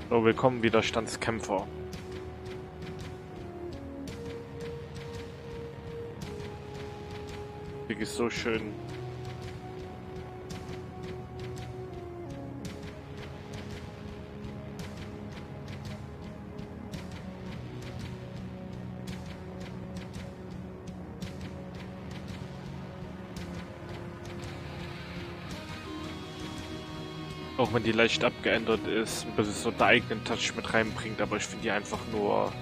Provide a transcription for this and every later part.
So, willkommen Widerstandskämpfer. Krieg ist so schön. Auch wenn die leicht abgeändert ist, ein bisschen so der eigenen Touch mit reinbringt, aber ich finde die einfach nur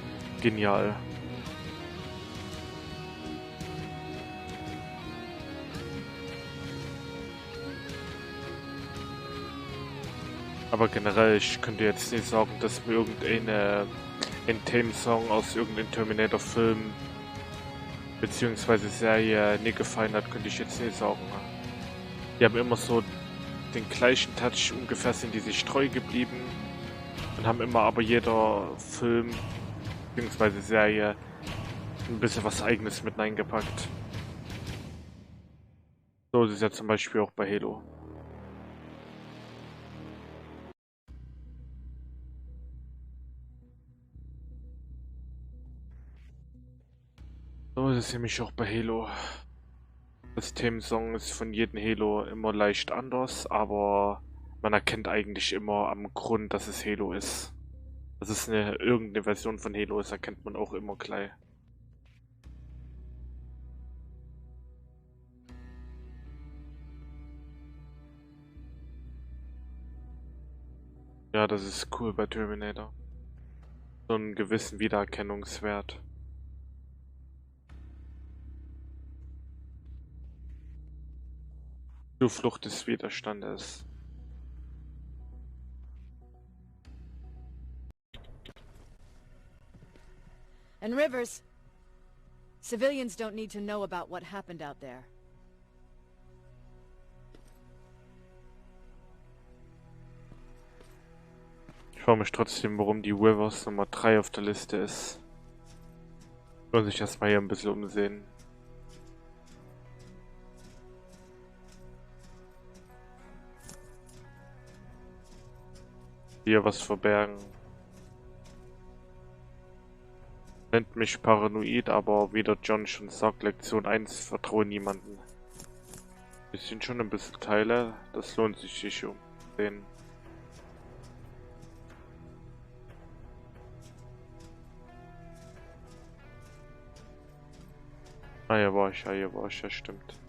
genial. Aber generell, ich könnte jetzt nicht sagen, dass mir ein Themensong aus irgendeinem Terminator-Film beziehungsweise Serie nicht gefallen hat, könnte ich jetzt nicht sagen. Die haben immer so den gleichen Touch, ungefähr sind die sich treu geblieben und haben immer aber jeder Film bzw. Serie ein bisschen was Eigenes mit reingepackt. So ist es ja zum Beispiel auch bei Halo. So ist es nämlich auch bei Halo. Das Themensong ist von jedem Halo immer leicht anders, aber man erkennt eigentlich immer am Grund, dass es Halo ist. Dass es irgendeine Version von Halo ist, erkennt man auch immer gleich. Ja, das ist cool bei Terminator. So einen gewissen Wiedererkennungswert. Zuflucht des Widerstandes. And Rivers, civilians don't need to know about what happened out there. Ich frage mich trotzdem, warum die Rivers Nummer 3 auf der Liste ist. Muss ich erstmal hier ein bisschen umsehen. Hier was verbergen. Nennt mich paranoid, aber wie der John schon sagt, Lektion 1, vertraue niemanden. Wir sind schon ein bisschen Teile, das lohnt sich umsehen. Ah, hier war ich, ja, stimmt.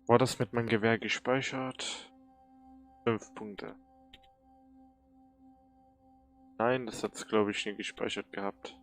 War das mit meinem Gewehr gespeichert? 5 Punkte. Nein, das hat's glaube ich nie gespeichert gehabt.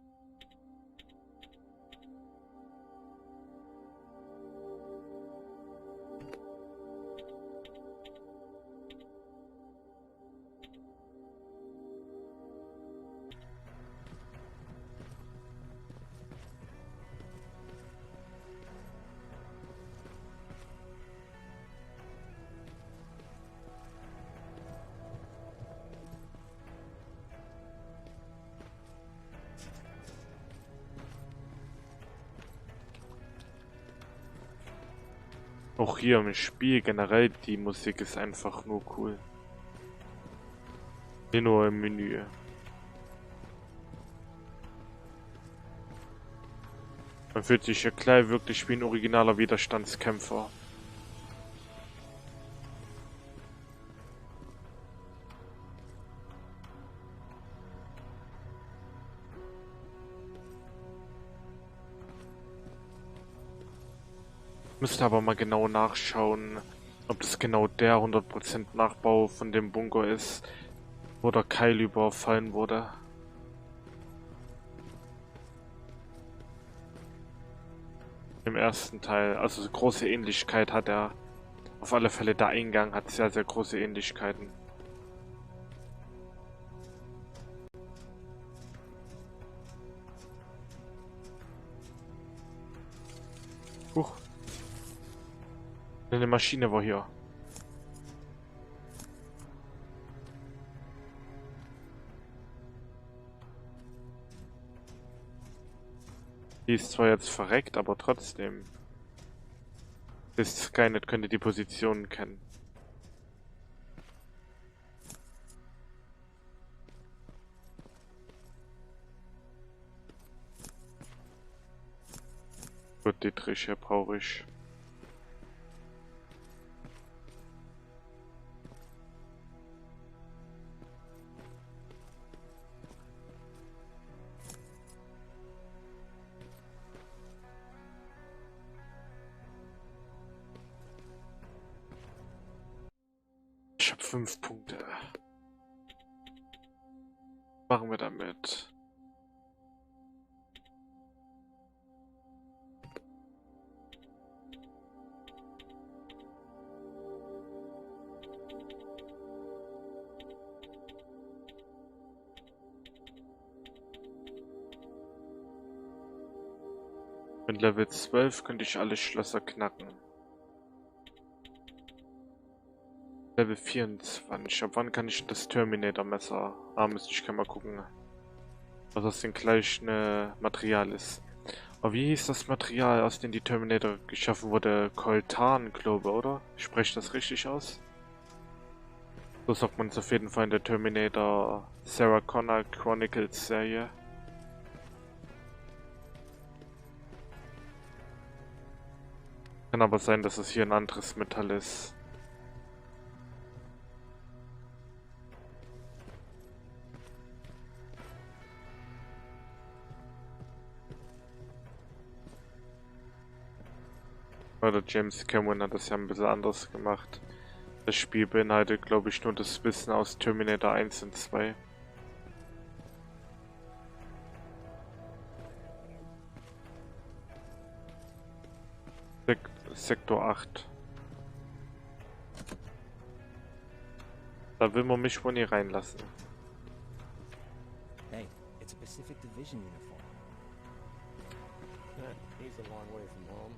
Auch hier im Spiel generell, die Musik ist einfach nur cool. Nicht nur im Menü. Man fühlt sich ja gleich wirklich wie ein originaler Widerstandskämpfer. Müsste aber mal genau nachschauen, ob das genau der 100% Nachbau von dem Bunker ist, wo der Keil überfallen wurde. Im ersten Teil. Also große Ähnlichkeit hat er. Auf alle Fälle der Eingang hat sehr, sehr große Ähnlichkeiten. Huch. Eine Maschine war hier. Die ist zwar jetzt verreckt, aber trotzdem. Das Skynet könnte die Positionen kennen. Gut, die Triche brauche ich. Ich habe 5 Punkte. Machen wir damit. Mit Level 12 könnte ich alle Schlösser knacken. Level 24. Ab wann kann ich das Terminator-Messer? Ah, müsste ich mal gucken, was aus dem gleichen Material ist. Aber wie hieß das Material, aus dem die Terminator geschaffen wurde? Coltan, glaube ich, oder? Ich spreche das richtig aus? So sagt man es auf jeden Fall in der Terminator Sarah Connor Chronicles Serie. Kann aber sein, dass es hier ein anderes Metall ist. Oder James Cameron hat das ja ein bisschen anders gemacht. Das Spiel beinhaltet, glaube ich, nur das Wissen aus Terminator 1 und 2. Sektor 8. Da will man mich wohl nie reinlassen. Hey, it's a Pacific Division uniform. He's a long way from home.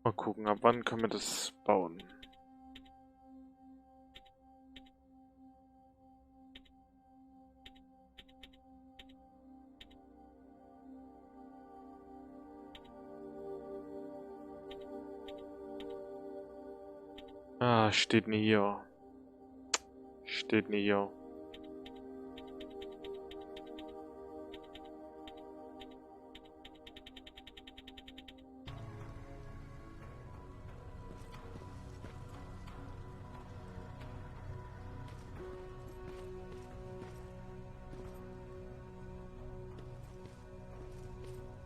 Mal gucken, ab wann können wir das bauen? Ah, steht nie hier. Steht nie hier.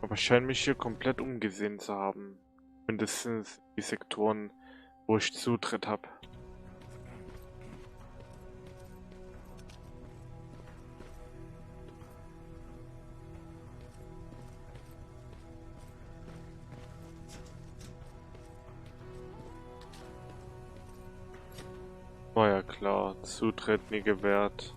Aber scheint mich hier komplett umgesehen zu haben. Mindestens die Sektoren, wo ich Zutritt habe. War ja klar, Zutritt nie gewährt.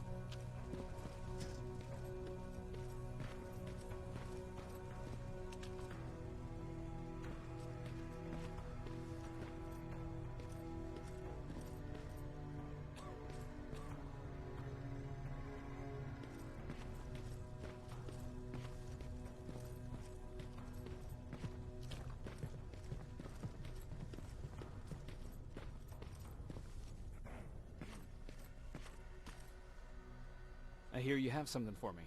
I hear you have something for me.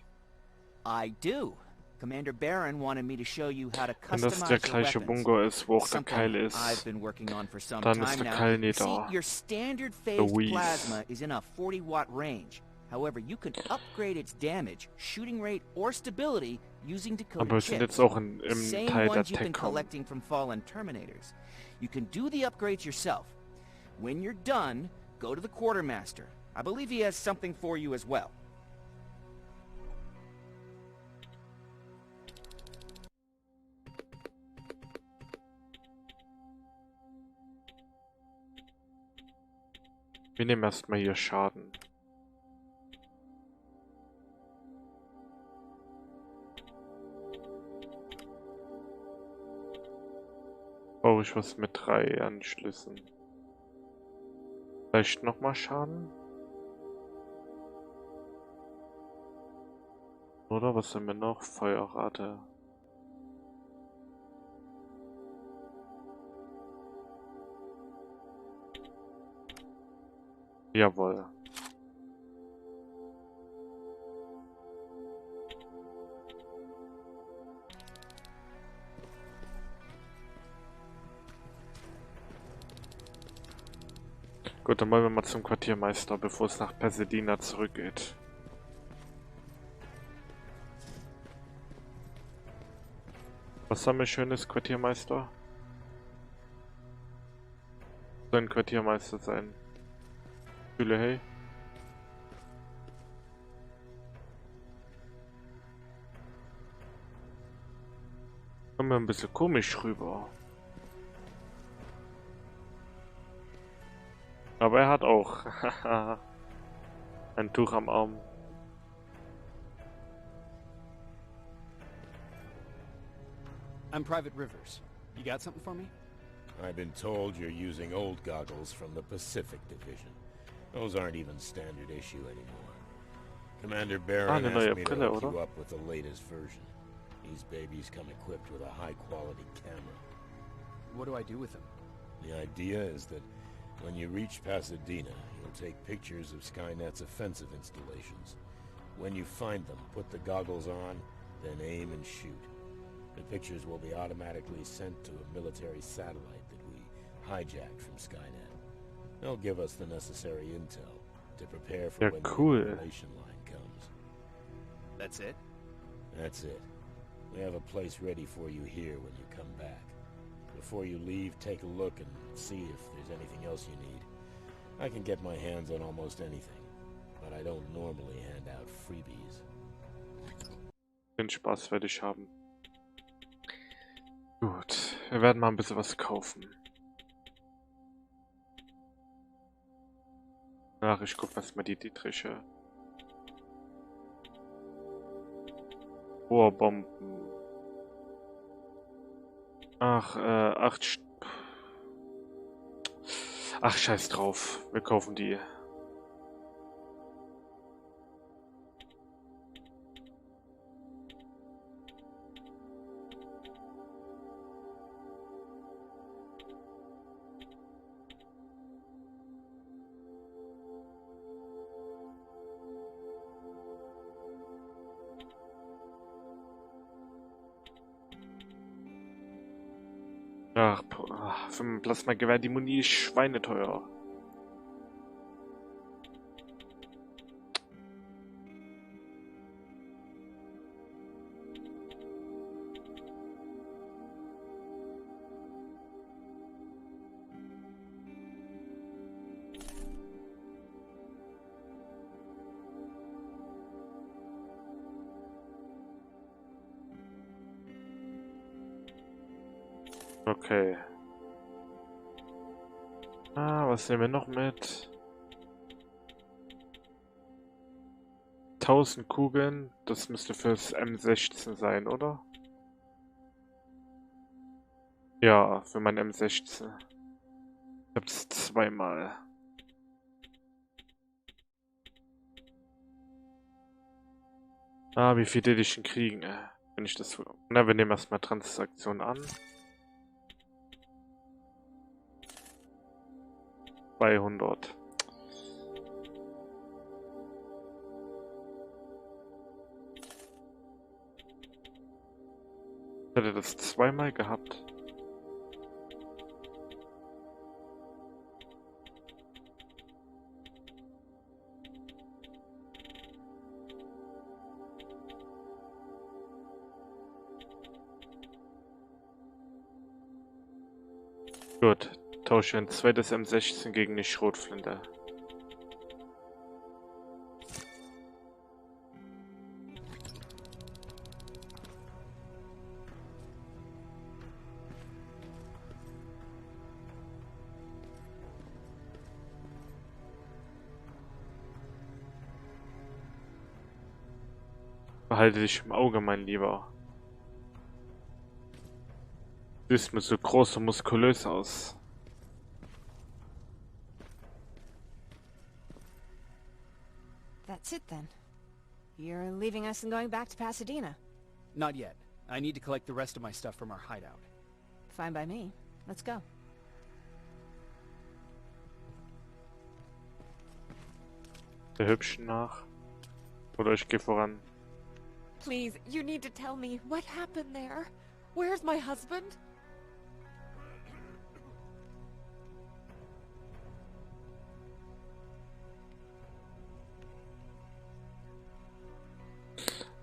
I do. Commander Barron wanted me to show you how to Wenn das der customize your gleiche weapons. Bunker ist, wo auch der Something Keil I've ist, been working on for some dann ist time der now. Keil nie You see, da. your standard phased Louise. plasma is in a 40-watt range. However, you can upgrade its damage, shooting rate, or stability using decoded Aber wir sind chips. jetzt auch im Same Teil der ones you've been Tech-Com. collecting from fallen Terminators. You can do the upgrades yourself. When you're done, go to the Quartermaster. I believe he has something for you as well. Wir nehmen erstmal hier Schaden. Brauche ich was mit 3 Anschlüssen. Vielleicht nochmal Schaden? Oder was haben wir noch? Feuerrate. Jawohl. Gut, dann wollen wir mal zum Quartiermeister, bevor es nach Pasadena zurückgeht. Was haben wir schönes, Quartiermeister? Soll ein Quartiermeister sein. Fühle, hey. Kommt mir ein bisschen komisch rüber. Aber er hat auch ein Tuch am Arm. I'm Private Rivers. You got something for me? I've been told you're using old goggles from the Pacific Division. Those aren't even standard issue anymore. Commander Barron eine asked neue me to Brille, hook oder? you up with the latest version. These babies come equipped with a high-quality camera. What do I do with them? The idea is that when you reach Pasadena, you'll take pictures of Skynet's offensive installations. When you find them, put the goggles on, then aim and shoot. The pictures will be automatically sent to a military satellite that we hijacked from Skynet. They'll give us the necessary intel to prepare for Ja, when cool. the information line comes. That's it? That's it. We have a place ready for you here when you come back. Before you leave, take a look and see if there's anything else you need. I can get my hands on almost anything, but I don't normally hand out freebies. Den Spaß werde ich haben. Gut, wir werden mal ein bisschen was kaufen. Ach, ich guck erstmal die Dietriche. Rohrbomben. Ach, Ach, scheiß drauf. Wir kaufen die. Ach, für ein Plasmagewehr die Muni ist schweineteuer. Okay. Was nehmen wir noch mit? 1000 Kugeln, das müsste fürs M16 sein, oder? Ja, für mein M16. Ich hab's zweimal. Wie viel will ich denn kriegen? Wenn ich das... Na, wir nehmen erstmal Transaktion an. 200. Ich hatte das zweimal gehabt. Gut, tausche ein zweites M16 gegen die Schrotflinte. Behalte dich im Auge, mein Lieber. Du siehst mir so groß und muskulös aus. That's it then. You're leaving us and going back to Pasadena. Not yet. I need to collect the rest of my stuff from our hideout. Fine by me. Let's go. Der Hübschen nach. Oder ich gehe voran. Please, you need to tell me what happened there. Where's my husband?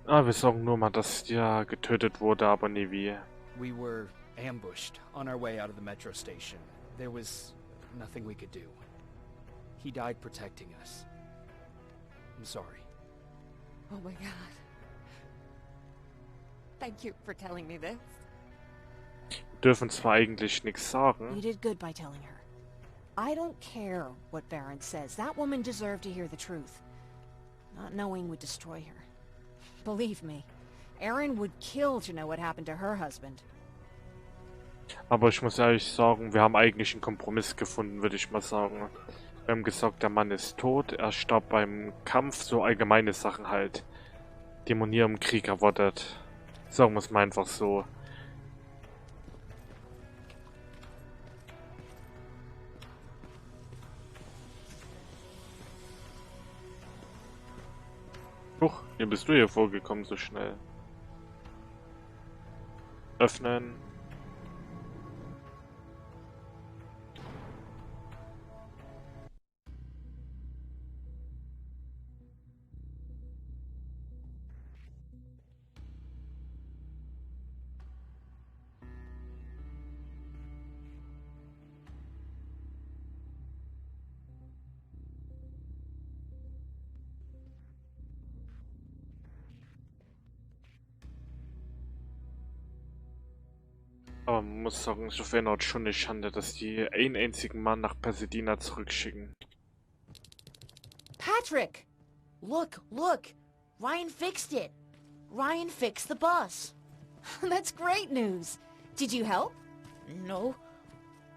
Wir sagen nur mal, dass der getötet wurde, aber nie wie. We were ambushed on our way out of the metro station. There was nothing we could do. He died protecting us. I'm sorry. Oh my god. Thank you for telling me this. Wir dürfen zwar eigentlich nichts You sagen. did good by telling her. I don't care what Baron says. That woman deserved to hear the truth. Not knowing would destroy her. Believe me, Erin would kill to know what happened to her husband. Aber ich muss ehrlich sagen, wir haben eigentlich einen Kompromiss gefunden, würde ich mal sagen. Wir haben gesagt, der Mann ist tot, er starb beim Kampf, so allgemeine Sachen halt. Dämonier im Krieg erwartet. Sagen wir es mal einfach so. Huch, wie bist du hier vorgekommen so schnell? Öffnen. Aber man muss sagen, es wäre noch schon eine Schande, dass die einen einzigen Mann nach Pasadena zurückschicken. Patrick! Look, look! Ryan fixed it! Ryan fixed the bus! That's great news. Did you help? No.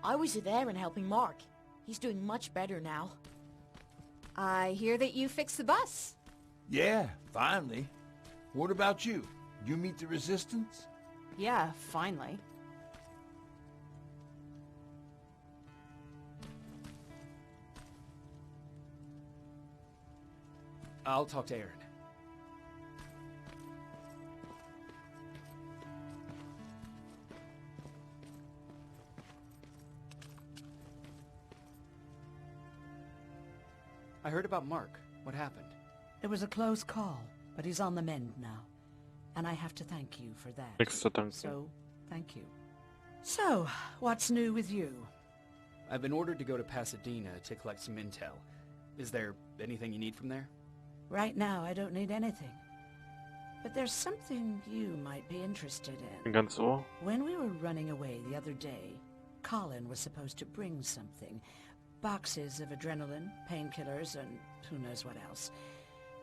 I was there and helping Mark. He's doing much better now. I hear that you fixed the bus. Yeah, finally. What about you? You meet the resistance? Yeah, finally. I'll talk to Erin. I heard about Mark. What happened? It was a close call, but he's on the mend now. And I have to thank you for that. Nichts zu danken. So, thank you. So, what's new with you? I've been ordered to go to Pasadena to collect some intel. Is there anything you need from there? Right now, I don't need anything. But there's something you might be interested in. Ganz Ohr. When we were running away the other day, Colin was supposed to bring something. Boxes of adrenaline, painkillers, and who knows what else.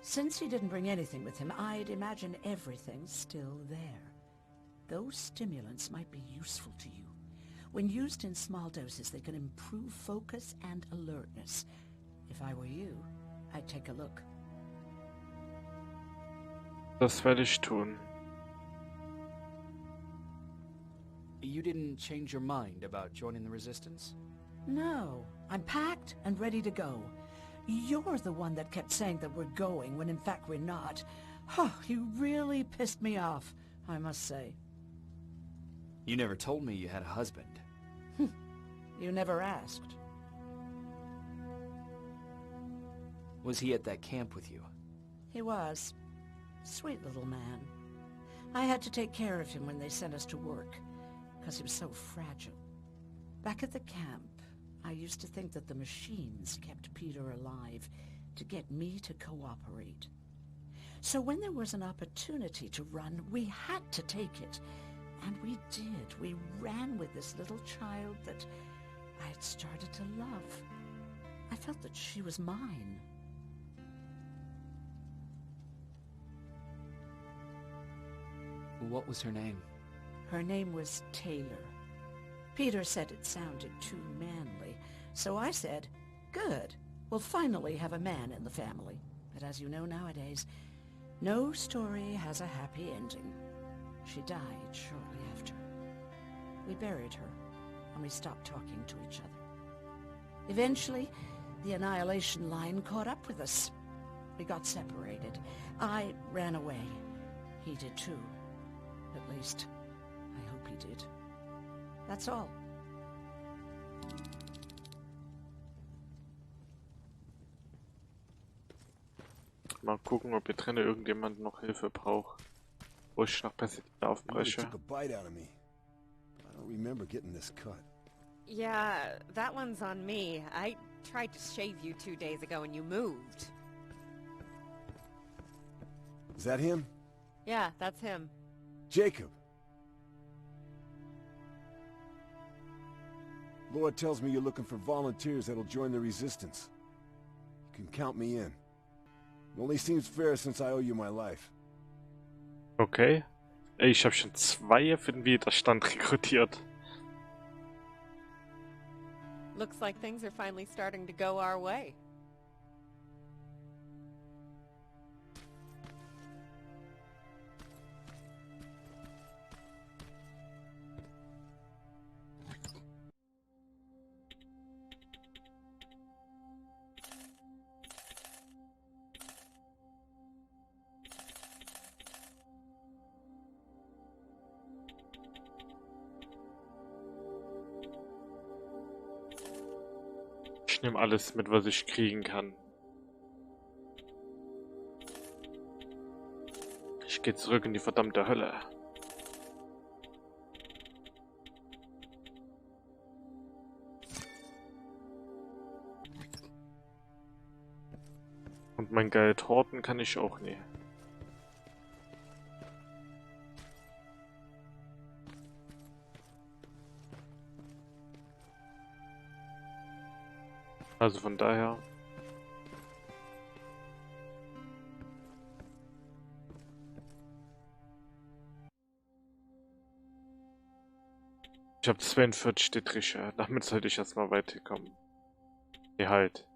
Since he didn't bring anything with him, I'd imagine everything's still there. Those stimulants might be useful to you. When used in small doses, they can improve focus and alertness. If I were you, I'd take a look. Das werde ich tun. You didn't change your mind about joining the Resistance? No, I'm packed and ready to go. You're the one that kept saying that we're going when in fact we're not. Oh, you really pissed me off, I must say. You never told me you had a husband. You never asked. Was he at that camp with you? He was. Sweet little man. I had to take care of him when they sent us to work, because he was so fragile. Back at the camp, I used to think that the machines kept Peter alive to get me to cooperate. So when there was an opportunity to run, we had to take it. And we did. We ran with this little child that I had started to love. I felt that she was mine. What was her name? Her name was Taylor. Peter said it sounded too manly, so I said, good, we'll finally have a man in the family. But as you know nowadays, no story has a happy ending. She died shortly after. We buried her, and we stopped talking to each other. Eventually, the Annihilation Line caught up with us. We got separated. I ran away. He did too. At least, I hope he did. That's all. Mal gucken, ob hier drinnen irgendjemand noch Hilfe braucht. Wo ich nach Pasadena aufbreche. took a bite out of me. I don't remember getting this cut. Yeah, that one's on me. I tried to shave you 2 days ago and you moved. Is that him? Yeah, that's him. Jacob! Lord tells me you're looking for volunteers that'll join the resistance. You can count me in. It only seems fair since I owe you my life. Okay. Ich habe schon 2 für den Widerstand rekrutiert. Looks like things are finally starting to go our way. Ich nehme alles mit, was ich kriegen kann. Ich gehe zurück in die verdammte Hölle. Und mein Geld horten kann ich auch nie. Also von daher. Ich habe 42 Dietriche. Damit sollte ich erstmal weiterkommen. Nee, halt.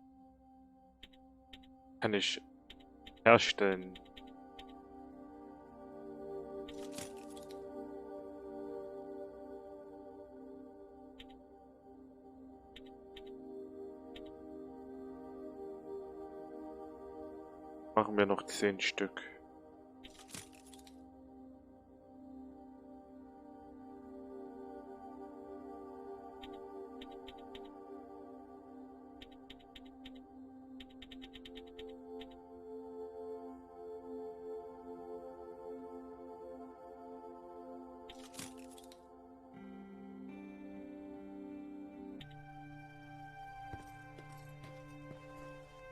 Kann ich herstellen. Machen wir noch 10 Stück.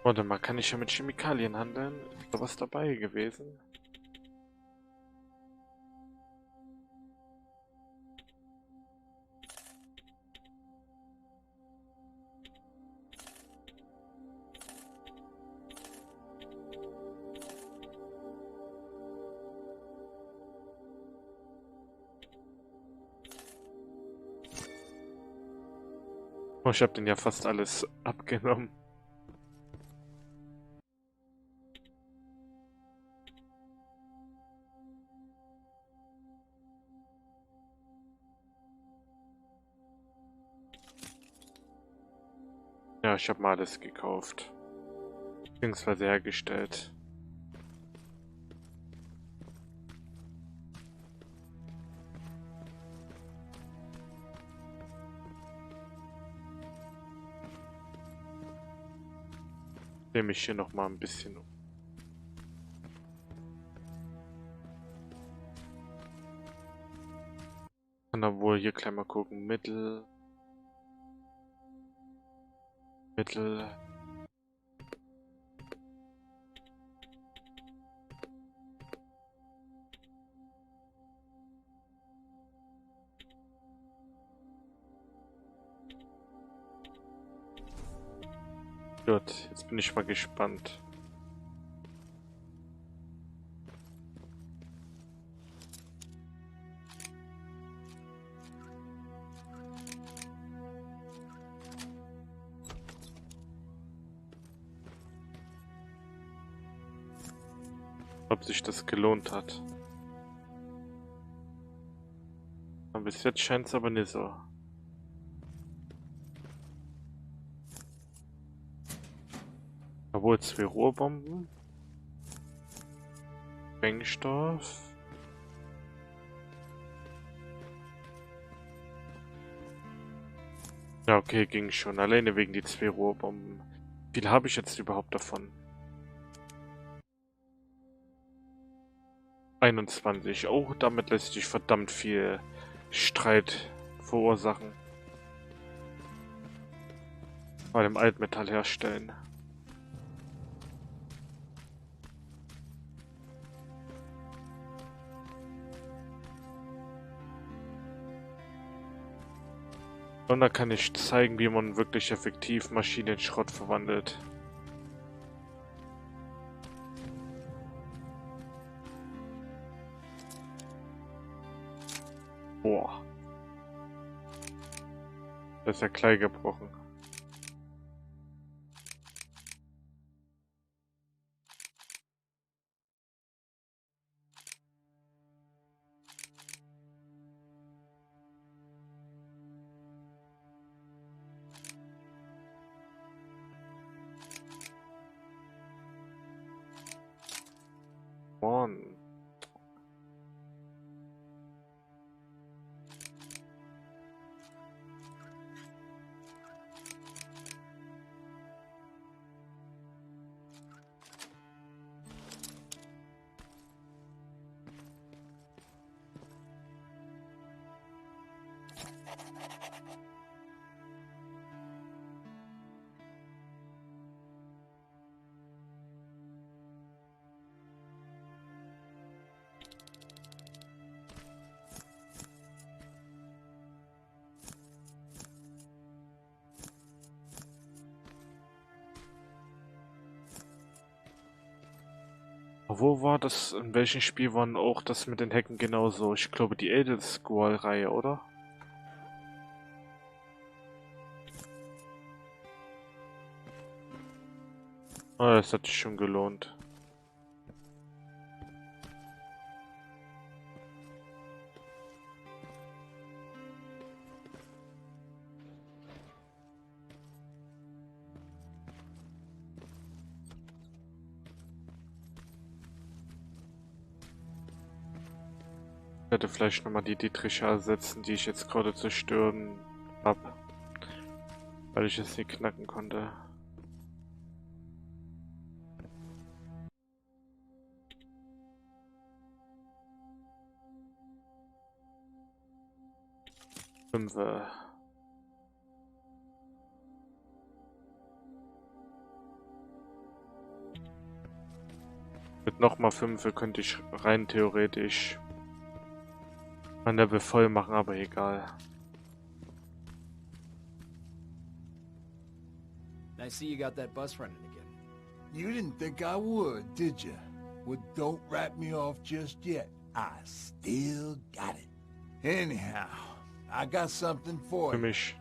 Warte mal, kann ich ja mit Chemikalien handeln? Ist da was dabei gewesen? Oh, ich habe den ja fast alles abgenommen. Ja, ich habe mal alles gekauft. Beziehungsweise hergestellt. Nehme ich hier noch mal ein bisschen um. Kann da wohl hier gleich mal gucken. Mittel. Gut, jetzt bin ich mal gespannt. Ob sich das gelohnt hat. Aber bis jetzt scheint es aber nicht so. Obwohl 2 Rohrbomben. Sprengstoff. Ja, okay, ging schon. Alleine wegen die 2 Rohrbomben. Wie viel habe ich jetzt überhaupt davon? 21. Oh, damit lässt sich verdammt viel Streit verursachen. Bei dem Altmetall herstellen. Und da kann ich zeigen, wie man wirklich effektiv Maschinen in Schrott verwandelt. Boah. Das ist ja klein gebrochen. Mann. Wo war das? In welchem Spiel waren auch das mit den Hecken genauso? Ich glaube die Elder Scroll-Reihe, oder? Ah, das hat sich schon gelohnt. Ich hätte vielleicht nochmal die Dietriche ersetzen, die ich jetzt gerade zerstören habe. Weil ich es nicht knacken konnte. Fünfe. Mit nochmal 5 könnte ich rein theoretisch mein Level voll machen, aber egal. I see you got that bus running again. You didn't think I would, did you? Well, don't wrap me off just yet. I still got it. Anyhow, I got something for Für you. mich.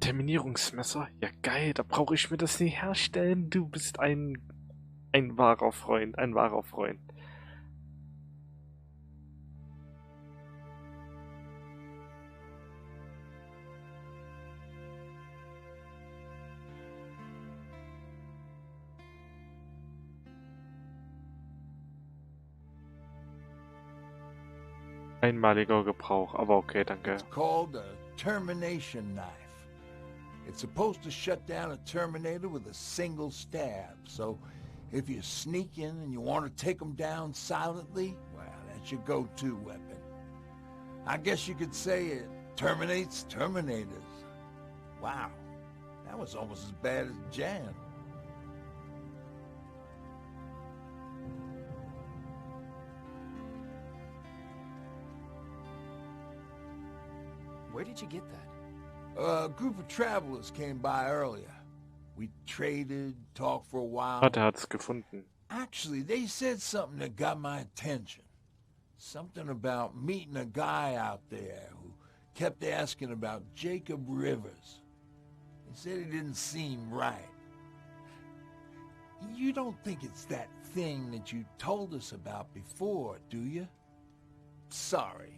Terminierungsmesser? Ja geil, da brauche ich mir das nicht herstellen. Du bist ein wahrer Freund, ein wahrer Freund. Einmaliger Gebrauch, aber okay, danke. It's called a termination knife. It's supposed to shut down a Terminator with a single stab, so if you sneak in and you want to take them down silently, well, that's your go-to weapon. I guess you could say it terminates Terminators. Wow, that was almost as bad as Jan. Where did you get that? A group of travelers came by earlier. We traded, talked for a while. Ah, der hat's gefunden. Actually, they said something that got my attention. Something about meeting a guy out there who kept asking about Jacob Rivers. He said he didn't seem right. You don't think it's that thing that you told us about before, do you? Sorry,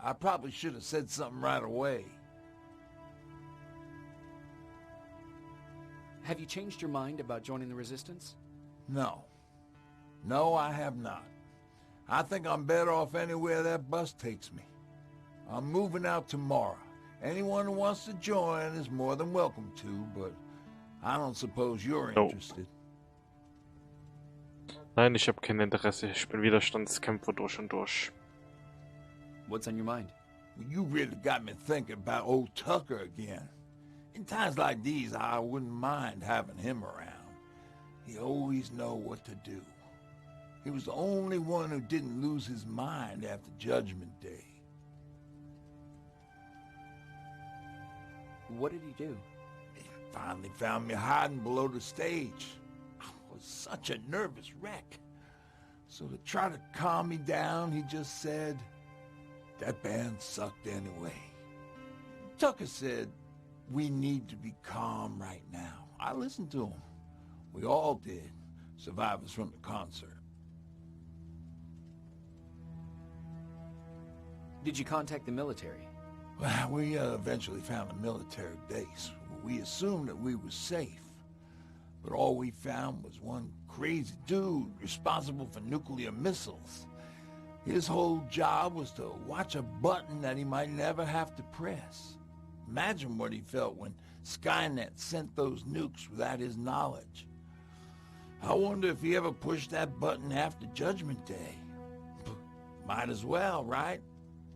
I probably should have said something right away. Have you changed your mind about joining the Resistance? No. No, I have not. I think I'm better off anywhere that bus takes me. I'm moving out tomorrow. Anyone who wants to join is more than welcome to, but I don't suppose you're interested. Nein, ich habe kein Interesse. Ich bin Widerstandskämpfer durch und durch. What's on your mind? Well, you really got me thinking about old Tucker again. In times like these, I wouldn't mind having him around. He always know what to do. He was the only one who didn't lose his mind after Judgment Day. What did he do? He finally found me hiding below the stage. I was such a nervous wreck. So to try to calm me down, he just said, that band sucked anyway. Tucker said, we need to be calm right now. I listened to him. We all did, survivors from the concert. Did you contact the military? Well, we eventually found a military base. We assumed that we were safe. But all we found was one crazy dude responsible for nuclear missiles. His whole job was to watch a button that he might never have to press. Imagine what he felt when Skynet sent those nukes without his knowledge. I wonder if he ever pushed that button after Judgment Day. Might as well, right?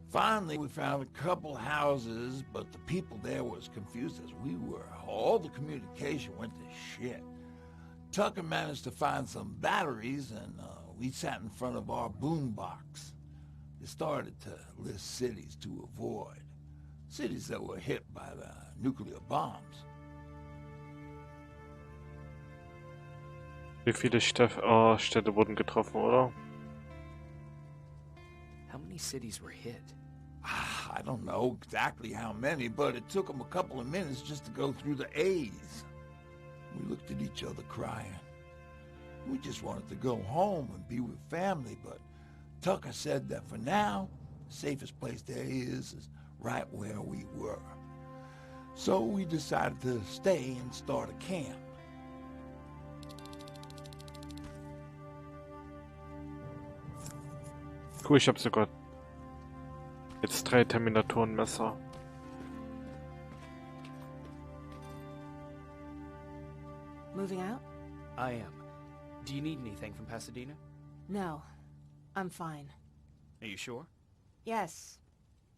Finally, we found a couple houses, but the people there were as confused as we were. All the communication went to shit. Tucker managed to find some batteries, and we sat in front of our boombox. It started to list cities to avoid. Cities that were hit by the nuclear bombs. Wie viele Städte wurden getroffen, oder? How many cities were hit? I don't know exactly how many, but it took them a couple of minutes just to go through the A's. We looked at each other crying. We just wanted to go home and be with family, but Tucker said that for now, the safest place there is right where we were. So we decided to stay and start a camp. Cool, ich habe sogar jetzt 3 Terminatorenmesser. Moving out? I am. Do you need anything from Pasadena? No. I'm fine. Are you sure? Yes.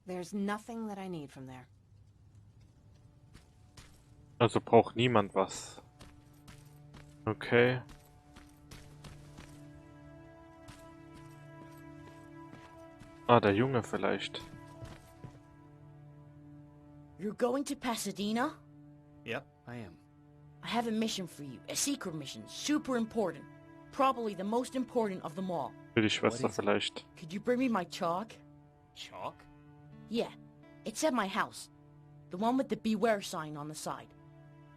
There's nothing that I need from there. Also braucht niemand was. Okay. Ah, der Junge vielleicht. You're going to Pasadena? Yep, I am. I have a mission for you. A secret mission. Super important. Probably the most important of them all. Für die Schwester vielleicht. Could you bring me my chalk? Chalk? Yeah. It's at my house. The one with the beware sign on the side.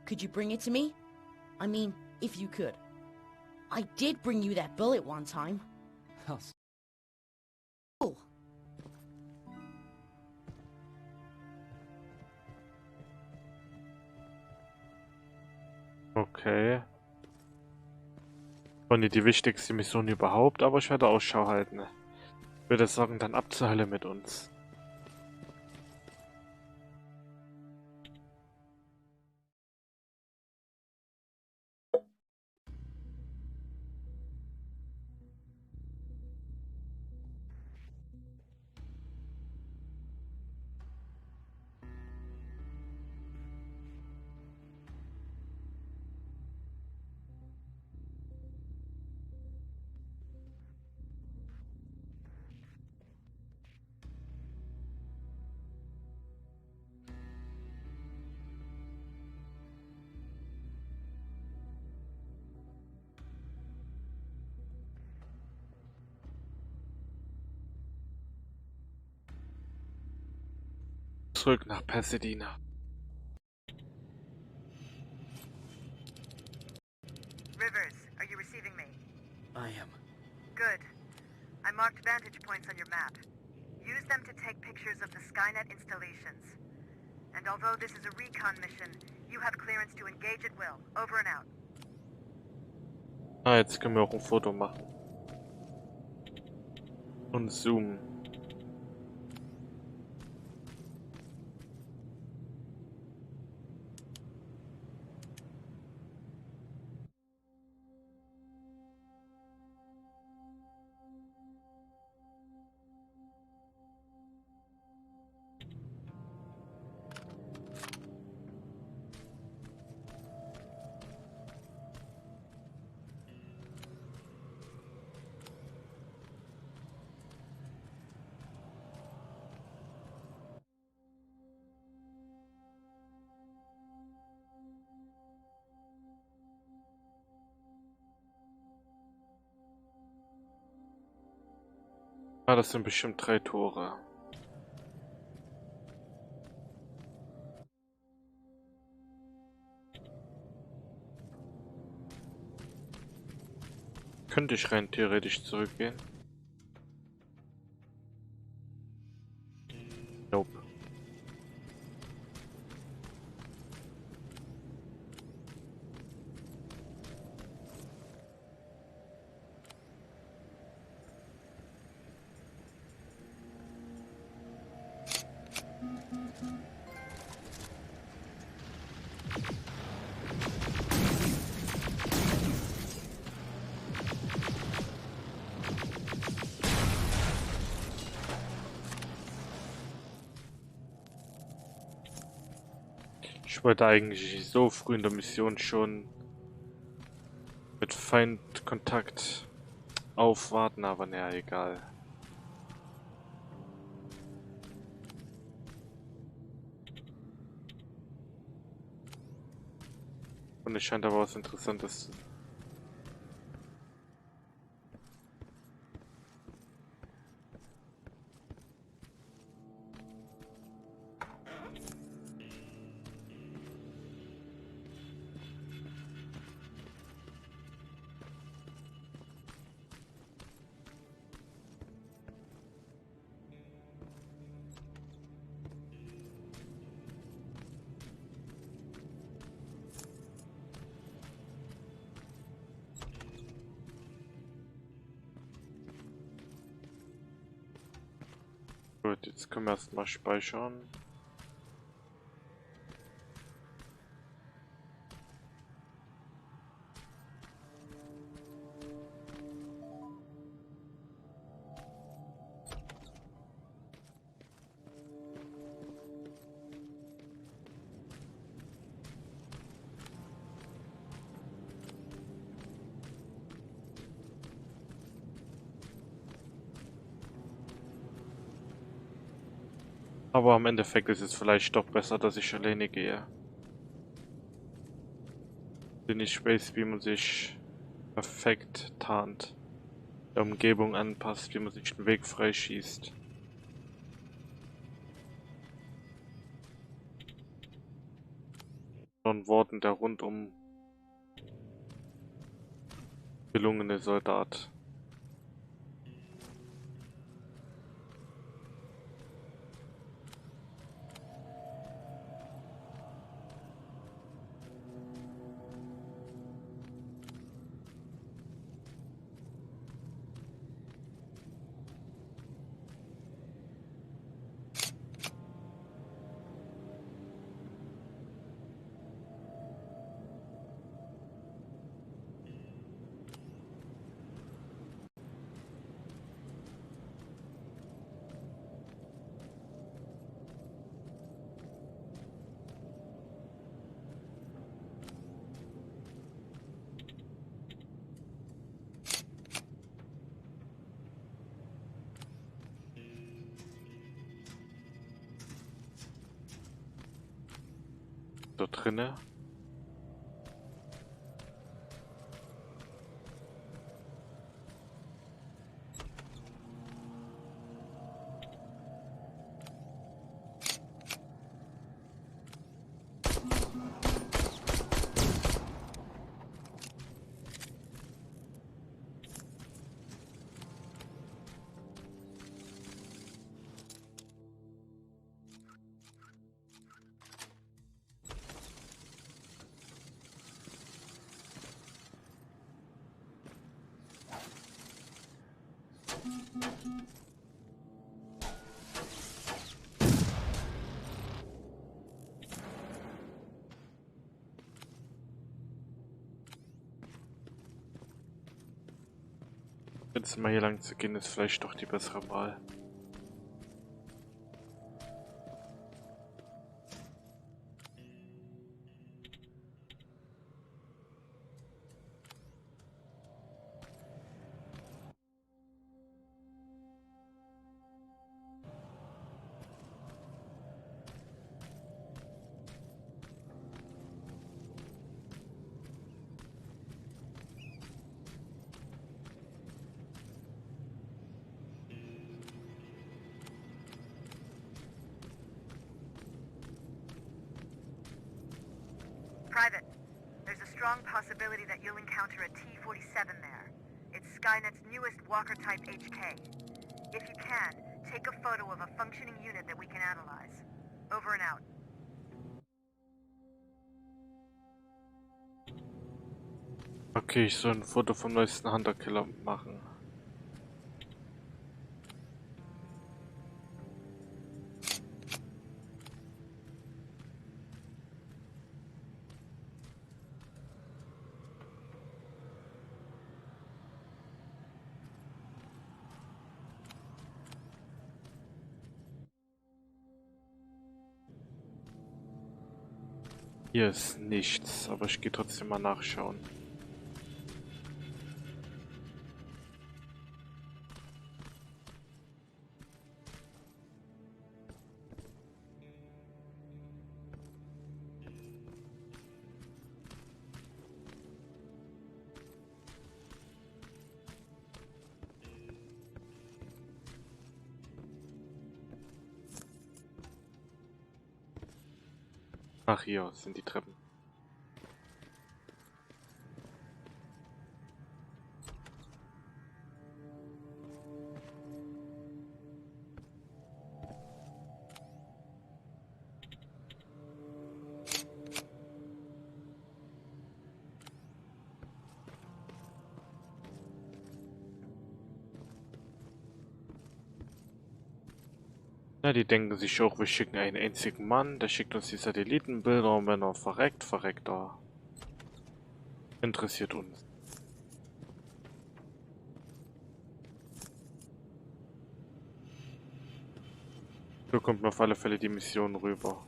Could you bring it to me? I mean, if you could. I did bring you that bullet one time. Oh, Oh. Okay. War nicht die wichtigste Mission überhaupt, aber ich werde Ausschau halten. Ich würde sagen, dann ab zur Hölle mit uns. Zurück nach Pasadena. Rivers, are you I am. Good. I marked vantage points on your map. Use them to take pictures of the Skynet installations. And although this is a recon mission, you have clearance to engage at will. Over and out. Ah, jetzt können wir auch ein Foto machen. Und zoomen. Ah, das sind bestimmt 3 Tore. Könnte ich rein theoretisch zurückgehen? Nope. Ich wollte eigentlich so früh in der Mission schon mit Feindkontakt aufwarten, aber naja, egal. Und es scheint aber was Interessantes zu sein. Gut, jetzt können wir erstmal speichern. Aber am Endeffekt ist es vielleicht doch besser, dass ich alleine gehe. Den ich Space Beam sich perfekt tarnt, der Umgebung anpasst, wie man sich den Weg freischießt. Von Worten der rundum gelungene Soldat. Da drinne. Jetzt mal hier lang zu gehen, ist vielleicht doch die bessere Wahl. Private, there's a strong possibility that you'll encounter a T-47 there. It's Skynet's newest Walker-type HK. If you can, take a photo of a functioning unit that we can analyze. Over and out. Okay, ich soll ein Foto vom neuesten Hunter-Killer machen. Hier ist nichts, aber ich gehe trotzdem mal nachschauen. Ach, hier sind die Treppen. Na, die denken sich auch, wir schicken einen einzigen Mann, der schickt uns die Satellitenbilder und wenn er verreckt, verreckt er. Interessiert uns. So kommt mir auf alle Fälle die Mission rüber.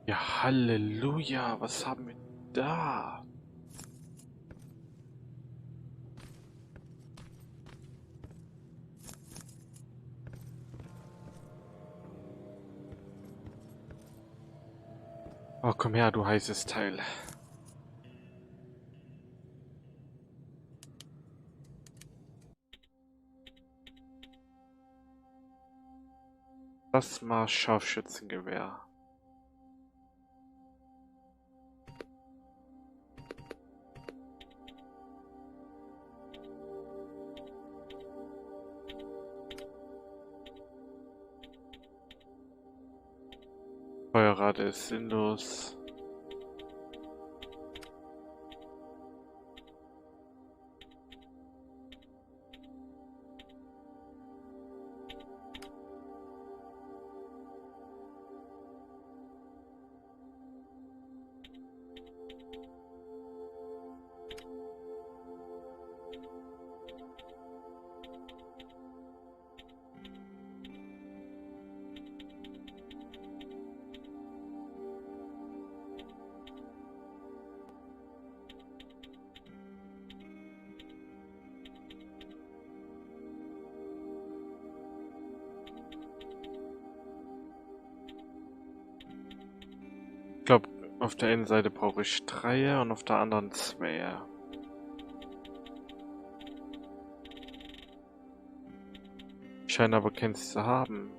Ja, Halleluja, was haben wir da? Oh, komm her, du heißes Teil. Das mal Scharfschützengewehr. Feuerrate ist sinnlos. Ich glaube, auf der einen Seite brauche ich 3 und auf der anderen 2. Ich scheine aber keins zu haben.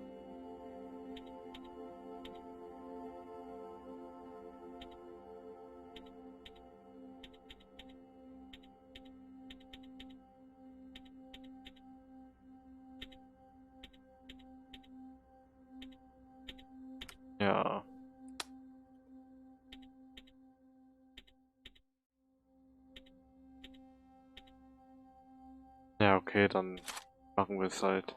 Ja. Ja, okay, dann machen wir es halt.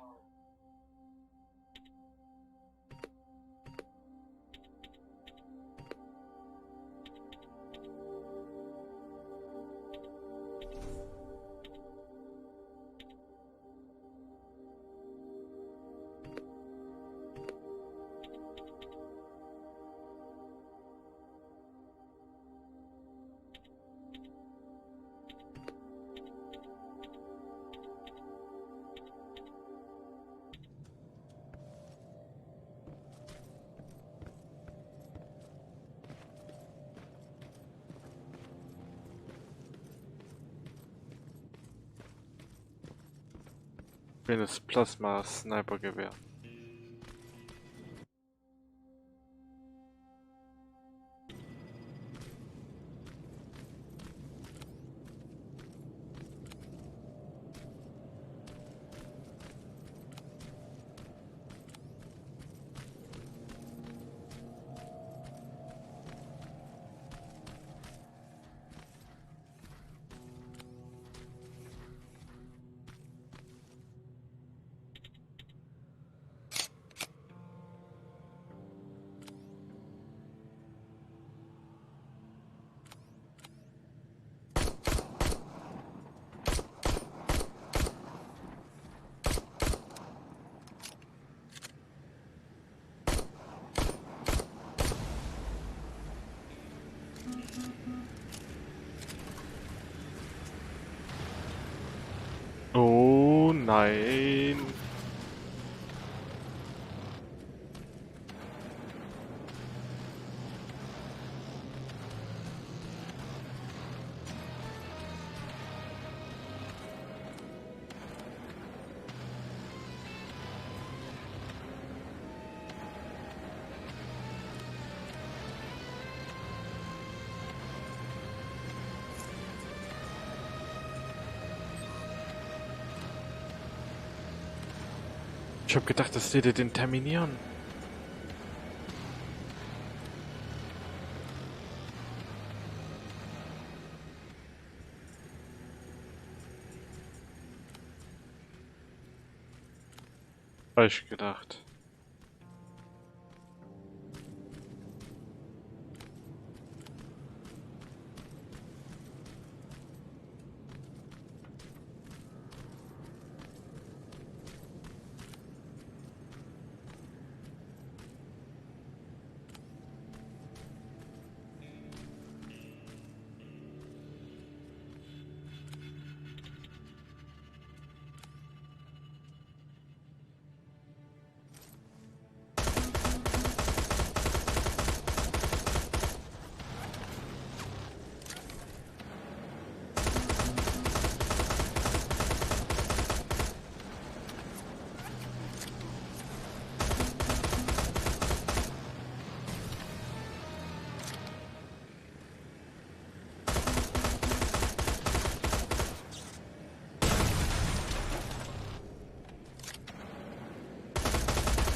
Schönes Plasma-Snipergewehr. Oh nein. Ich hab gedacht, das würde den terminieren. Falsch gedacht.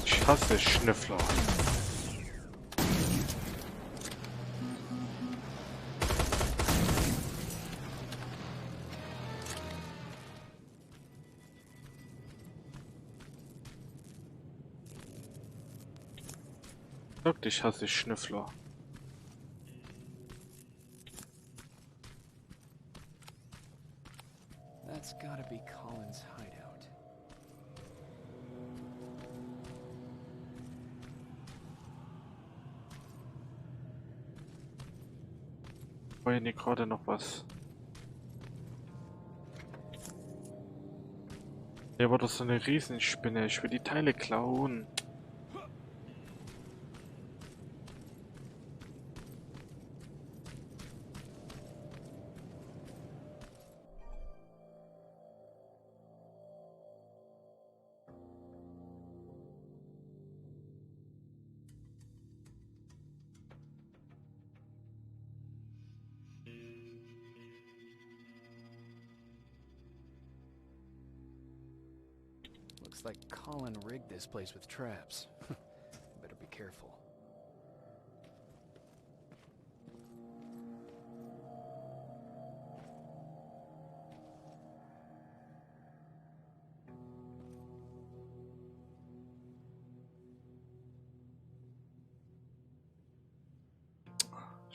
Ich hasse Schnüffler. Wirklich hasse ich Schnüffler. That's gotta be Colin's hideout. War hier gerade noch was? Hier war doch so eine Riesenspinne. Ich will die Teile klauen. Looks like Colin rigged this place with traps. Better be careful.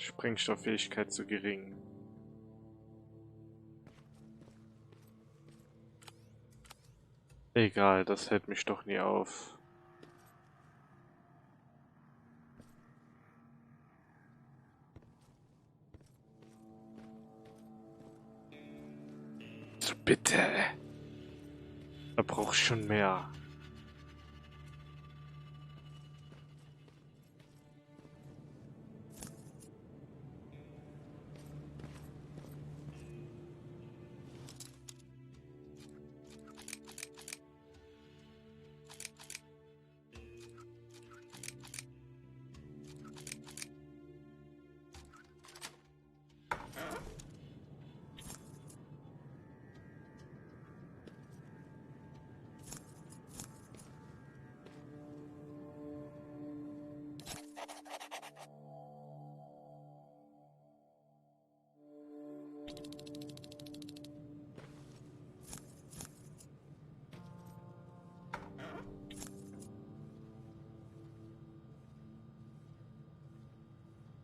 Sprengstofffähigkeit zu gering. Egal, das hält mich doch nie auf. So bitte. Da braucht schon mehr.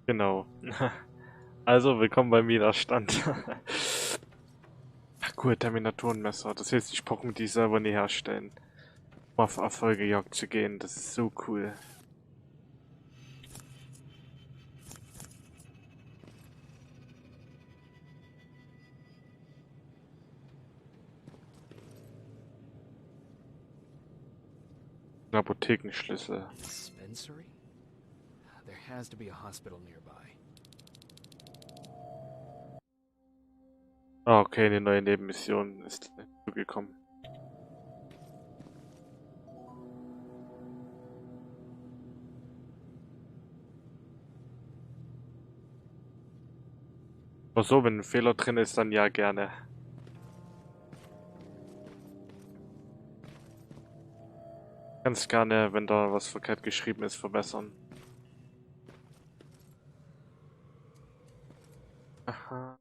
Genau. Also, willkommen beim Widerstand. Cool, Terminatorenmesser. Das heißt, ich brauche mir die selber nie herstellen. Um auf Erfolgejagd zu gehen, das ist so cool. Ein Apothekenschlüssel. Dispensary? There has to be a hospital nearby. Ah, okay, eine neue Nebenmission ist zugekommen. Ach so, wenn ein Fehler drin ist, dann ja gerne. Ganz gerne, wenn da was verkehrt geschrieben ist, verbessern. Aha.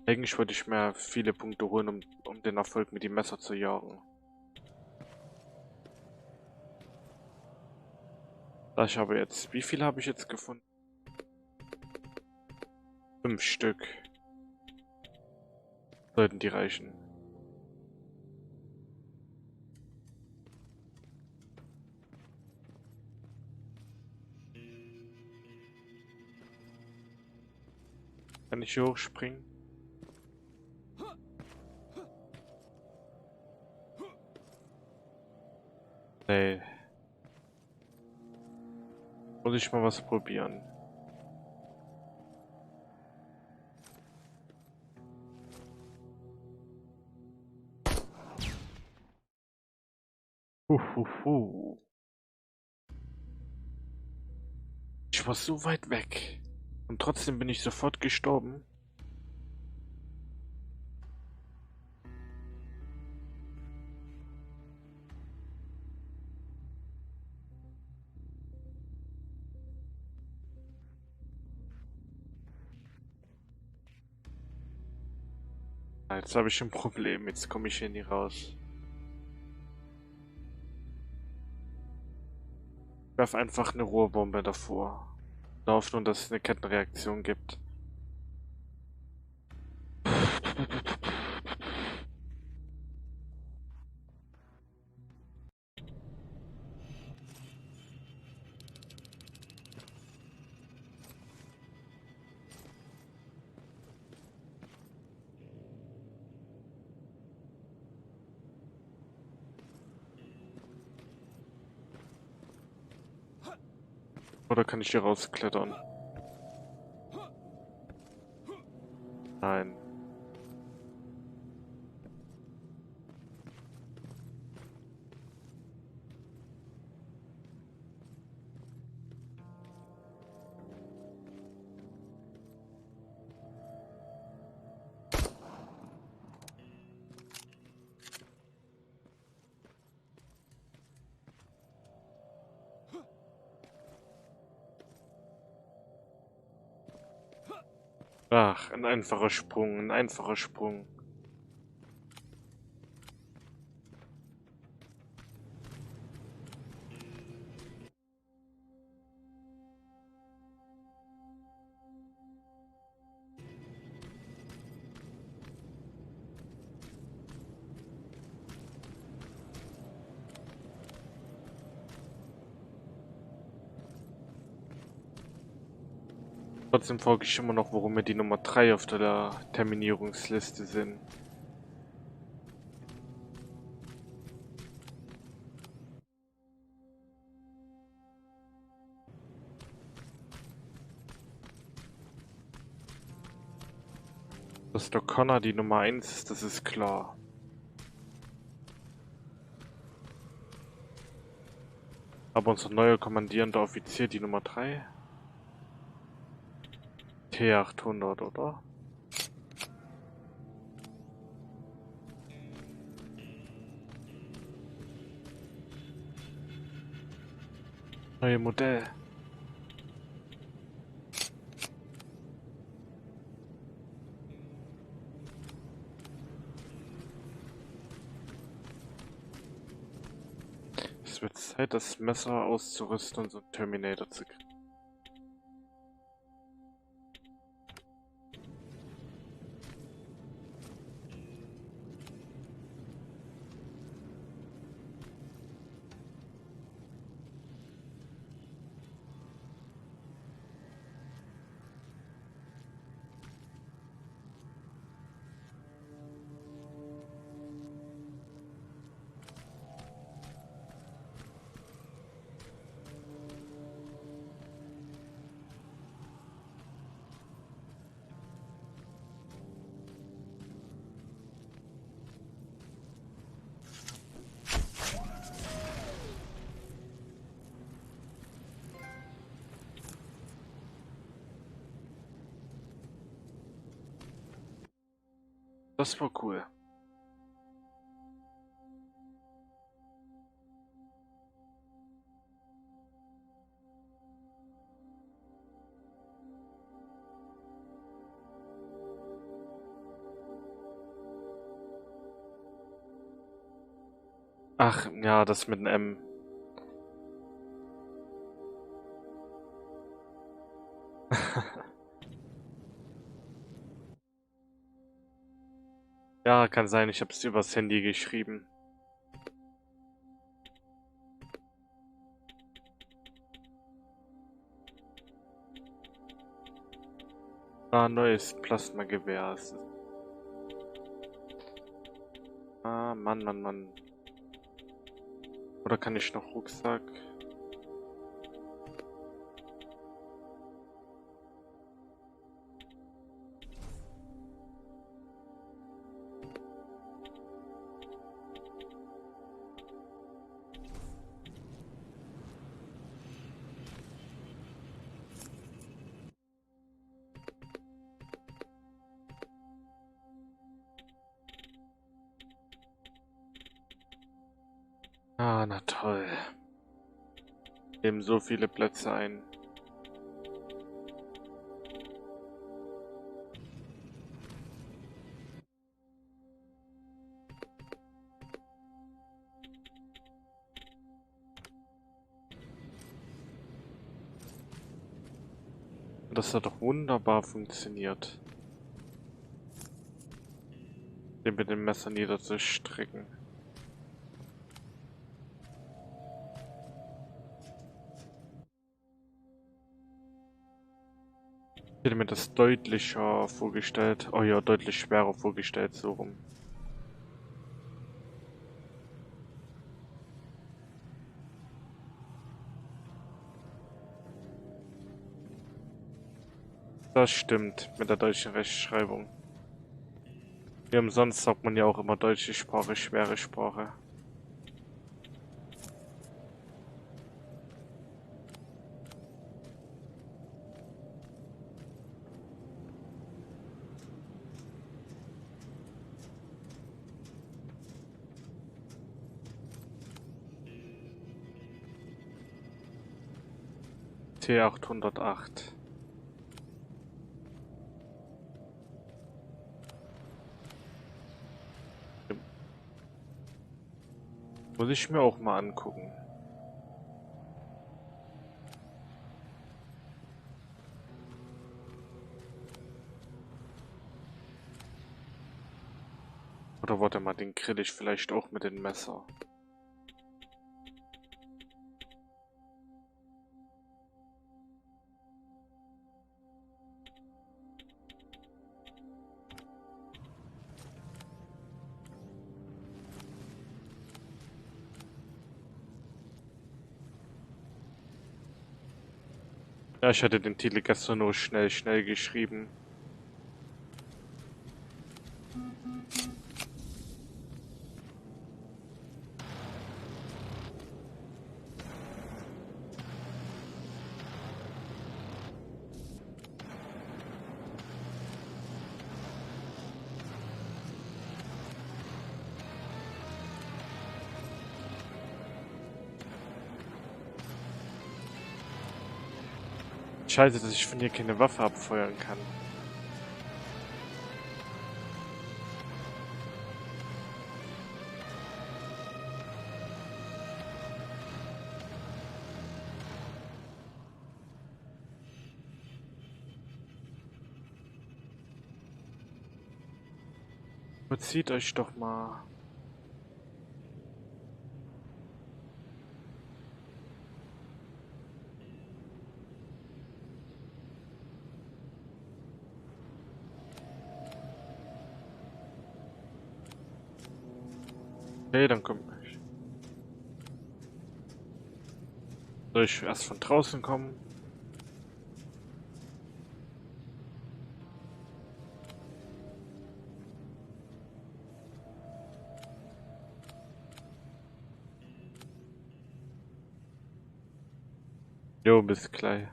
Eigentlich wollte ich mir viele Punkte holen, um den Erfolg mit dem Messer zu jagen. Da ich aber jetzt... Wie viele habe ich jetzt gefunden? 5 Stück. Sollten die reichen. Kann ich hier hochspringen? Nee. Muss ich mal was probieren. Huhuhu. Ich war so weit weg. Und trotzdem bin ich sofort gestorben. Jetzt habe ich ein Problem. Jetzt komme ich hier nie raus. Ich werfe einfach eine Rohrbombe davor. In der Hoffnung, dass es eine Kettenreaktion gibt. Oder kann ich hier rausklettern? Nein. Ach, ein einfacher Sprung, ein einfacher Sprung. Trotzdem frage ich immer noch, warum wir die Nummer 3 auf der Terminierungsliste sind. Dass der Connor die Nummer 1 ist, das ist klar. Aber unser neuer kommandierender Offizier die Nummer 3? T800, oder? Neue Modell. Es wird Zeit, das Messer auszurüsten und so einen Terminator zu kriegen. Das war cool. Ach, ja, das mit dem M. Ja, kann sein, ich habe es übers Handy geschrieben. Ah, neues Plasmagewehr. Ah, Mann, Mann, Mann. Oder kann ich noch Rucksack? Ah, na toll. Nehmen so viele Plätze ein. Das hat doch wunderbar funktioniert. Den mit dem Messer niederzustrecken. Ich hätte mir das deutlicher vorgestellt. Oh ja, deutlich schwerer vorgestellt, so rum. Das stimmt mit der deutschen Rechtschreibung. Wie umsonst sagt man ja auch immer deutsche Sprache, schwere Sprache. T808. Muss ich mir auch mal angucken. Oder warte mal, den grill ich vielleicht auch mit dem Messer. Ja, ich hatte den Titel gestern nur schnell geschrieben. Scheiße, dass ich von hier keine Waffe abfeuern kann. Verzieht euch doch mal. Okay, dann kommt ich. Soll ich erst von draußen kommen? Jo, bis gleich.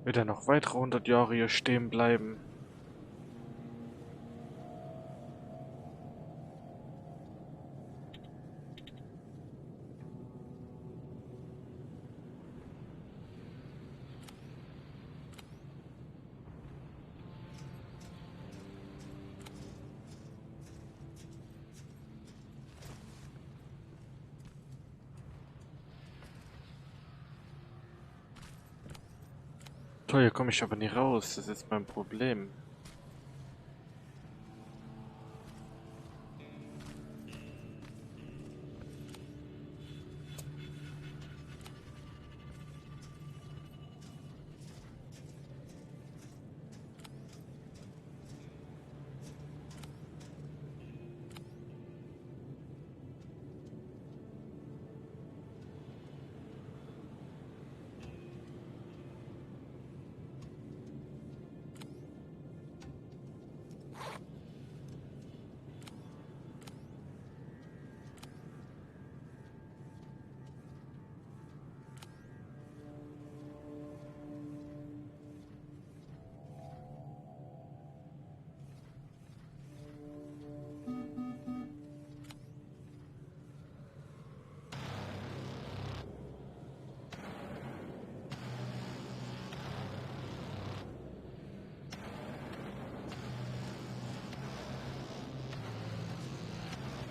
Wird er noch weitere 100 Jahre hier stehen bleiben? Toll, hier komme ich aber nie raus. Das ist mein Problem.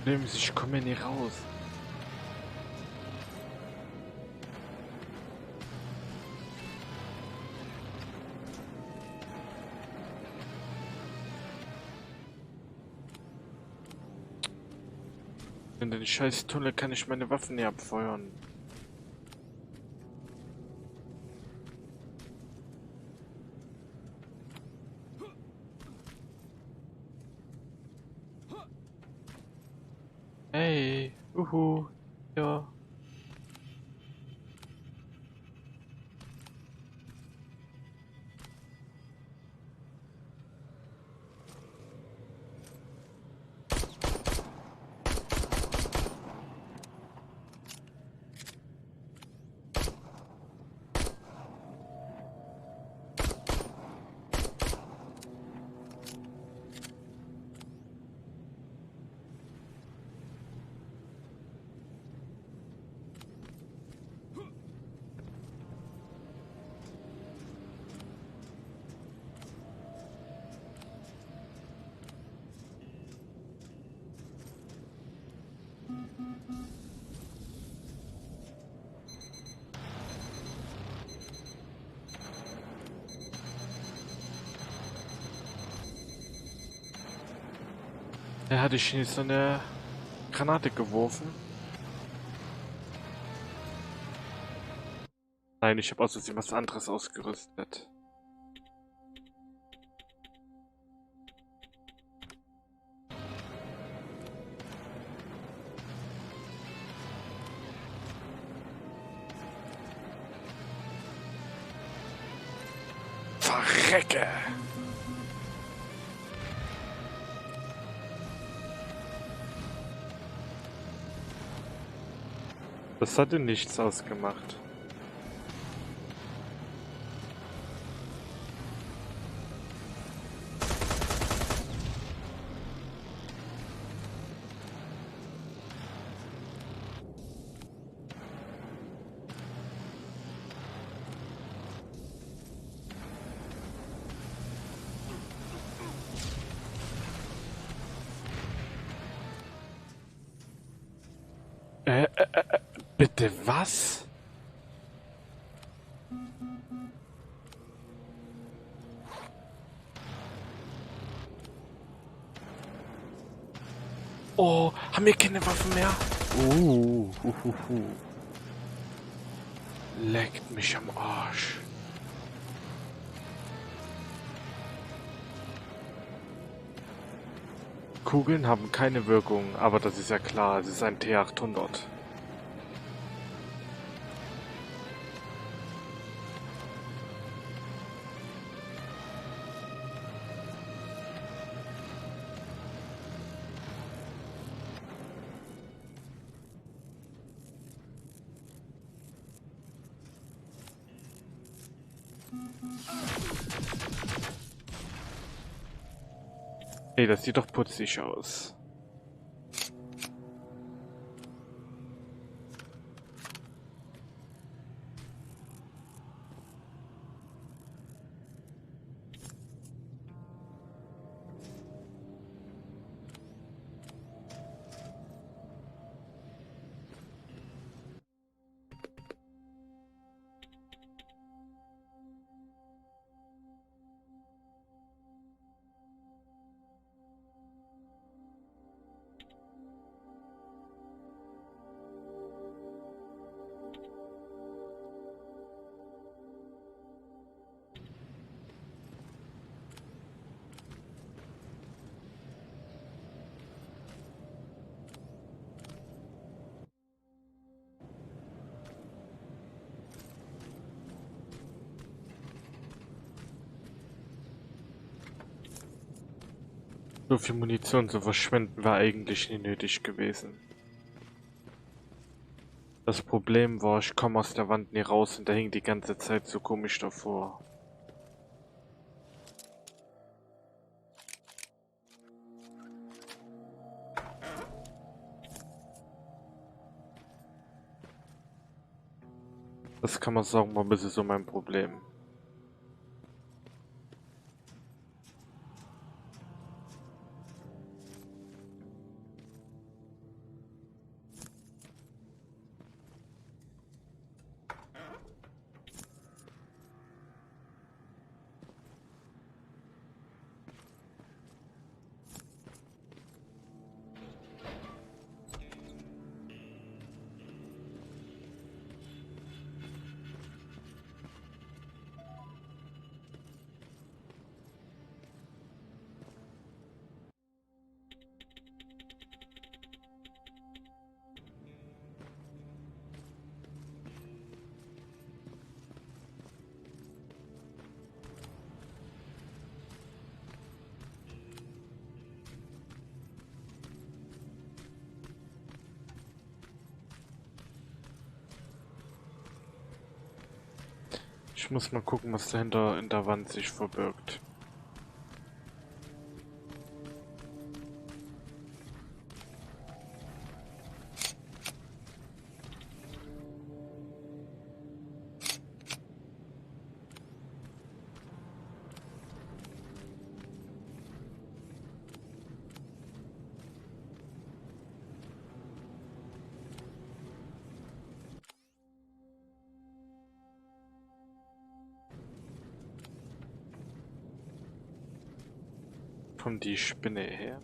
Ich komme hier nie raus. In den scheiß Tunnel kann ich meine Waffen nie abfeuern. Hey, ja. Er hatte ich nicht so eine Granate geworfen. Nein, ich habe aus Versehen was anderes ausgerüstet. Verrecke! Das hatte nichts ausgemacht. Bitte was? Oh, haben wir keine Waffen mehr? Leckt mich am Arsch. Kugeln haben keine Wirkung, aber das ist ja klar, es ist ein T800. Ey, das sieht doch putzig aus. So viel Munition zu verschwenden war eigentlich nie nötig gewesen. Das Problem war, ich komme aus der Wand nie raus und der hing die ganze Zeit so komisch davor. Das kann man sagen, war ein bisschen so mein Problem. Ich muss mal gucken, was dahinter in der Wand sich verbirgt. Kommt die Spinne her?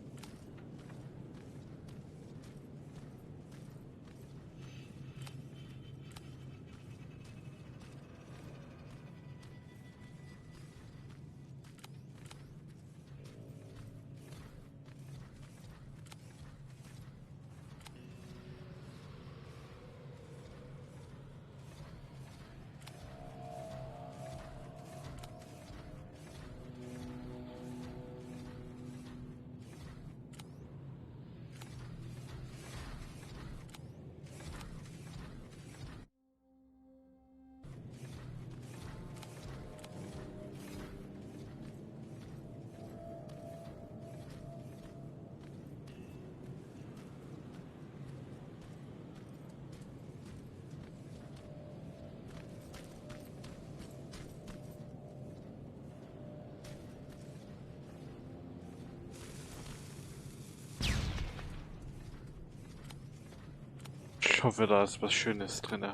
Ich hoffe, da ist was Schönes drin.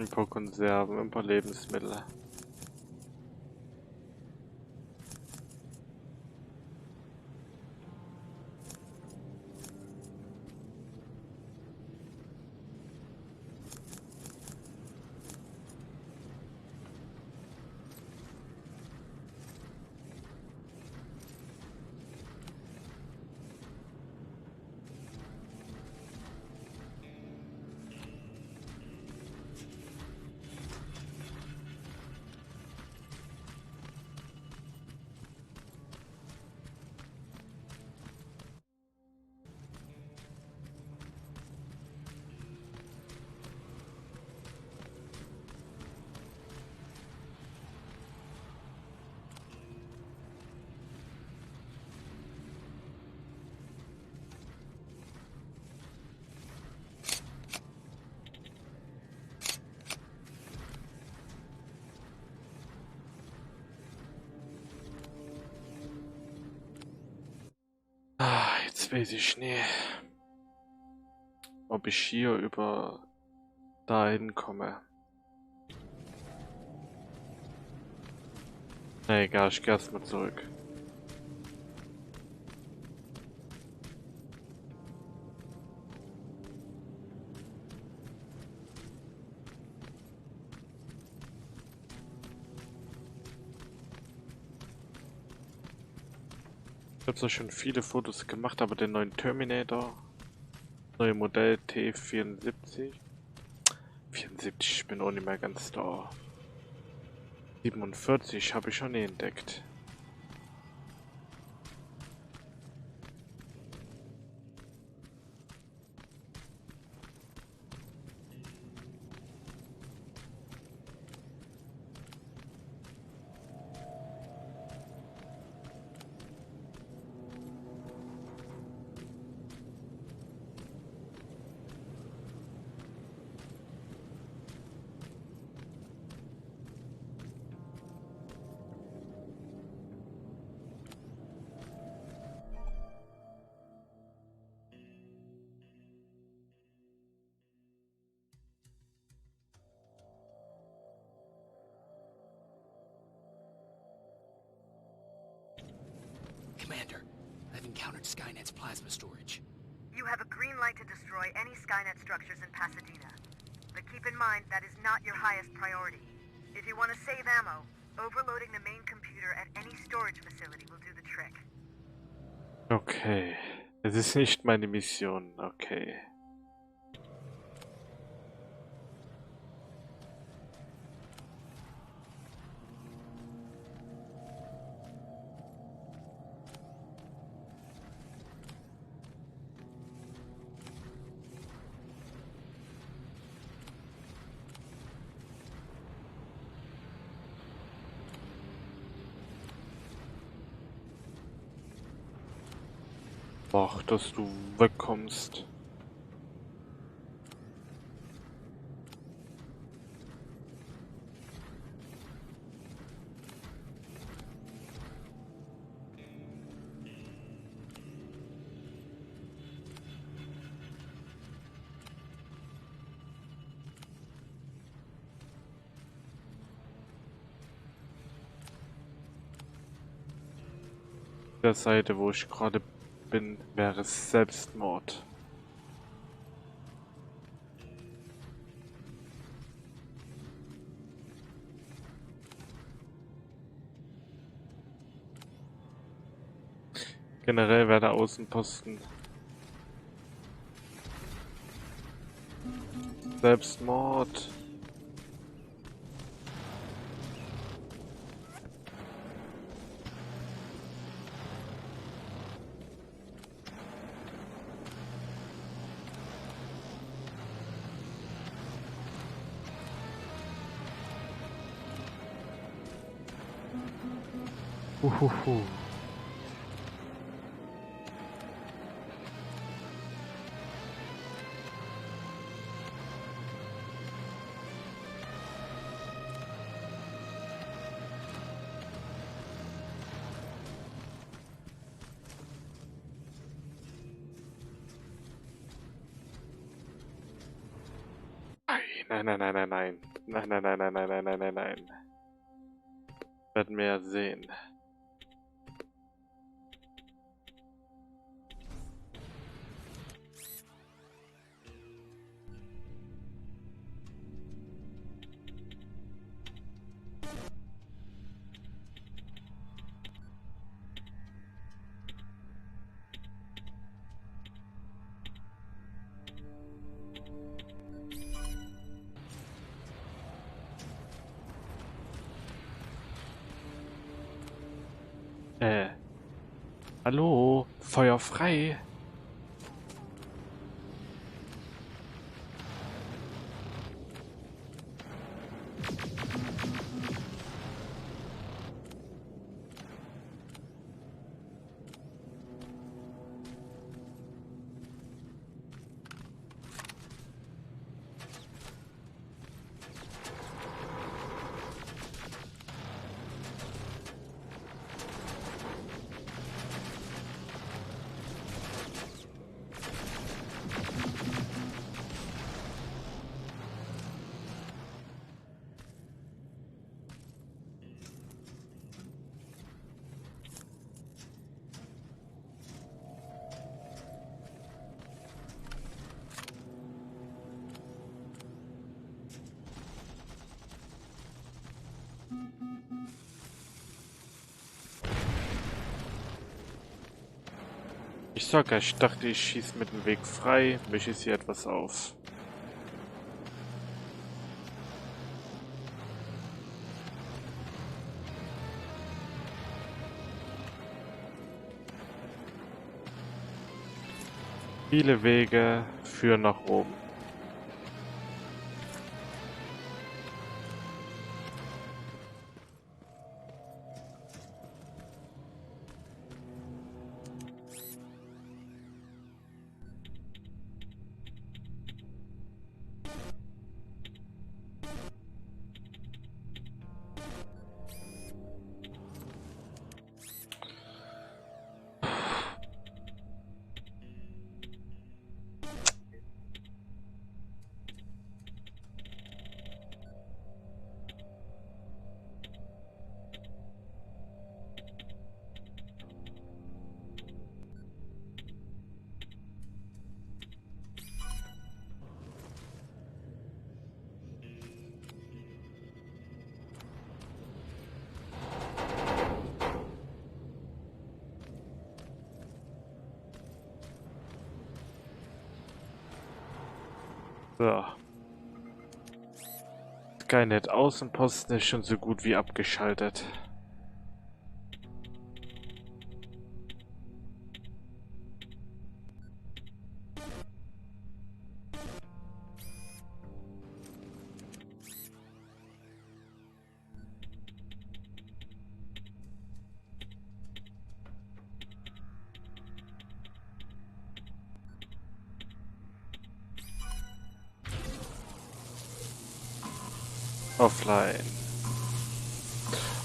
Ein paar Konserven, ein paar Lebensmittel. Jetzt weiß ich nicht, ob ich hier über dahin komme. Na egal, ich gehe erstmal zurück. Ich habe zwar schon viele Fotos gemacht, aber den neuen Terminator, neue Modell T74, 74, ich bin auch nicht mehr ganz da. 47 habe ich schon entdeckt. Commander, I've encountered Skynet's plasma storage. You have a green light to destroy any Skynet structures in Pasadena. But keep in mind, that is not your highest priority. If you want to save ammo, overloading the main computer at any storage facility will do the trick. Okay, es ist nicht meine Mission, okay. Ach, dass du wegkommst. Der Seite, wo ich gerade bin, wäre es Selbstmord. Generell wäre der Außenposten Selbstmord. Uhuhu. Nein, nein, nein, nein, nein. Nein, nein, nein, nein, nein, nein, nein, nein, nein. Werden wir ja sehen. Hallo? Feuer frei? Ich sag ja, ich dachte, ich schieß mit dem Weg frei, mich ist hier etwas auf. Viele Wege führen nach oben. So. Skynet Außenposten ist schon so gut wie abgeschaltet. Offline.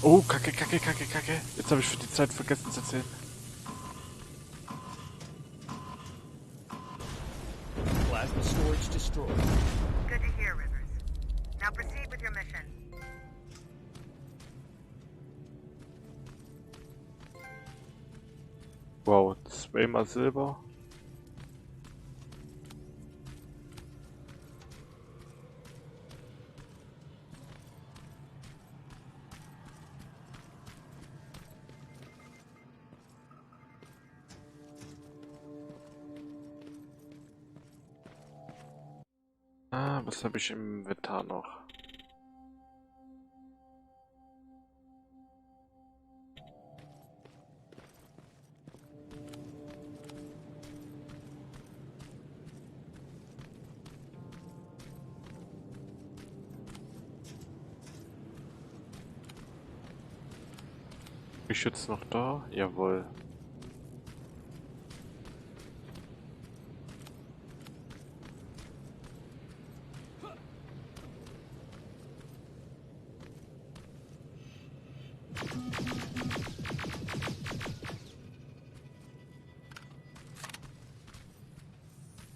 Oh, Kacke, Kacke, Kacke, Kacke. Jetzt habe ich für die Zeit vergessen zu erzählen. Plasma storage destroyed. Good to hear, Rivers. Now proceed with your mission. Wow, zweimal Silber. Ah, was habe ich im Inventar noch? Geschütz noch da? Jawohl.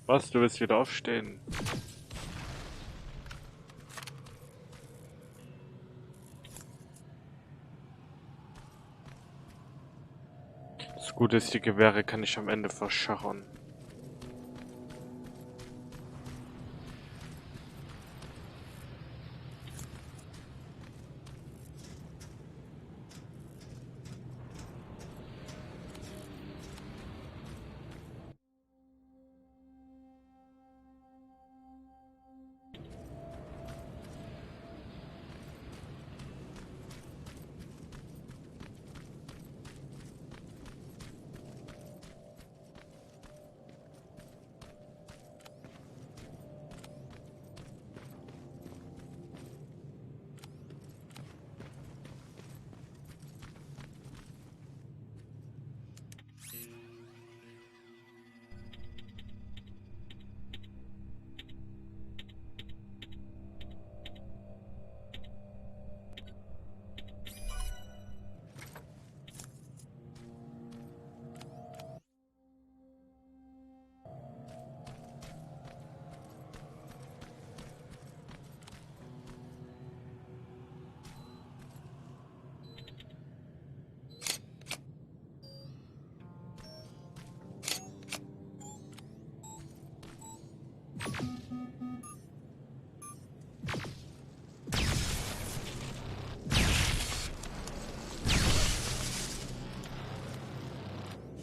Was? Du willst wieder aufstehen? Das Gute ist, die Gewehre kann ich am Ende verschachern.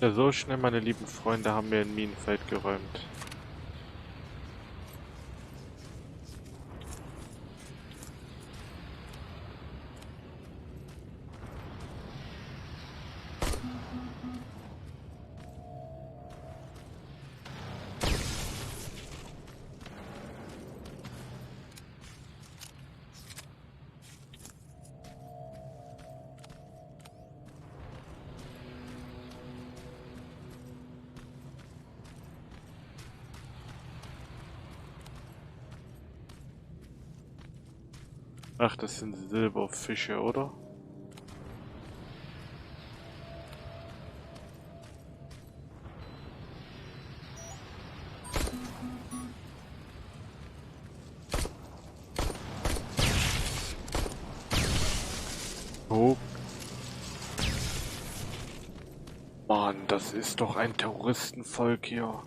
Ja, so schnell, meine lieben Freunde, haben wir ein Minenfeld geräumt. Ach, das sind Silberfische, oder? Oh. Mann, das ist doch ein Terroristenvolk hier.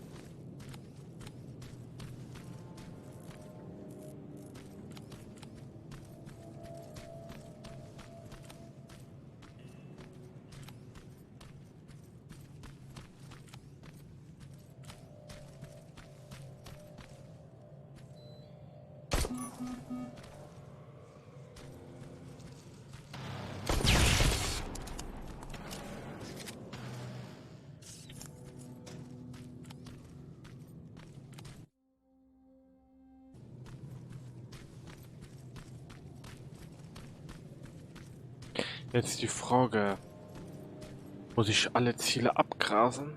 Jetzt die Frage, muss ich alle Ziele abgrasen?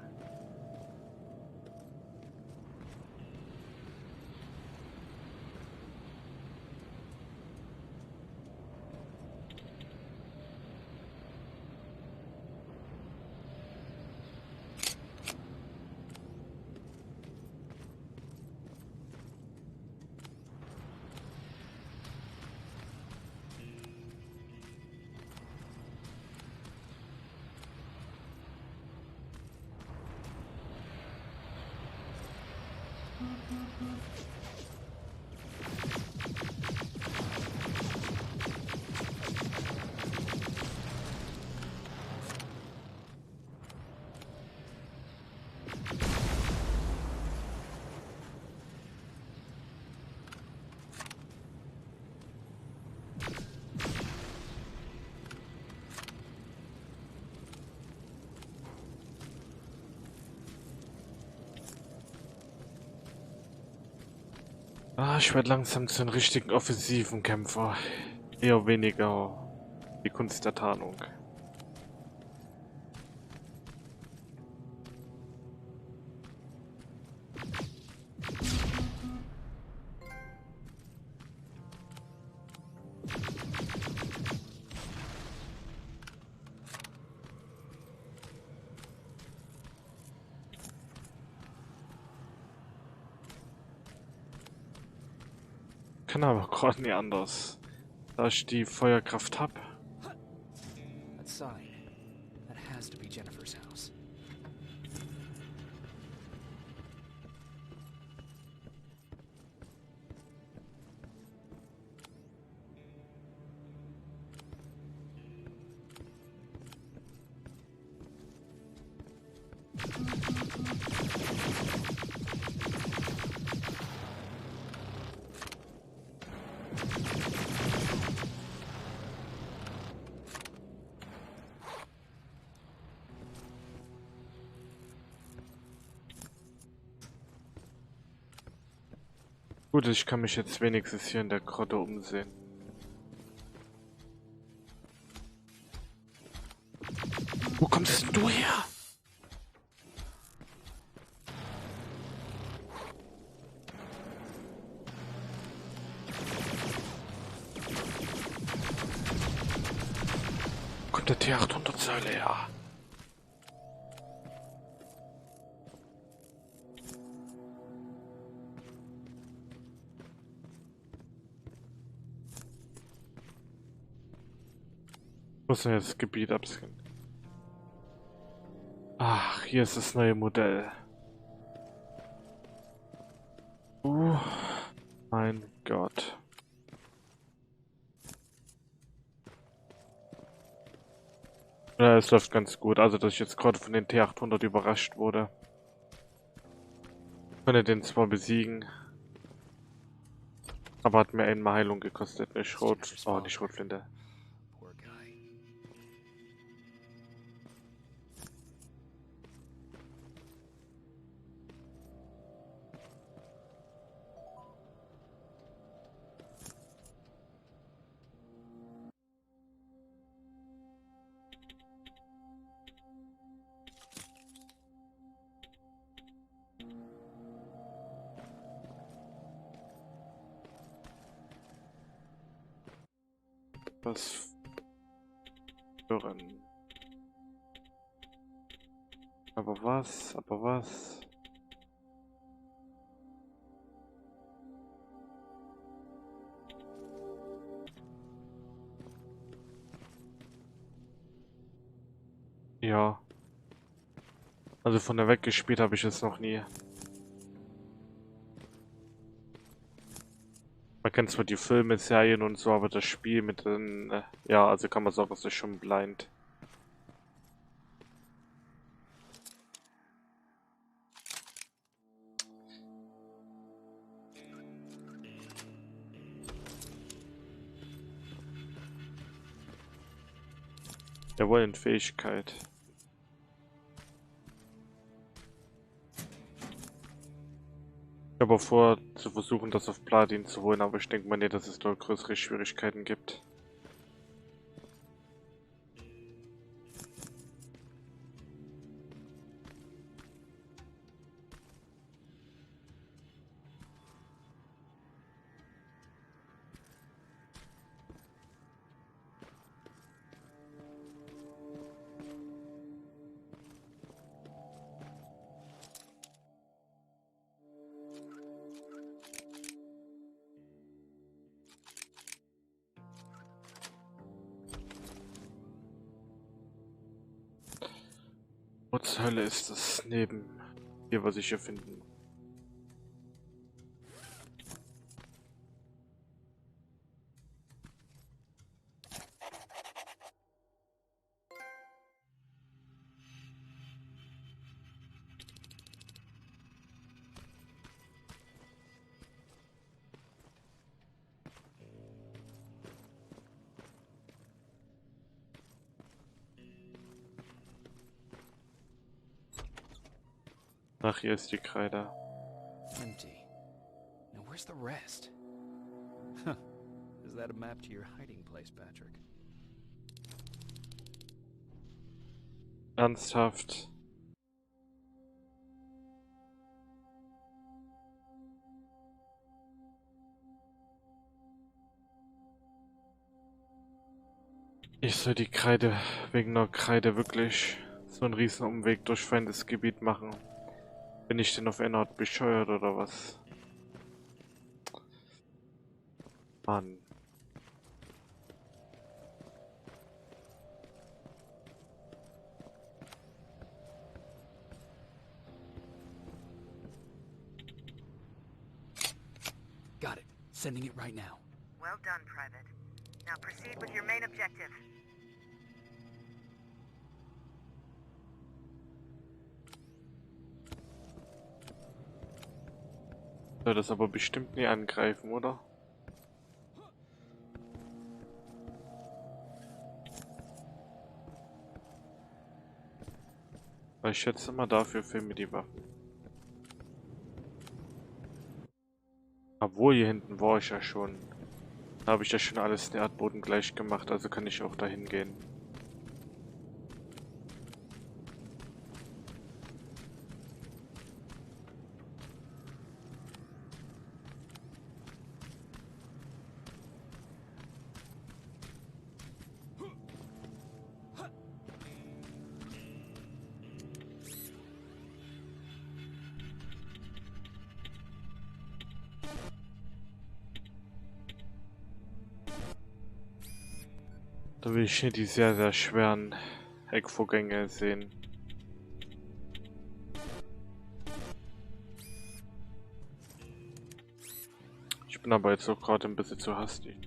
Ah, ich werde langsam zu einem richtigen offensiven Kämpfer. Eher weniger die Kunst der Tarnung. Kann aber gerade nicht anders, da ich die Feuerkraft hab. That sign. That has to be Jennifer's house. Gut, ich kann mich jetzt wenigstens hier in der Grotte umsehen. Wo kommst denn du her? Wo kommt der T800-Säule her? Ich muss jetzt das Gebiet abscannen. Ach, hier ist das neue Modell. Mein Gott. Ja, es läuft ganz gut. Also, dass ich jetzt gerade von den T800 überrascht wurde. Ich konnte den zwar besiegen, aber hat mir einmal Heilung gekostet. Eine die Schrotflinte. Poor guy. Was hören. Aber was? Aber was? Ja. Also von der weggespielt habe ich es noch nie. Man kennt zwar die Filme, Serien und so, aber das Spiel mit den... ja, also kann man sagen, es ist schon blind. Jawohl, in Fähigkeit. Ich habe auch vor, zu versuchen, das auf Platin zu holen, aber ich denke mal nicht, dass es dort größere Schwierigkeiten gibt. Wo zur Hölle ist das neben hier, was ich hier finden? Ach, hier ist die Kreide. Empty. Now where's the rest? Huh. Is that a map to your hiding place, Patrick? Ernsthaft? Ich soll die Kreide wegen der Kreide wirklich so einen riesen Umweg durch fremdes Gebiet machen. Bin ich denn auf eine Art bescheuert oder was? Mann. Got it. Sending it right now. Well done, Private. Now proceed with your main objective. Soll das aber bestimmt nie angreifen, oder? Weil ich schätze mal, dafür fehlen mir die Waffen. Obwohl, hier hinten war ich ja schon. Da habe ich ja schon alles den Erdboden gleich gemacht, also kann ich auch dahin gehen. Da will ich hier die sehr, sehr schweren Heckvorgänge sehen. Ich bin aber jetzt auch gerade ein bisschen zu hastig.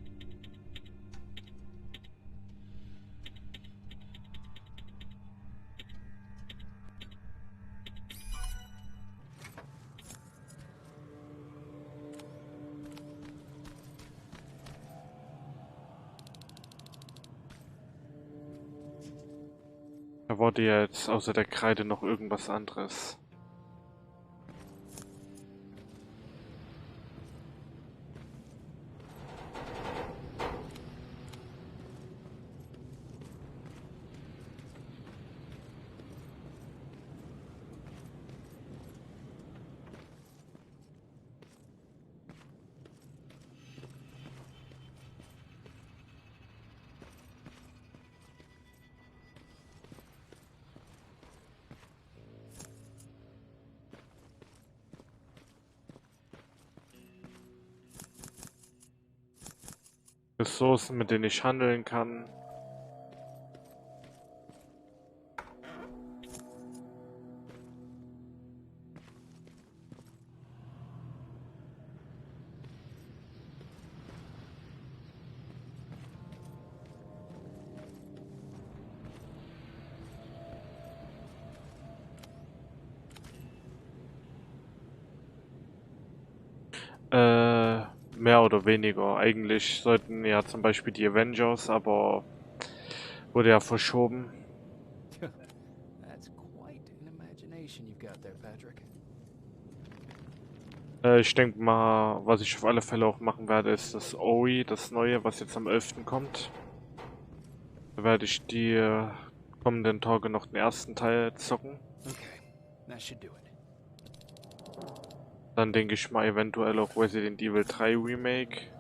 Da wurde ja jetzt außer der Kreide noch irgendwas anderes. Ressourcen, mit denen ich handeln kann. Mehr oder weniger. Eigentlich sollten ja zum Beispiel die Avengers, aber wurde ja verschoben. That's quite an imagination you've got there, Patrick. Ich denke mal, was ich auf alle Fälle auch machen werde, ist das OI, das neue, was jetzt am 11. kommt. Da werde ich die kommenden Tage noch den ersten Teil zocken. Okay, that should do it. Dann denke ich mal eventuell auch Resident Evil 3 Remake.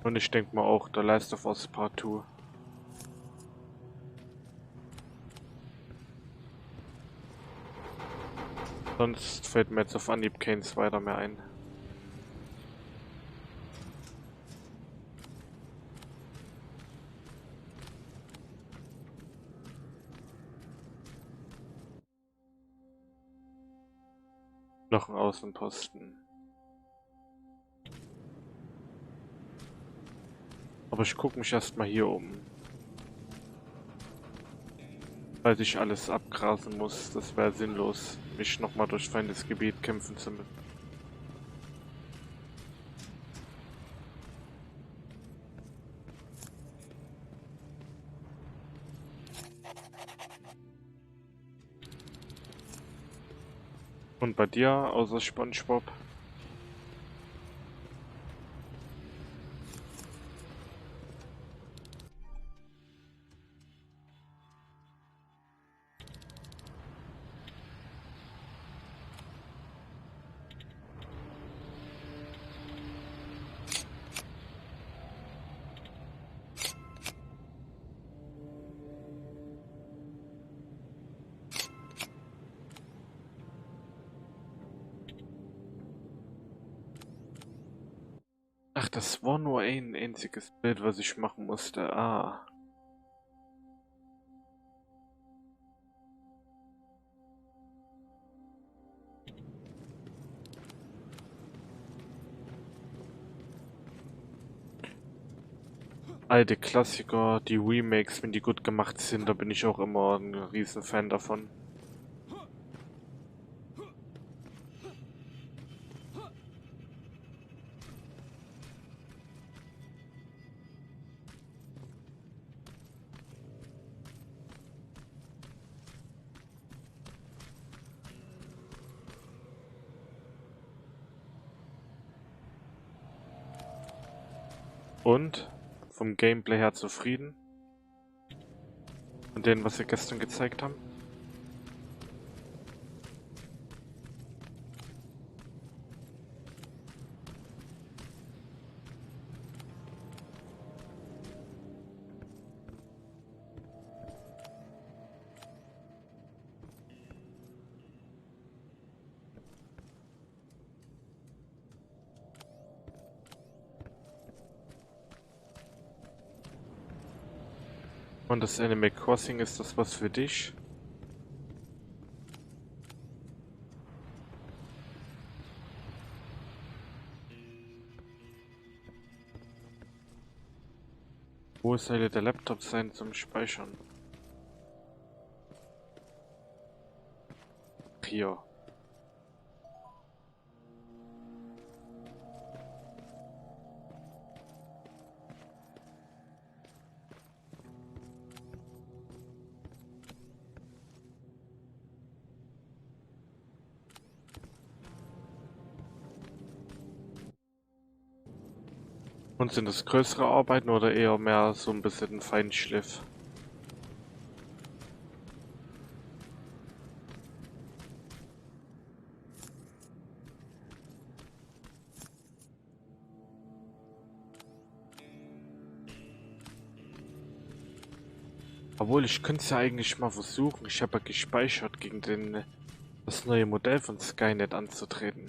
Und ich denke mal auch The Last of Us Part 2. Sonst fällt mir jetzt auf Anhieb kein zweiter mehr ein. Noch ein Außenposten. Aber ich gucke mich erstmal hier um. Weil ich alles abgrasen muss, das wäre sinnlos, mich nochmal durch Feindesgebiet kämpfen zu müssen. Und bei dir, außer SpongeBob? Ach, das war nur ein einziges Bild, was ich machen musste. Ah. Alte Klassiker, die Remakes, wenn die gut gemacht sind, da bin ich auch immer ein riesen Fan davon. Und? Vom Gameplay her zufrieden? Von dem, was wir gestern gezeigt haben? Und das Animal Crossing, ist das was für dich? Wo soll der Laptop sein zum Speichern? Hier. Und sind das größere Arbeiten oder eher mehr so ein bisschen Feinschliff? Obwohl, ich könnte es ja eigentlich mal versuchen. Ich habe ja gespeichert, gegen das neue Modell von Skynet anzutreten.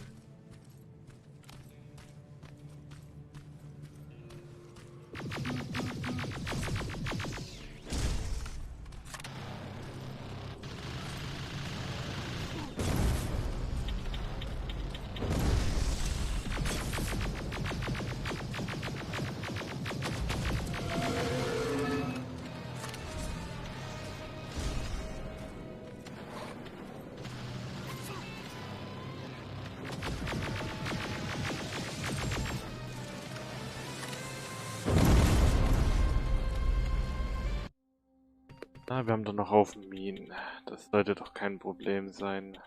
Na, wir haben doch noch Haufen Minen. Das sollte doch kein Problem sein.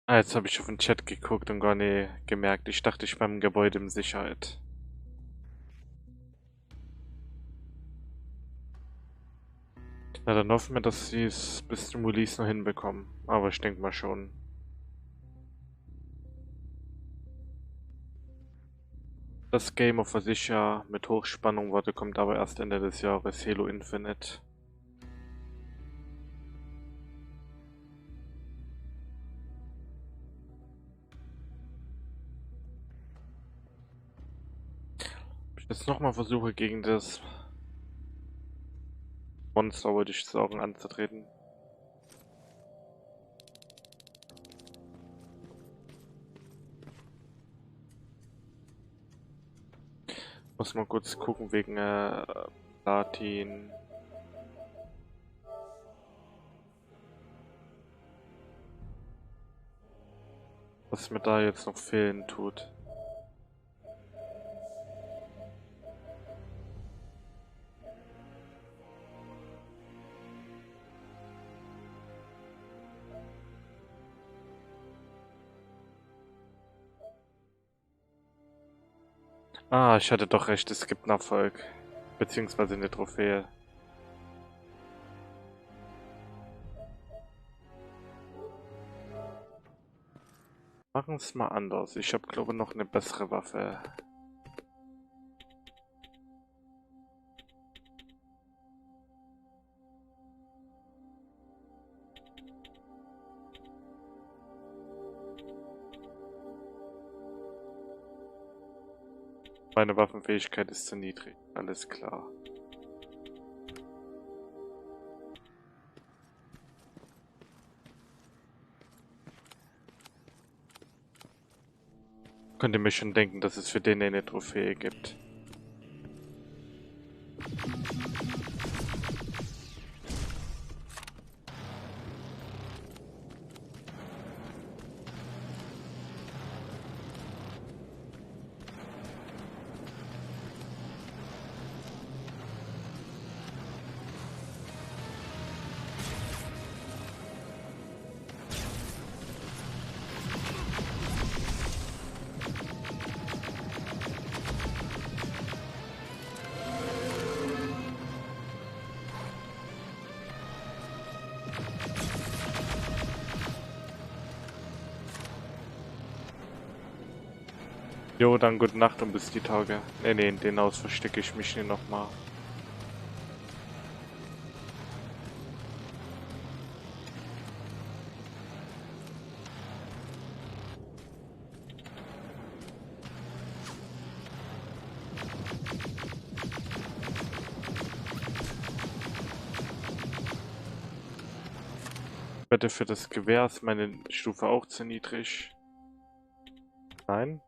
Ah, jetzt habe ich auf den Chat geguckt und gar nicht gemerkt. Ich dachte, ich war im Gebäude in Sicherheit. Na, dann hoffen wir, dass sie es bis zum Release noch hinbekommen. Aber ich denke mal schon. Das Game, auf was ich ja mit Hochspannung warte, kommt aber erst Ende des Jahres. Halo Infinite. Ob ich jetzt nochmal versuche, gegen das Monster, wollte ich sagen, anzutreten. Muss mal kurz gucken wegen Platin. Was mir da jetzt noch fehlen tut. Ah, ich hatte doch recht, es gibt einen Erfolg. Beziehungsweise eine Trophäe. Machen es mal anders. Ich habe, glaube ich, noch eine bessere Waffe. Meine Waffenfähigkeit ist zu niedrig. Alles klar. Könnt ihr mir schon denken, dass es für den eine Trophäe gibt. Jo, dann gute Nacht und bis die Tage. Ne, in den Haus verstecke ich mich nicht nochmal. Ich wette, für das Gewehr ist meine Stufe auch zu niedrig. Nein?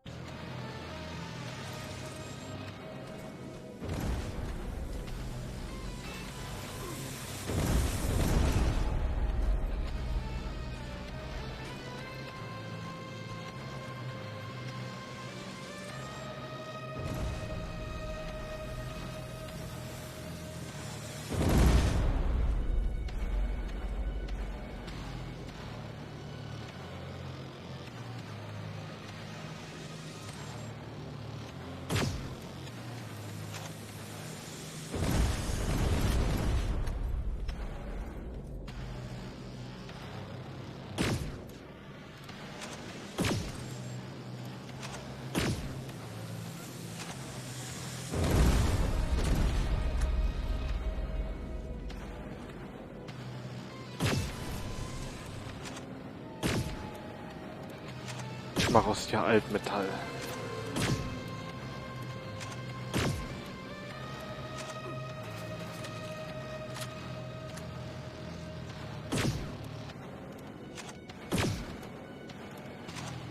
Ich mache aus dir Altmetall.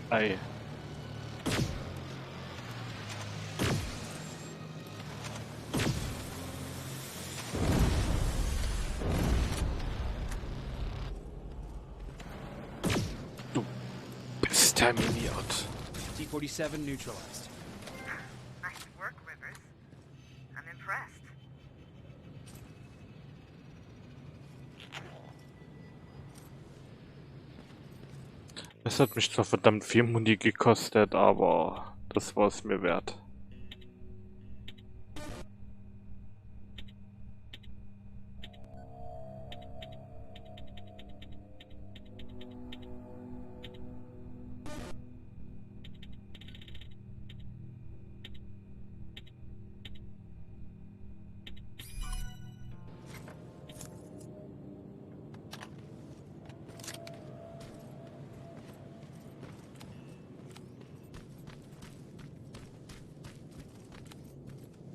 Ei. Du bist terminiert. T-47 neutralized. Nice work, Rivers. I'm impressed. Es hat mich zwar verdammt viel Muni gekostet, aber das war es mir wert.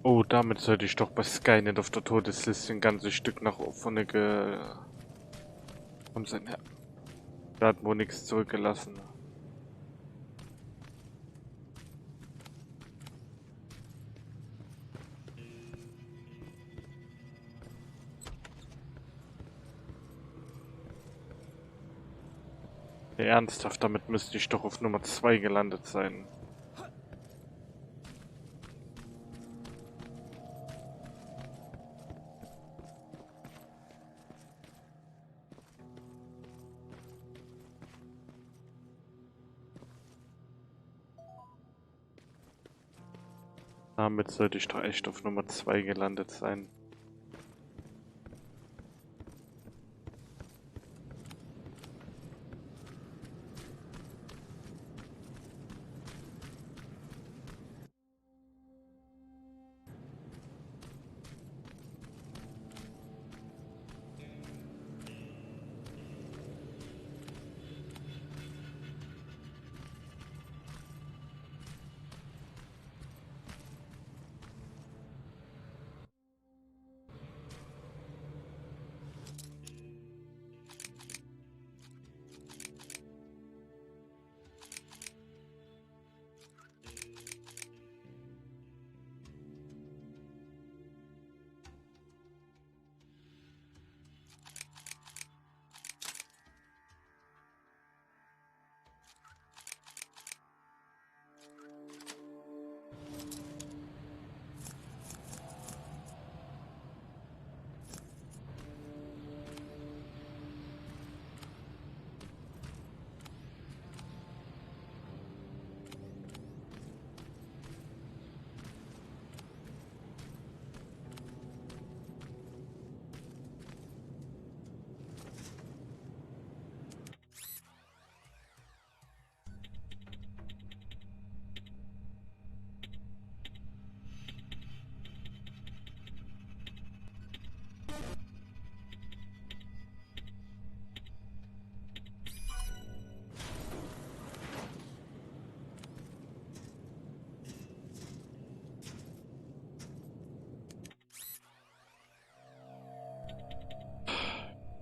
Oh, damit sollte ich doch bei Skynet auf der Todesliste ein ganzes Stück nach vorne kommen sein. Ja. Da hat wohl nichts zurückgelassen. Ernsthaft, damit müsste ich doch auf Nummer 2 gelandet sein. Damit sollte ich doch echt auf Nummer 2 gelandet sein.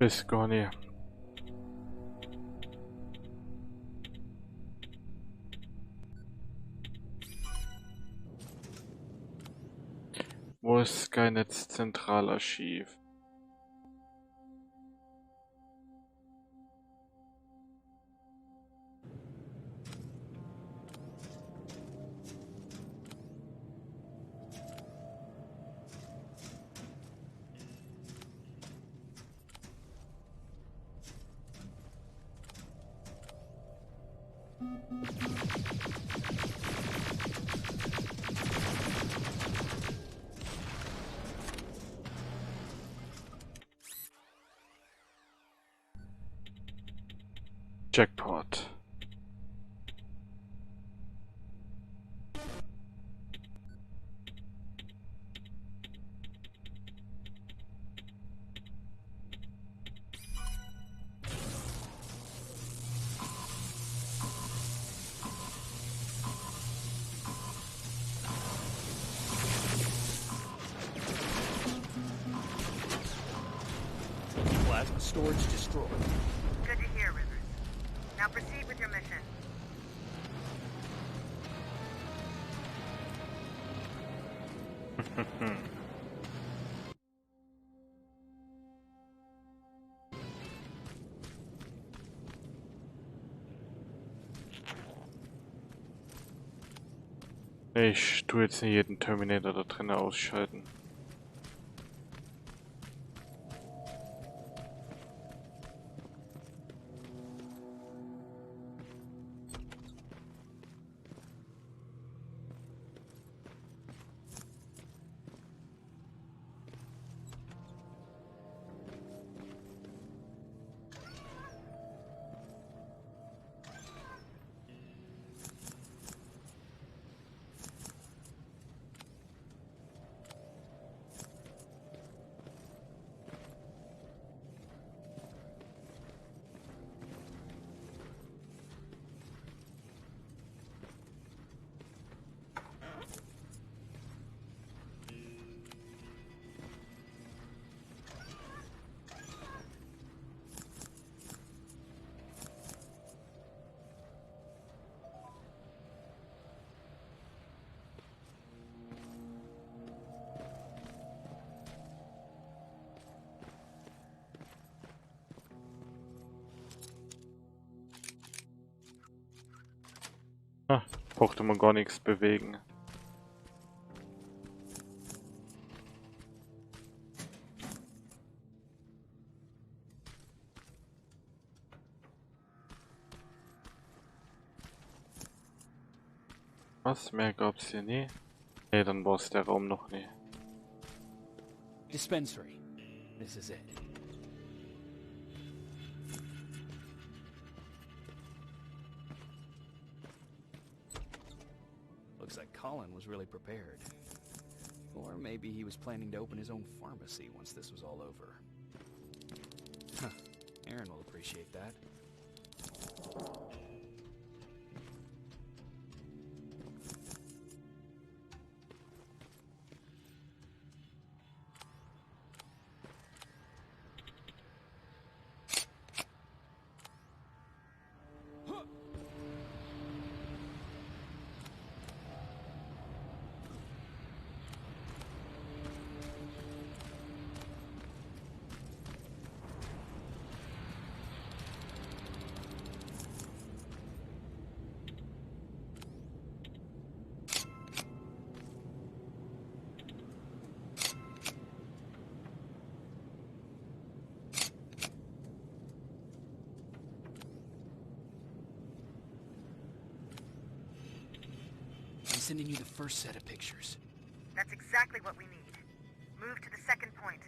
Weiß gar nicht. Wo ist Skynets Zentralarchiv? Jackpot. Plasma storage destroyed. Good to hear, Rivers. Now proceed with your mission. Ich tue jetzt nicht jeden Terminator da drinnen ausschalten. Ah, brauchte man gar nichts bewegen. Was? Mehr gab's hier nie? Ne, dann war's der Raum noch nie. Dispensary. This is it. Looks like Colin was really prepared. Or maybe he was planning to open his own pharmacy once this was all over. Huh. Aaron will appreciate that. I'm sending you the first set of pictures. That's exactly what we need. Move to the second point.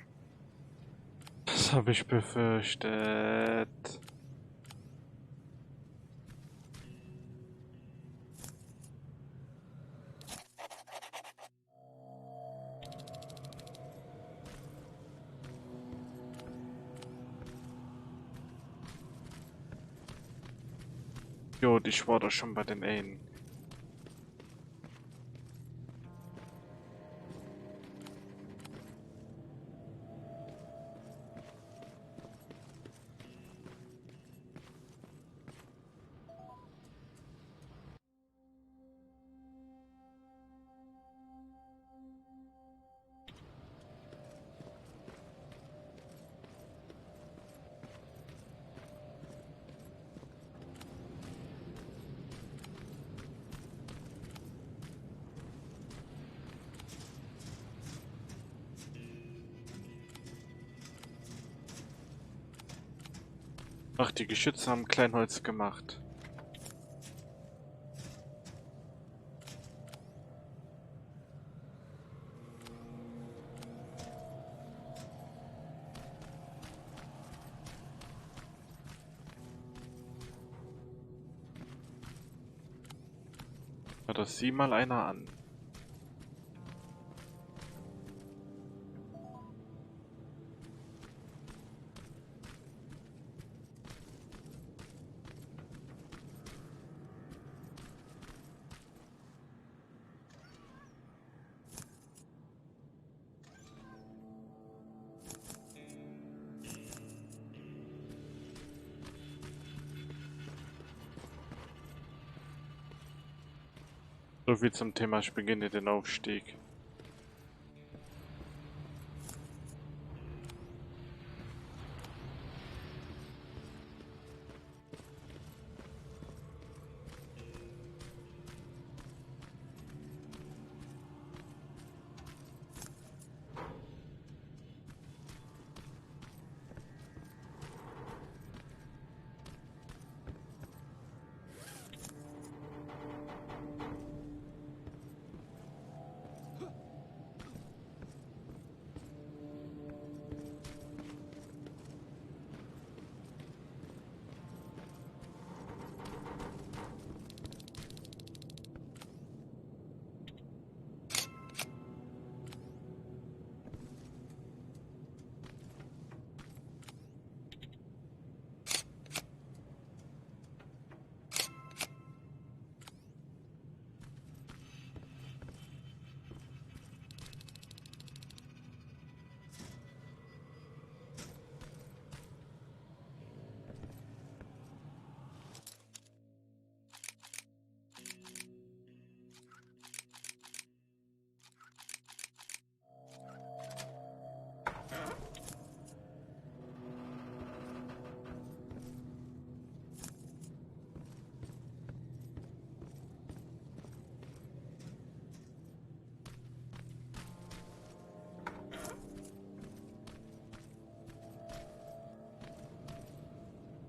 Das habe ich befürchtet. Jo, ich war doch schon bei den einen. Ach, die Geschütze haben Kleinholz gemacht. Na, das sieh mal einer an. So viel zum Thema, ich beginne den Aufstieg.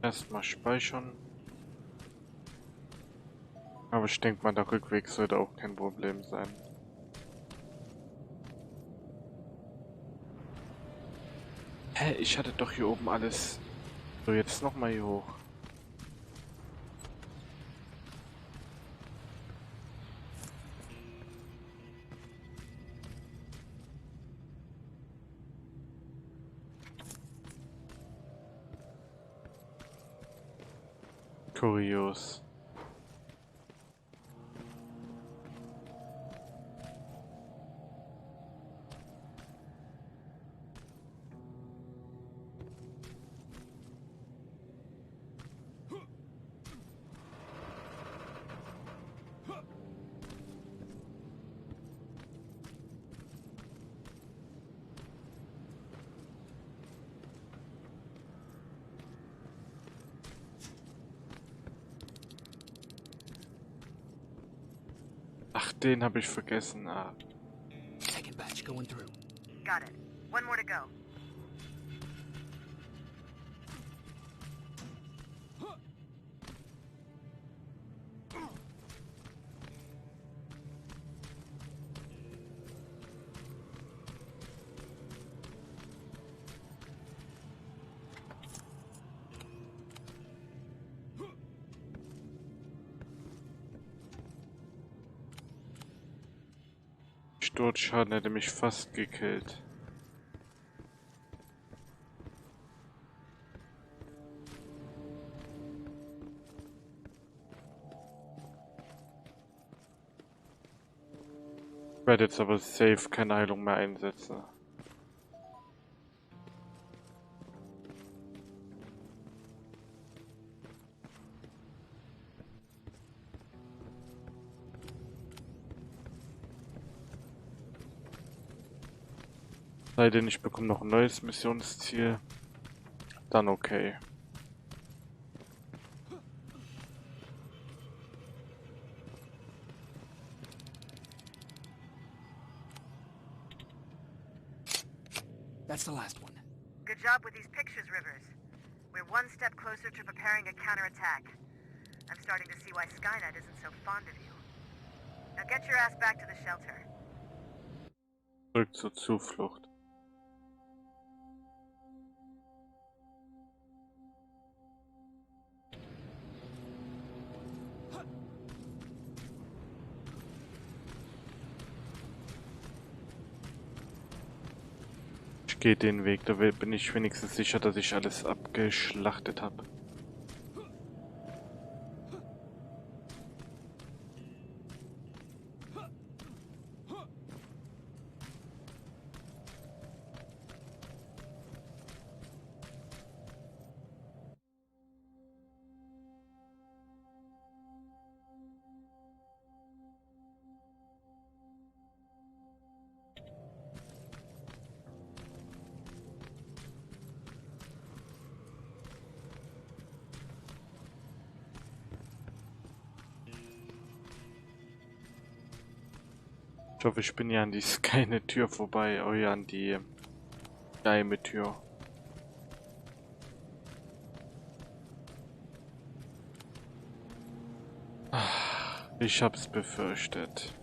Erstmal speichern. Aber ich denke mal, der Rückweg sollte auch kein Problem sein. Hä, ich hatte doch hier oben alles. So, jetzt nochmal hier hoch. Kurios. Ach, den habe ich vergessen. Ah. Second batch going through. Got it. One more to go. Sturzschaden hätte mich fast gekillt. Ich werde jetzt aber safe keine Heilung mehr einsetzen. Sei denn, ich bekomme noch ein neues Missionsziel. Dann okay. That's the last one. Good job with these pictures, Rivers. We're one step closer to preparing a counterattack. I'm starting to see why Skynet isn't so fond of you. Now get your ass back to the shelter. Zurück zur Zuflucht. Ich gehe den Weg, da bin ich wenigstens sicher, dass ich alles abgeschlachtet habe. Ich hoffe, ich bin ja an die keine Tür vorbei, oh ja, an die geheime Tür. Ich hab's befürchtet.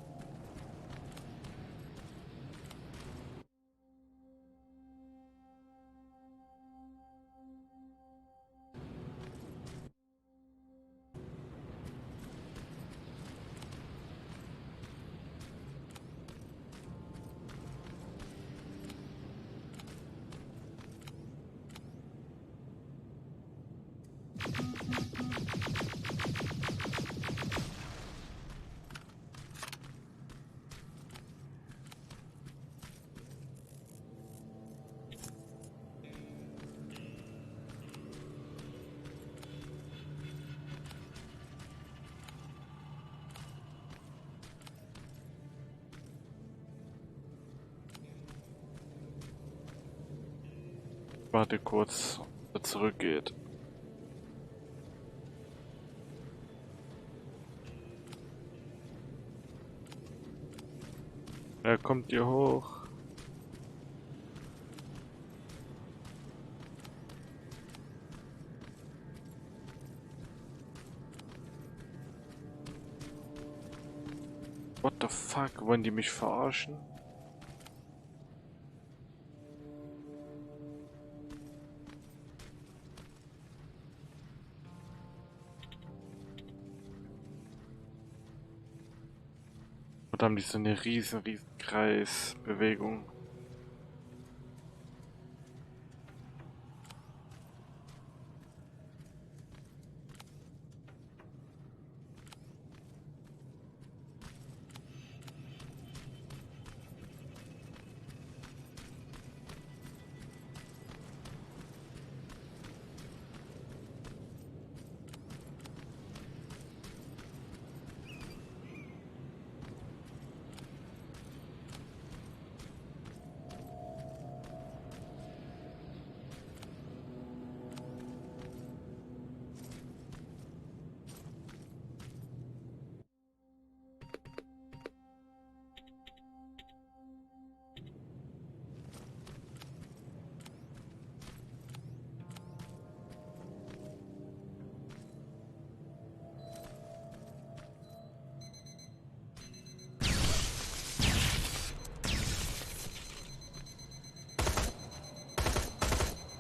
Warte kurz, ob er zurückgeht. Er kommt hier hoch. What the fuck, wollen die mich verarschen? Oder haben die so eine riesen Kreisbewegung?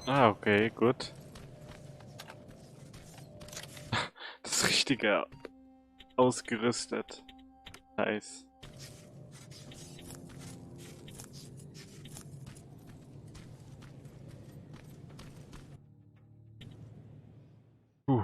Ah, okay, gut. Das Richtige ausgerüstet. Nice. Puh.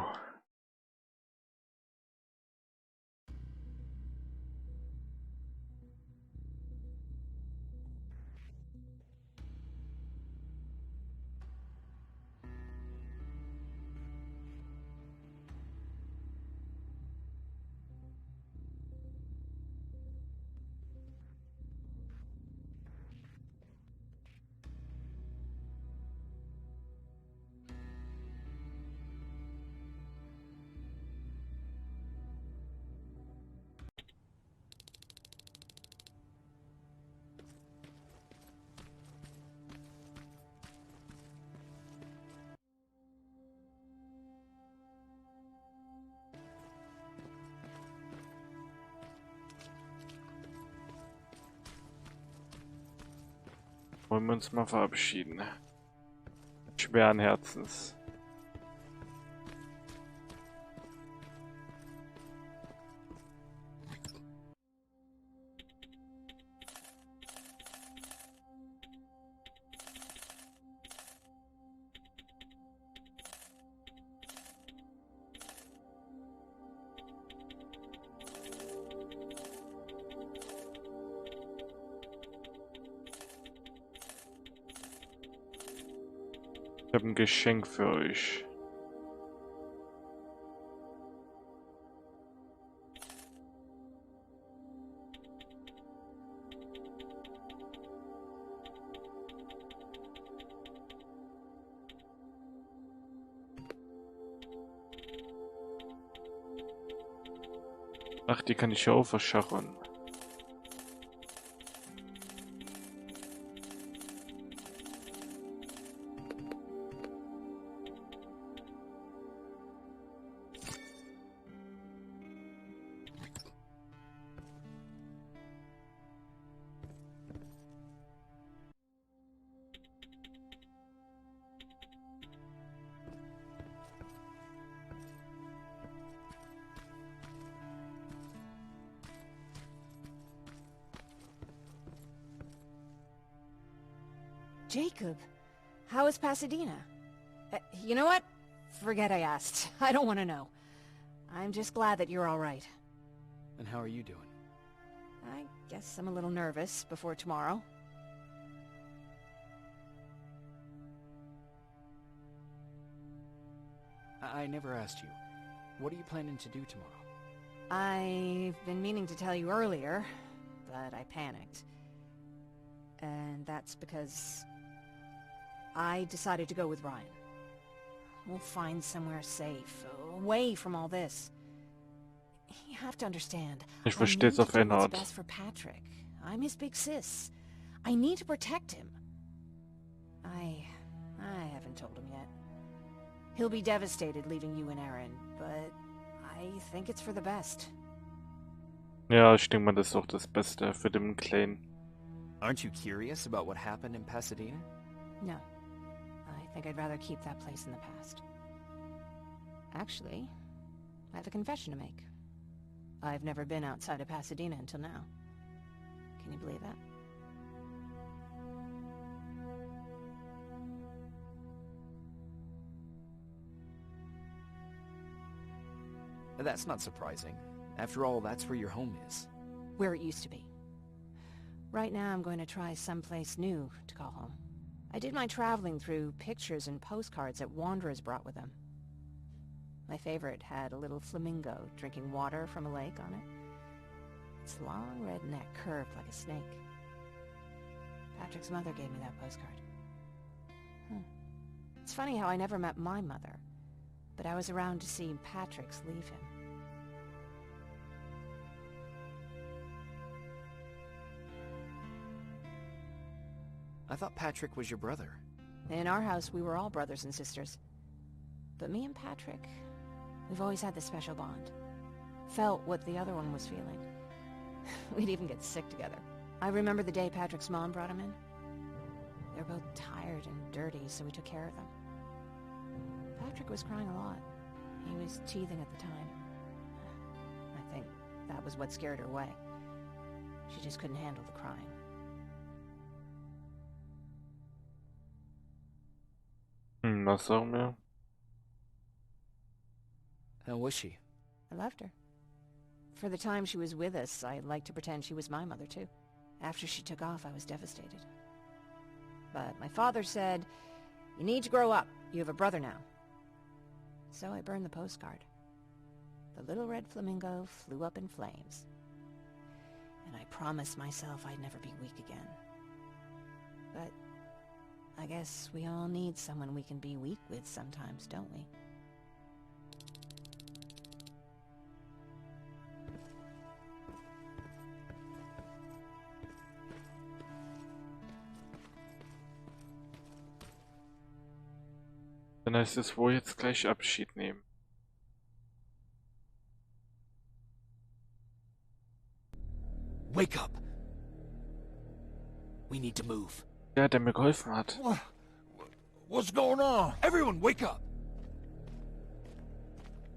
Wollen wir uns mal verabschieden. Schweren Herzens. Ich habe ein Geschenk für euch. Ach, die kann ich ja auch verschachern. Jacob, how is Pasadena? You know what? Forget I asked. I don't want to know. I'm just glad that you're all right. And how are you doing? I guess I'm a little nervous before tomorrow. I never asked you. What are you planning to do tomorrow? I've been meaning to tell you earlier, but I panicked. And that's because I decided to go with Ryan. We'll find somewhere safe, away from all this. You have to understand. Ich verstehe es auf eine what's Art. best for Patrick. I'm his big sis. I need to protect him. I haven't told him yet. He'll be devastated leaving you and Aaron, but I think it's for the best. Ja, ich denke mal, das ist auch das Beste für den Kleinen. Aren't you curious about what happened in Pasadena? No. I think I'd rather keep that place in the past. Actually, I have a confession to make. I've never been outside of Pasadena until now. Can you believe that? That's not surprising. After all, that's where your home is. Where it used to be. Right now I'm going to try someplace new to call home. I did my traveling through pictures and postcards that wanderers brought with them. My favorite had a little flamingo drinking water from a lake on it. Its long red neck curved like a snake. Patrick's mother gave me that postcard. It's funny how I never met my mother, but I was around to see Patrick's leave him. I thought Patrick was your brother. In our house, we were all brothers and sisters. But me and Patrick, we've always had this special bond. Felt what the other one was feeling. We'd even get sick together. I remember the day Patrick's mom brought him in. They were both tired and dirty, so we took care of them. Patrick was crying a lot. He was teething at the time. I think that was what scared her away. She just couldn't handle the crying. Was sagen wir? How was she? I loved her. For the time she was with us, I liked to pretend she was my mother too. After she took off, I was devastated. But my father said, "You need to grow up. You have a brother now." So I burned the postcard. The little red flamingo flew up in flames. And I promised myself I'd never be weak again. But I guess we all need someone we can be weak with sometimes, don't we? Dann heißt es wohl jetzt gleich Abschied nehmen. Wake up! We need to move. der mir geholfen hat. What's going on? Everyone, wake up!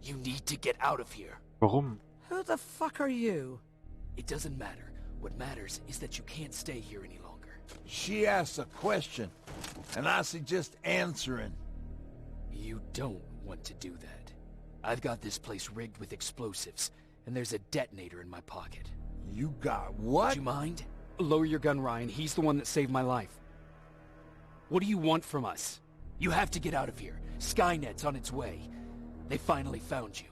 You need to get out of here. Warum? Who the fuck are you? It doesn't matter. What matters is that you can't stay here any longer. She asks a question, and I suggest answering. You don't want to do that. I've got this place rigged with explosives, and there's a detonator in my pocket. You got what? Would you mind? Lower your gun, Ryan. He's the one that saved my life. What do you want from us? You have to get out of here. Skynet's on its way. They finally found you.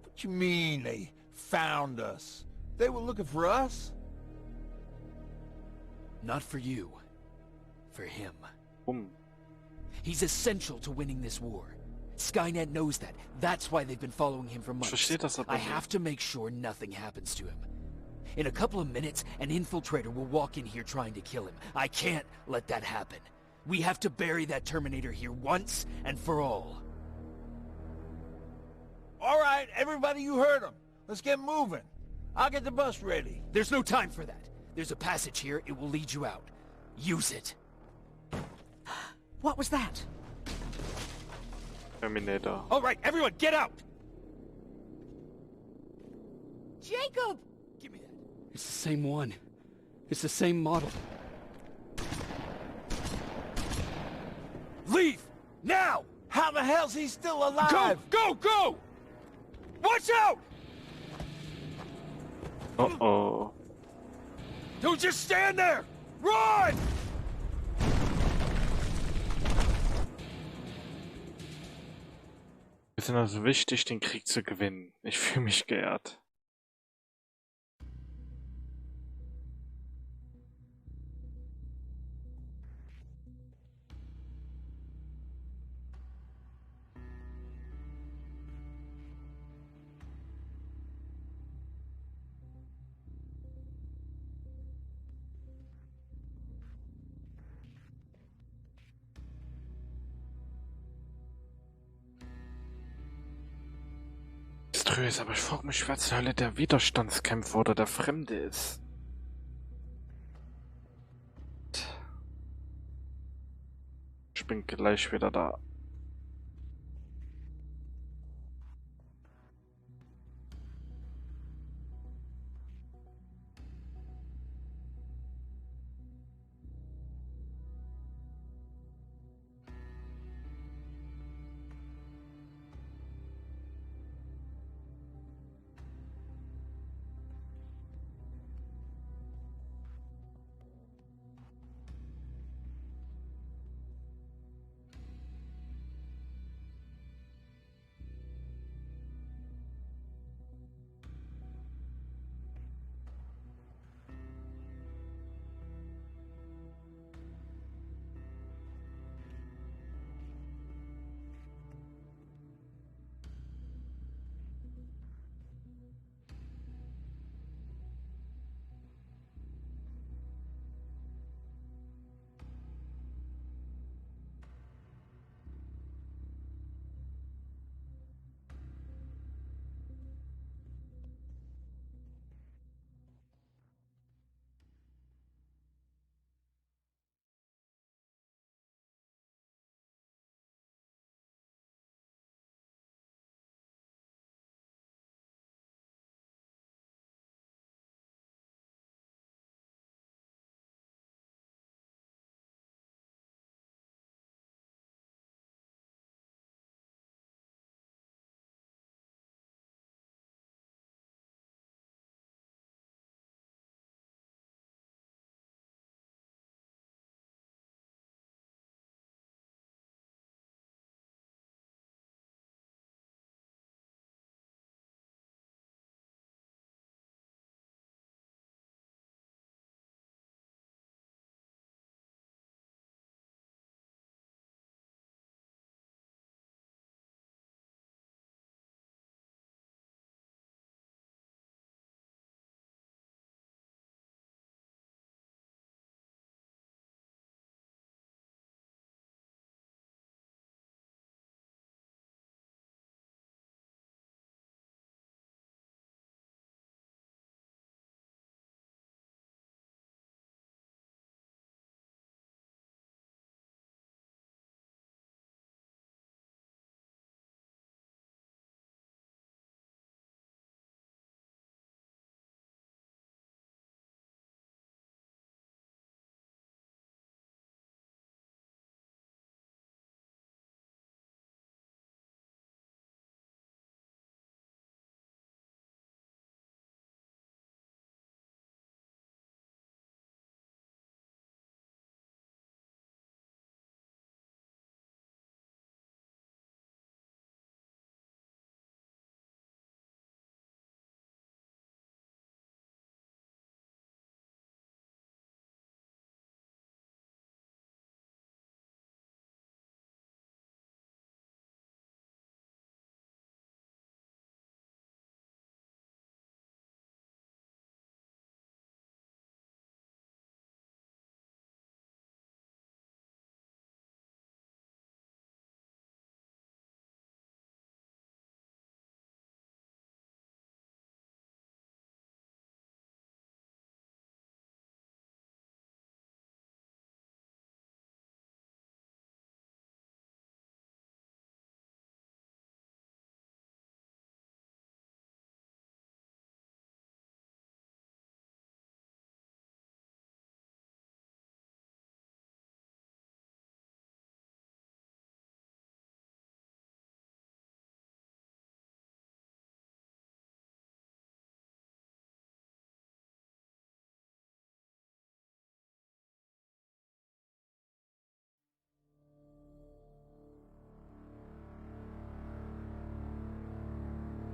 What you mean they found us? They were looking for us? Not for you. For him. He's essential to winning this war. Skynet knows that. That's why they've been following him for months. I have to make sure nothing happens to him. In a couple of minutes, an infiltrator will walk in here trying to kill him. I can't let that happen. We have to bury that Terminator here once and for all. All right, everybody, you heard him. Let's get moving. I'll get the bus ready. There's no time for that. There's a passage here. It will lead you out. Use it. What was that? Terminator. All right, everyone, get out! Jacob! Give me that. It's the same one. It's the same model. Leave! Now! How the hell's he still alive? Go! Go! Go! Watch out! Uh-oh. Don't just stand there! Run! Wir sind also wichtig, den Krieg zu gewinnen. Ich fühle mich geehrt. Aber ich frage mich, wer zur Hölle der Widerstandskämpfer oder der Fremde ist. Ich bin gleich wieder da.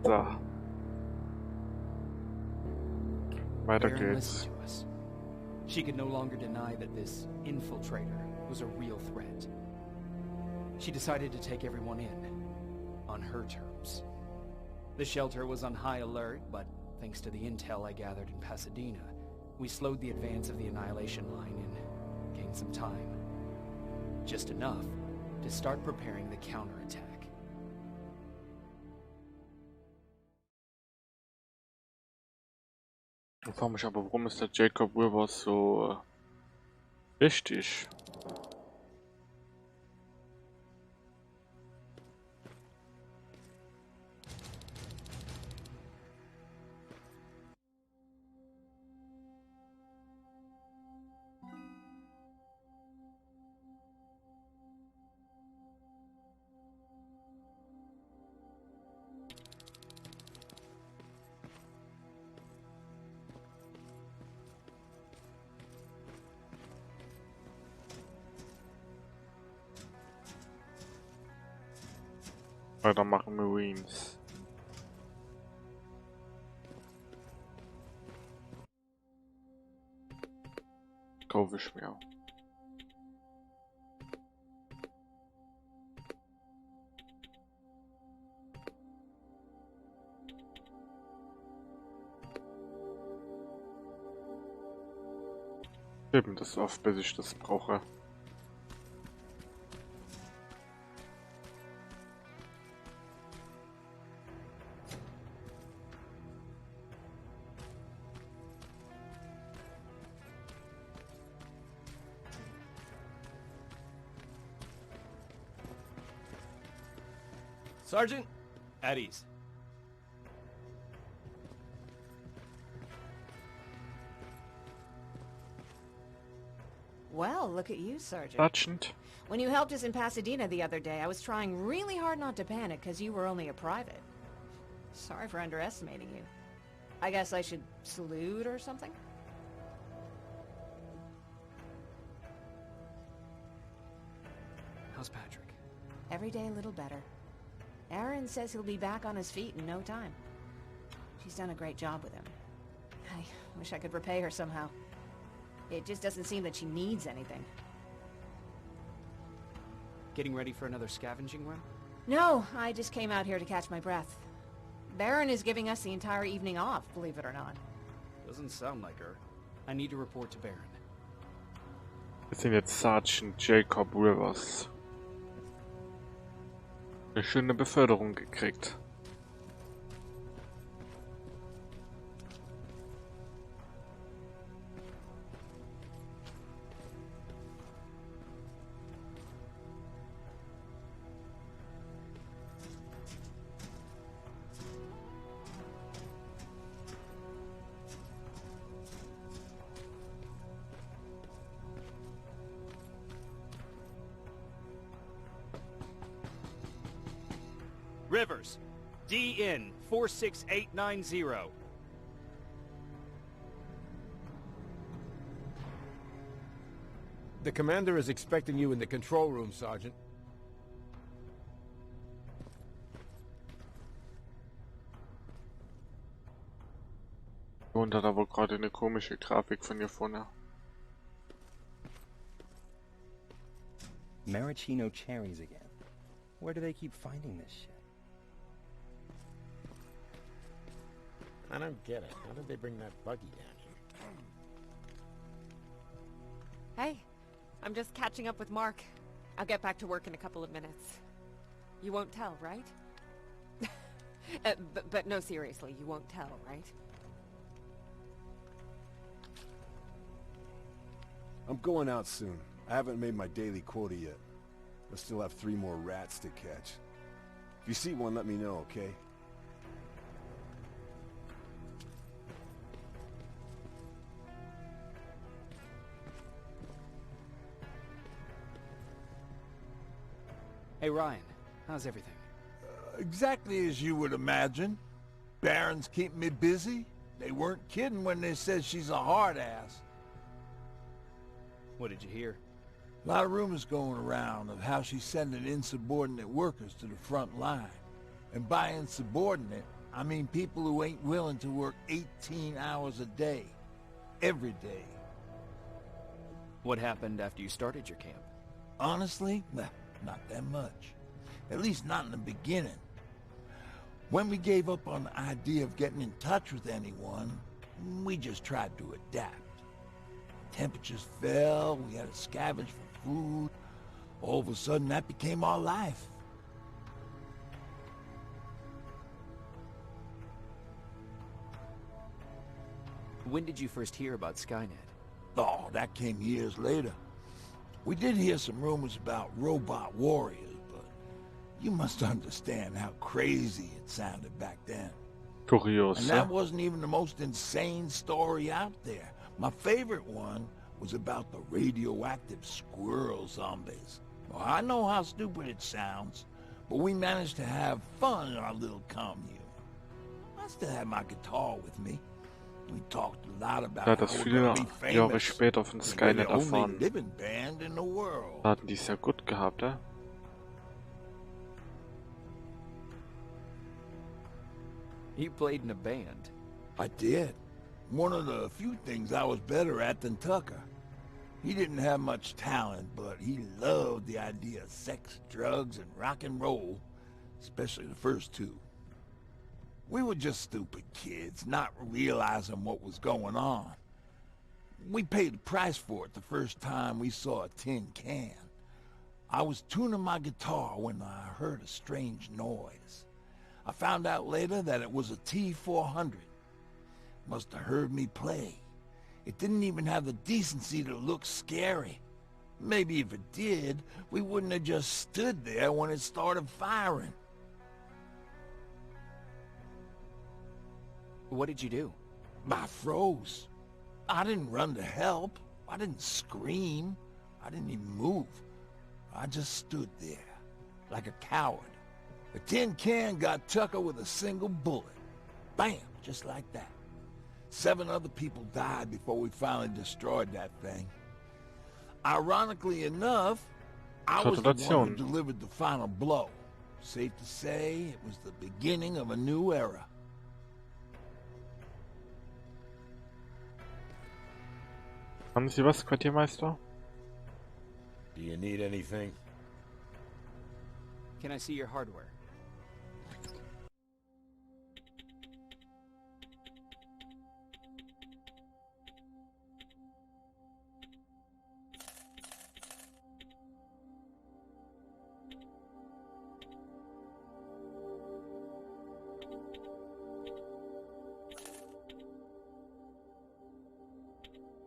So. Weiter geht's. She could no longer deny that this infiltrator was a real threat. She decided to take everyone in, on her terms. The shelter was on high alert, but thanks to the intel I gathered in Pasadena, we slowed the advance of the Annihilation Line and gained some time. Just enough to start preparing the counterattack. Ich frage mich aber, warum ist der Jacob Rivers so wichtig? Weitermachen Marines. Kaufe ich mir. Eben das oft, bis ich das brauche. Sergeant, at ease. Well, look at you, Sergeant. Sergeant. When you helped us in Pasadena the other day, I was trying really hard not to panic because you were only a private. Sorry for underestimating you. I guess I should salute or something? How's Patrick? Every day a little better. Aaron says he'll be back on his feet in no time. She's done a great job with him. I wish I could repay her somehow. It just doesn't seem that she needs anything. Getting ready for another scavenging run? No, I just came out here to catch my breath. Baron is giving us the entire evening off, believe it or not. Doesn't sound like her. I need to report to Baron. Wir sind jetzt Sergeant Jacob Rivers. Eine schöne Beförderung gekriegt. Rivers, DN 46890. The commander is expecting you in the control room, Sergeant. Und hat aber gerade eine komische Grafik von hier vorne. Maraschino cherries again. Where do they keep finding this shit? I don't get it. How did they bring that buggy down here? Hey, I'm just catching up with Mark. I'll get back to work in a couple of minutes. You won't tell, right? But no, seriously, you won't tell, right? I'm going out soon. I haven't made my daily quota yet. I still have 3 more rats to catch. If you see one, let me know, okay? Hey Ryan, how's everything? Exactly as you would imagine. Baron's keeping me busy. They weren't kidding when they said she's a hard ass. What did you hear? A lot of rumors going around of how she's sending insubordinate workers to the front line. And by insubordinate, I mean people who ain't willing to work 18 hours a day. Every day. What happened after you started your camp? Honestly, not that much. At least not in the beginning. When we gave up on the idea of getting in touch with anyone, we just tried to adapt. Temperatures fell, we had to scavenge for food. All of a sudden, that became our life. When did you first hear about Skynet? Oh, that came years later. We did hear some rumors about robot warriors, but you must understand how crazy it sounded back then. Curioso. And that wasn't even the most insane story out there. My favorite one was about the radioactive squirrel zombies. Well, I know how stupid it sounds, but we managed to have fun in our little commune. I still have my guitar with me. We talked a lot about Ja, how das we're viele gonna be Jahre famous. später von We're Skynet the only erfahren. living band in the world. Da hatten die es ja gut gehabt, ja? You played in a band. I did. One of the few things I was better at than Tucker. He didn't have much talent, but he loved the idea of sex, drugs, and rock and roll, especially the first two. We were just stupid kids, not realizing what was going on. We paid the price for it the first time we saw a tin can. I was tuning my guitar when I heard a strange noise. I found out later that it was a T-400. Must have heard me play. It didn't even have the decency to look scary. Maybe if it did, we wouldn't have just stood there when it started firing. What did you do? I froze. I didn't run to help. I didn't scream. I didn't even move. I just stood there, like a coward. The tin can got Tucker with a single bullet. Bam! Just like that. 7 other people died before we finally destroyed that thing. Ironically enough, I was the one who delivered the final blow. Safe to say, it was the beginning of a new era. Haben Sie was, Quartiermeister? Do you need anything? Can I see your hardware?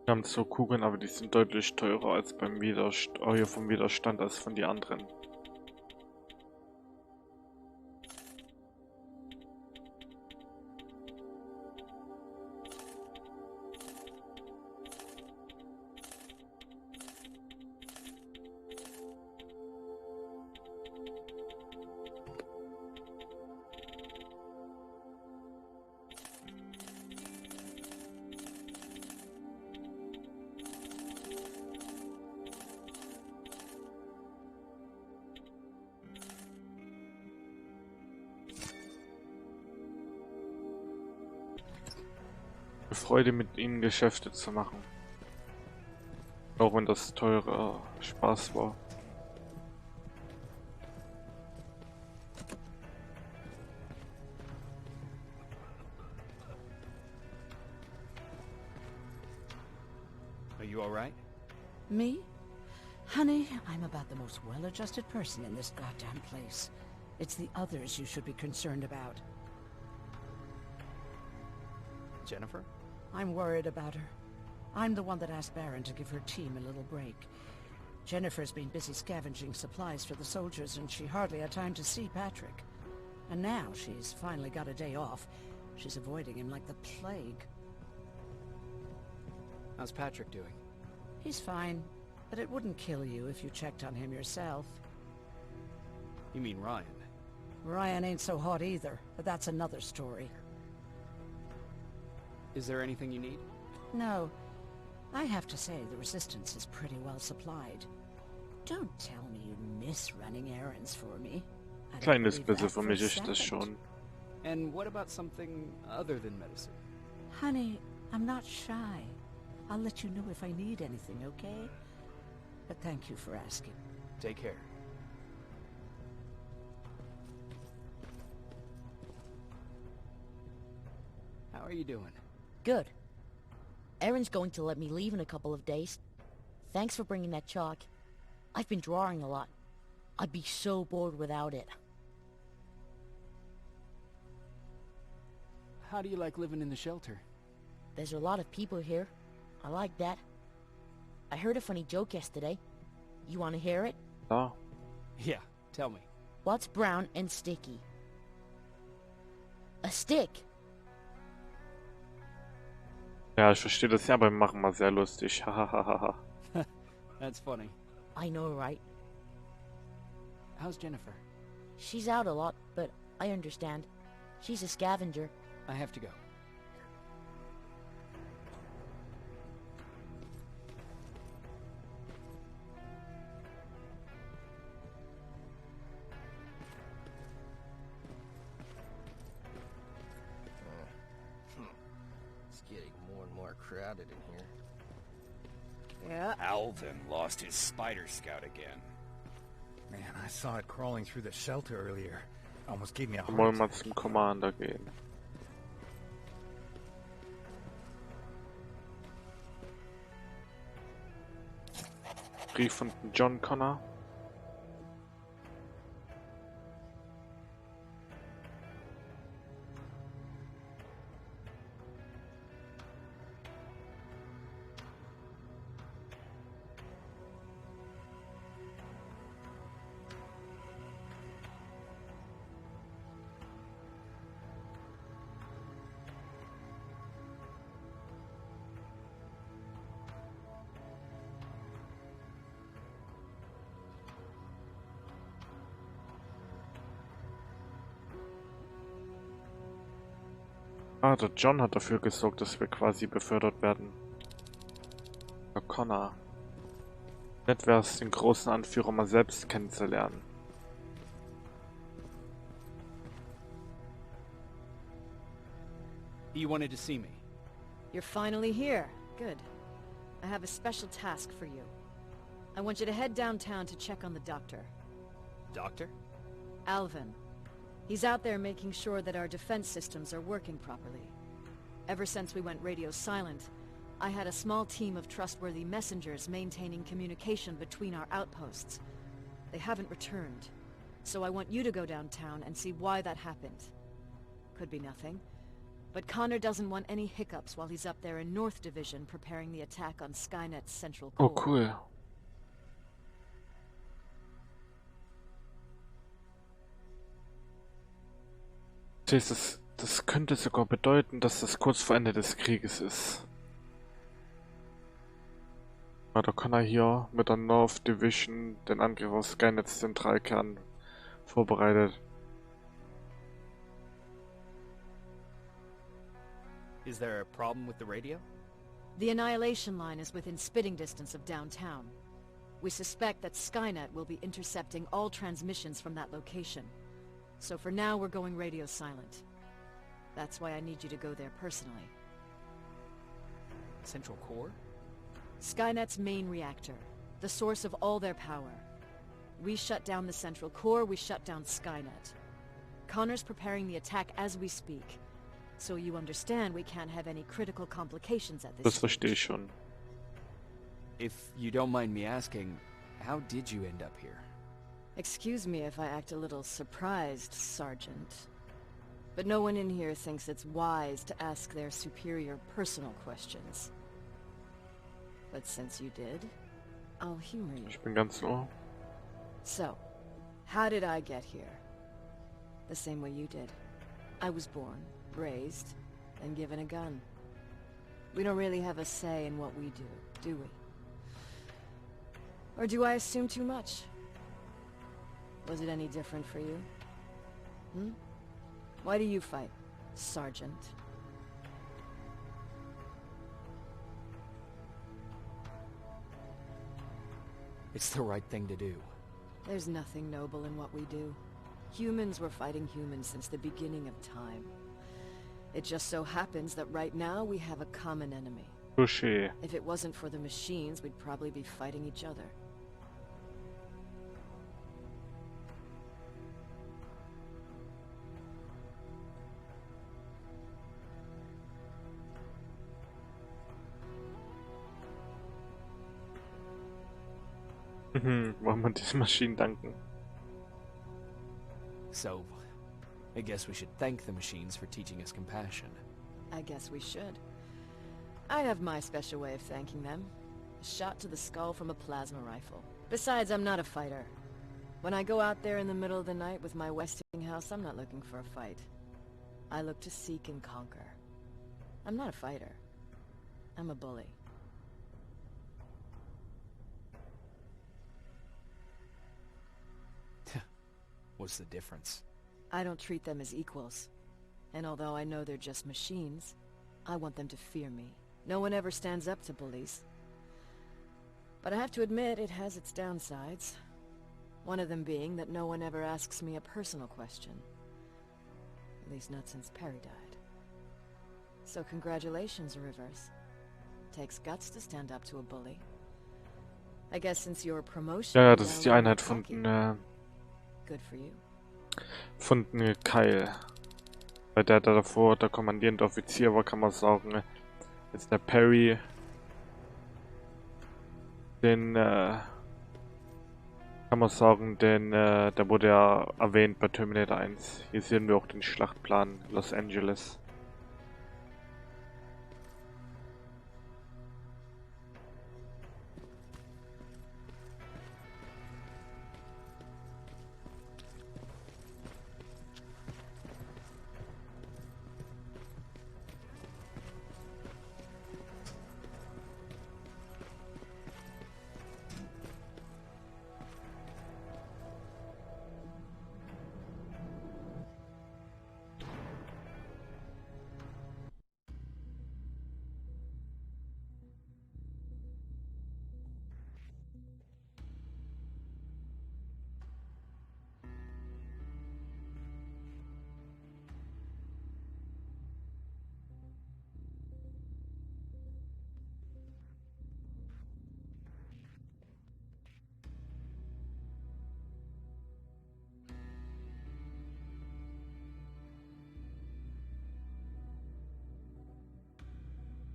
Wir haben 2 Kugeln, aber die sind deutlich teurer als beim vom Widerstand als von die anderen. Freude mit ihnen Geschäfte zu machen. Auch wenn das teurer Spaß war. Are you all right? Me? Honey, I'm about the most well-adjusted person in this goddamn place. It's the others you should be concerned about. Jennifer? I'm worried about her. I'm the one that asked Baron to give her team a little break. Jennifer's been busy scavenging supplies for the soldiers, and she hardly had time to see Patrick. And now she's finally got a day off. She's avoiding him like the plague. How's Patrick doing? He's fine, but it wouldn't kill you if you checked on him yourself. You mean Ryan? Ryan ain't so hot either, but that's another story. Is there anything you need? No. I have to say the Resistance is pretty well supplied. Don't tell me you miss running errands for me. Kleines bisschen für mich ist das schon. And what about something other than medicine? Honey, I'm not shy. I'll let you know if I need anything, okay? But thank you for asking. Take care. How are you doing? Good. Erin's going to let me leave in a couple of days. Thanks for bringing that chalk. I've been drawing a lot. I'd be so bored without it. How do you like living in the shelter? There's a lot of people here. I like that. I heard a funny joke yesterday. You want to hear it? Oh. Yeah, tell me. What's brown and sticky? A stick. Ja, ich verstehe das ja beim Machen mal sehr lustig. Hahaha. That's funny. I know, right? How's Jennifer? She's out a lot, but I understand. She's a scavenger. I have to go. It's getting more and more crowded in here. Yeah. Alvin lost his spider scout again. Man, I saw it crawling through the shelter earlier. Almost gave me a heart Wollen wir attack. zum Commander gehen. Brief von John Connor. Ah, der John hat dafür gesorgt, dass wir quasi befördert werden. Der Connor. Nett wäre es, den großen Anführer mal selbst kennenzulernen. You wanted to see me? You're finally here. Good. I have a special task for you. I want you to head downtown to check on the doctor. Doctor? Alvin. He's out there making sure that our defense systems are working properly. Ever since we went radio silent, I had a small team of trustworthy messengers maintaining communication between our outposts. They haven't returned, so I want you to go downtown and see why that happened. Could be nothing, but Connor doesn't want any hiccups while he's up there in North Division preparing the attack on Skynet's central core. Oh, cool. Das könnte sogar bedeuten, dass das kurz vor Ende des Krieges ist. Ja, da kann er hier mit der North Division den Angriff auf Skynets Zentralkern vorbereitet. Is there a problem with the radio? The Annihilation line is within spitting distance of downtown. We suspect that Skynet will be intercepting all transmissions from that location. So for now, we're going radio silent. That's why I need you to go there personally. Central core? Skynet's main reactor, the source of all their power. We shut down the central core, we shut down Skynet. Connor's preparing the attack as we speak. So you understand we can't have any critical complications at this Das verstehe ich schon. If you don't mind me asking, how did you end up here? Excuse me if I act a little surprised, Sergeant. But no one in here thinks it's wise to ask their superior personal questions. But since you did, I'll humor you. Ich bin ganz ohr. So, how did I get here? The same way you did. I was born, raised, and given a gun. We don't really have a say in what we do we? Or do I assume too much? Was it any different for you? Why do you fight, Sergeant? It's the right thing to do. There's nothing noble in what we do. Humans were fighting humans since the beginning of time. It just so happens that right now we have a common enemy. Touché. If it wasn't for the machines, we'd probably be fighting each other. Wollen wir diesen Maschinen danken? So, I guess we should thank the machines for teaching us compassion. I guess we should. I have my special way of thanking them. A shot to the skull from a plasma rifle. Besides, I'm not a fighter. When I go out there in the middle of the night with my Westinghouse, I'm not looking for a fight. I look to seek and conquer. I'm not a fighter. I'm a bully. What's the difference? I don't treat them as equals. And although I know they're just machines, I want them to fear me. No one ever stands up to bullies. But I have to admit, it has its downsides. One of them being that no one ever asks me a personal question. At least not since Perry died. So congratulations, Rivers. Takes guts to stand up to a bully. I guess since your promotion... Ja, das ist die Einheit von Good for you. Von Kyle. Bei der davor der kommandierende Offizier war, kann man sagen, jetzt der Perry, den kann man sagen, der wurde ja erwähnt bei Terminator 1. Hier sehen wir auch den Schlachtplan Los Angeles.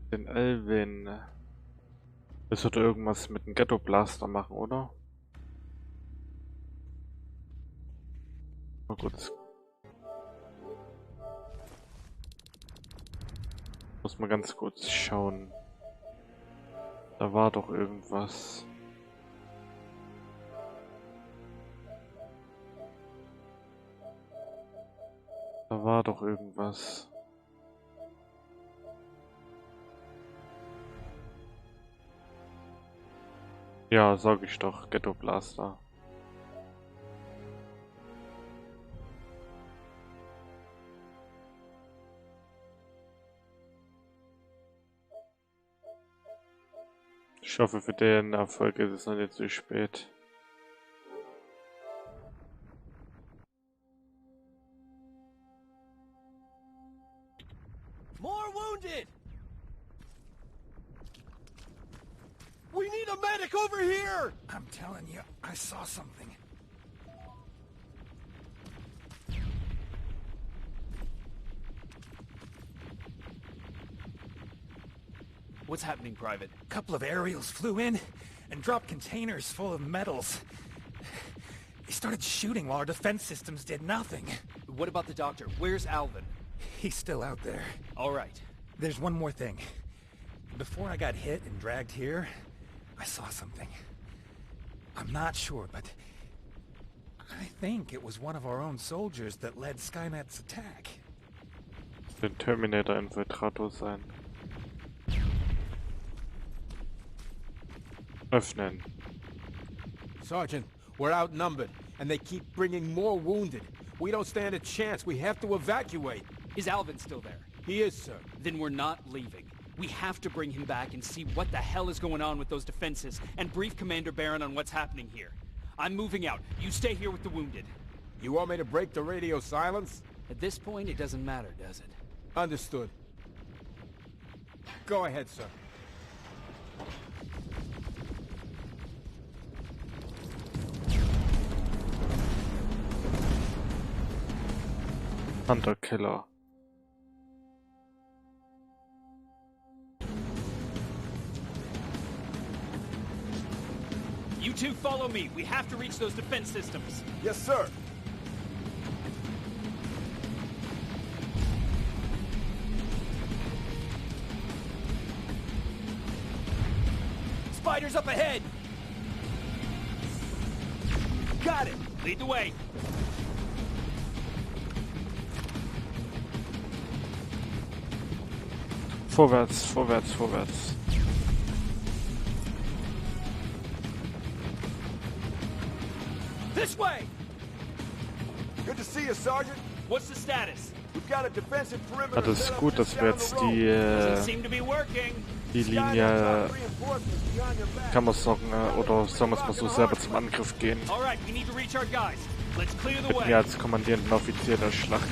Den Wenn. Das wird irgendwas mit dem Ghetto Blaster machen, oder? Mal kurz. Muss mal ganz kurz schauen. Da war doch irgendwas. Da war doch irgendwas. Ja, sag ich doch, Ghetto Blaster. Ich hoffe, für den Erfolg ist es noch nicht zu spät. More wounded! We need a medic over here! I'm telling you, I saw something. What's happening, Private? A couple of aerials flew in and dropped containers full of metals. They started shooting while our defense systems did nothing. What about the doctor? Where's Alvin? He's still out there. All right. There's one more thing. Before I got hit and dragged here, I saw something. I'm not sure, but I think it was one of our own soldiers that led Skynet's attack. Den Terminator-Infiltrator sein. Öffnen. Sergeant, we're outnumbered, and they keep bringing more wounded. We don't stand a chance. We have to evacuate. Is Alvin still there? He is, sir. Then we're not leaving. We have to bring him back and see what the hell is going on with those defenses, and brief Commander Barron on what's happening here. I'm moving out. You stay here with the wounded. You want me to break the radio silence? At this point, it doesn't matter, does it? Understood. Go ahead, sir. Hunter Killer. You two follow me. We have to reach those defense systems. Yes, sir. Spiders up ahead! Got it! Lead the way! Vorwärts, vorwärts, vorwärts. This way! Good to see you, Sergeant. What's the status? We've got a defensive perimeter. Das ist gut, dass wir jetzt die Linie, kann man sagen, oder sagen wir es mal so, selber zum Angriff gehen. Mit mir als kommandierenden Offizier der Schlacht.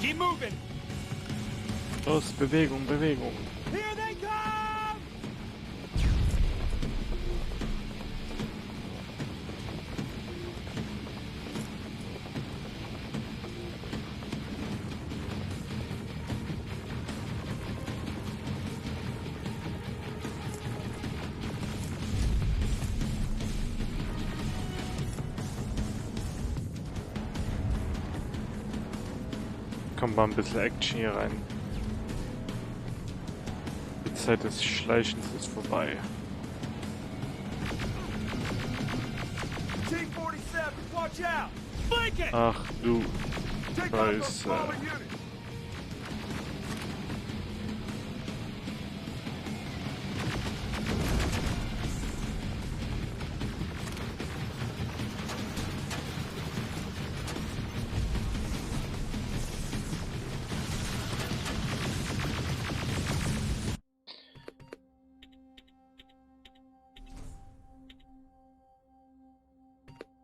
Keep moving. Los, Bewegung, Bewegung. Here they come! Kommt mal ein bisschen Action hier rein. Die Zeit des Schleichens ist vorbei. Ach du Scheiße.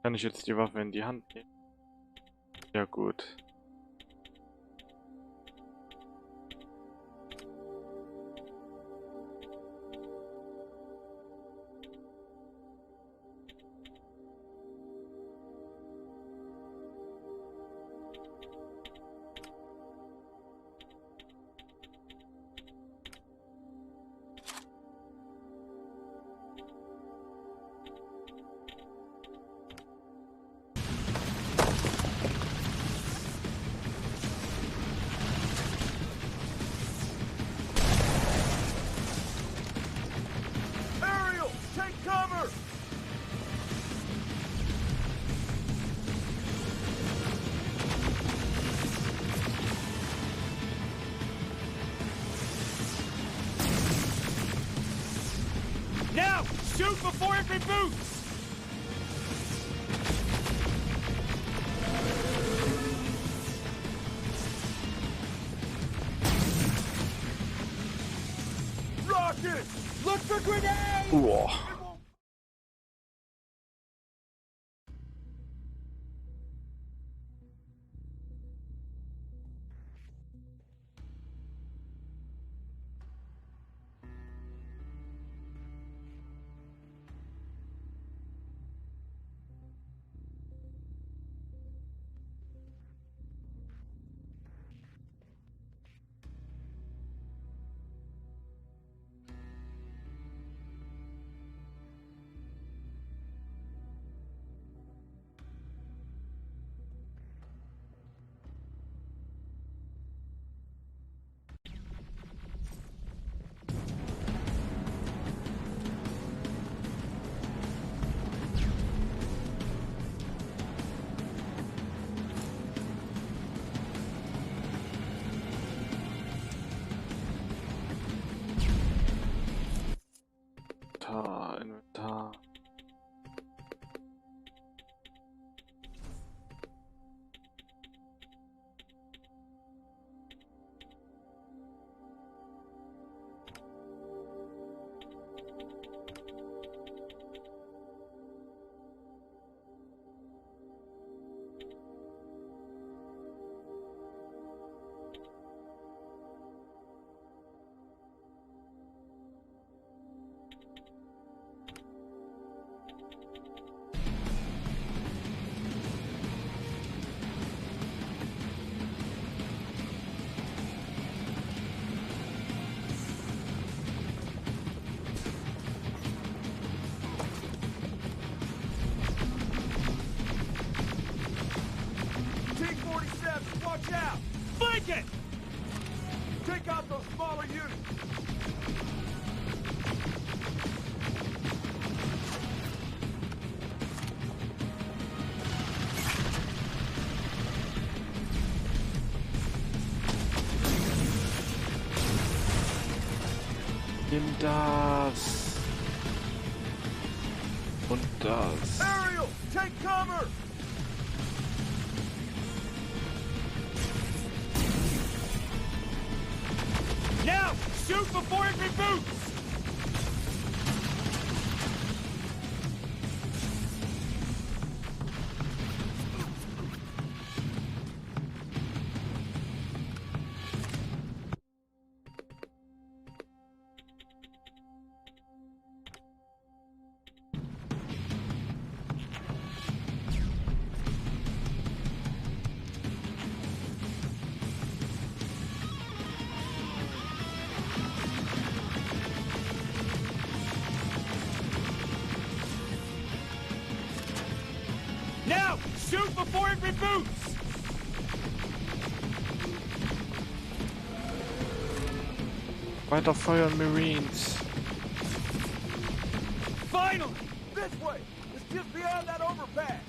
Kann ich jetzt die Waffe in die Hand nehmen? Ja gut. Now! Shoot before it reboots! Rocket! Look for grenades! Uah. T-47, watch out! Flank it! Take out those smaller units! Nimm das. Und das. Ariel, take cover! Now, shoot before it reboots! Now, shoot before it reboots! Weiter feuern, Marines. Finally! This way! It's just beyond that overpass!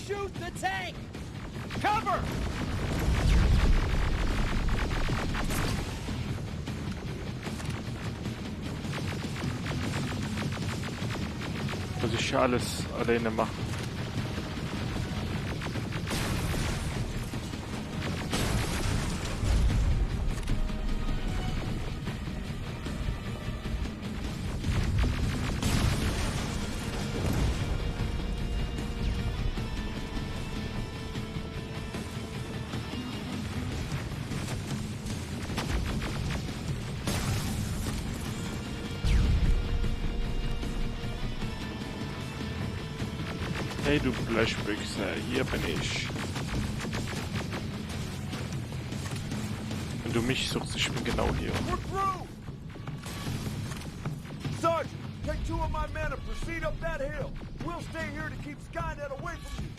Shoot the tank! Cover! Muss ich ja alles alleine machen. Hey du Blechbüchse, hier bin ich. Wenn du mich suchst, ich bin genau hier. Sergeant, take 2 of my men and proceed up that hill. We'll stay here to keep Skynet away from you.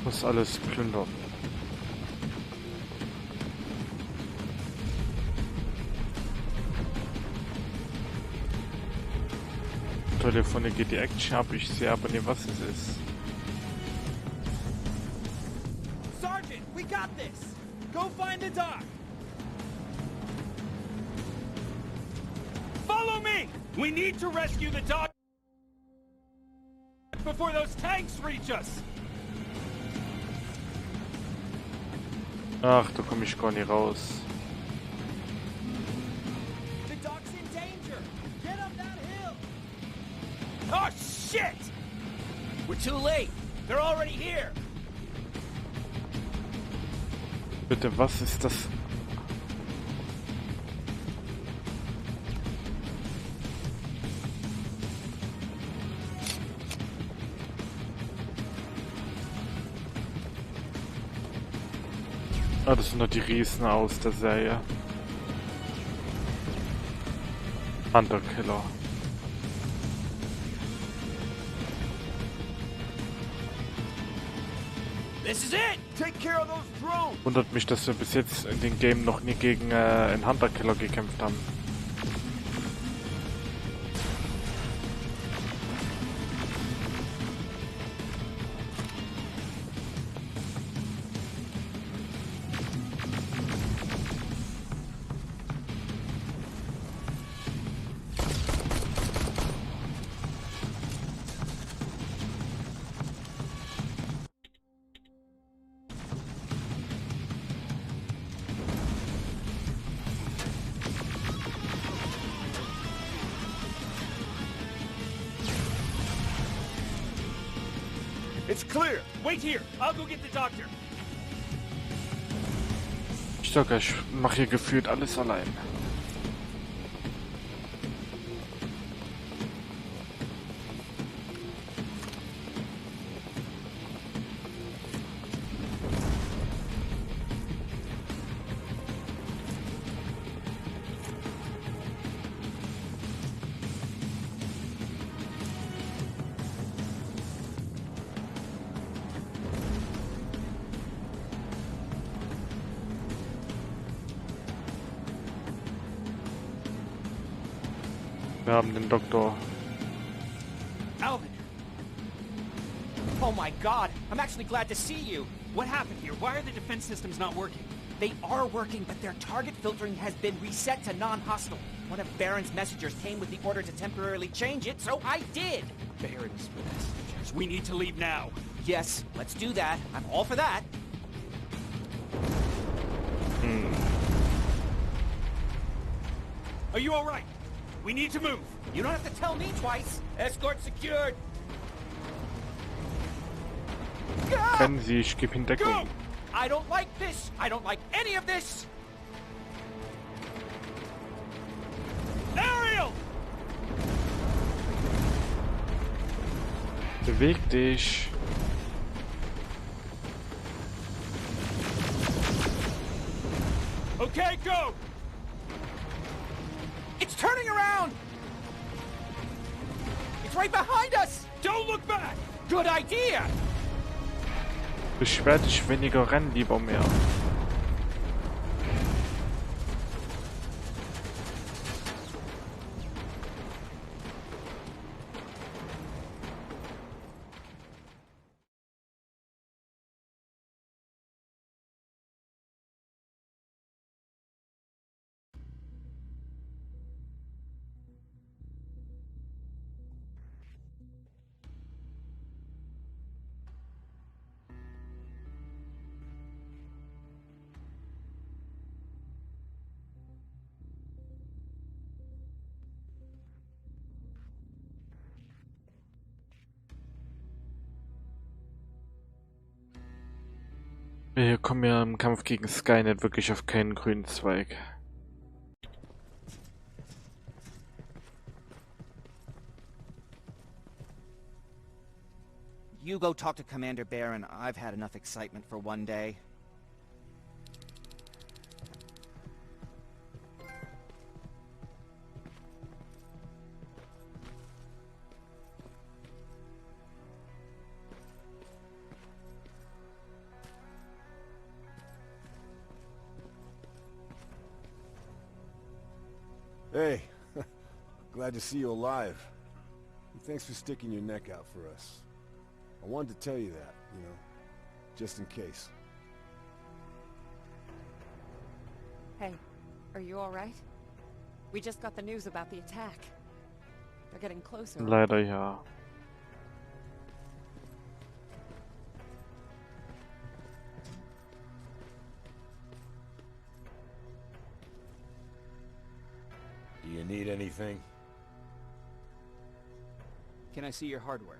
Muss alles plündern. Telefone geht die Action ab, ich sehe aber nicht, was es ist. Sergeant, we got this. Go find the dock. Follow me. We need to rescue the dock before those tanks reach us. Ach, da komme ich gar nicht raus. The dock's in danger. Get up that hill. Oh shit! We're too late. They're already here. Bitte, was ist das? Ah, das sind nur die Riesen aus der Serie. Hunter-Killer. This is it. Take care of those drones. Wundert mich, dass wir bis jetzt in dem Game noch nie gegen einen Hunter-Killer gekämpft haben. It's clear. Wait here. I'll go get the doctor. Ich sag euch, ich mache hier gefühlt alles allein. Wir haben den Doktor. Alvin! Oh my god! I'm actually glad to see you! What happened here? Why are the defense systems not working? They are working, but their target filtering has been reset to non-hostile. One of Baron's messengers came with the order to temporarily change it, so I did! Baron's messengers. We need to leave now. Yes, let's do that. I'm all for that. Are you alright? We need to move. You don't have to tell me twice. Escort secured. Rennen Sie, ich gebe ihm Deckung. Go! I don't like this. I don't like any of this. Ariel! Beweg dich. Okay, go! It's turning around! It's right behind us! Don't look back! Good idea! Beschwer dich weniger, renn lieber mehr. Wir kommen ja im Kampf gegen Skynet wirklich auf keinen grünen Zweig. You go talk to Commander Baron. I've had enough excitement for one day. Hey, glad to see you alive. And thanks for sticking your neck out for us. I wanted to tell you that, you know, just in case. Hey, are you alright? We just got the news about the attack. They're getting closer. Leider ja. Do you need anything? Can I see your hardware?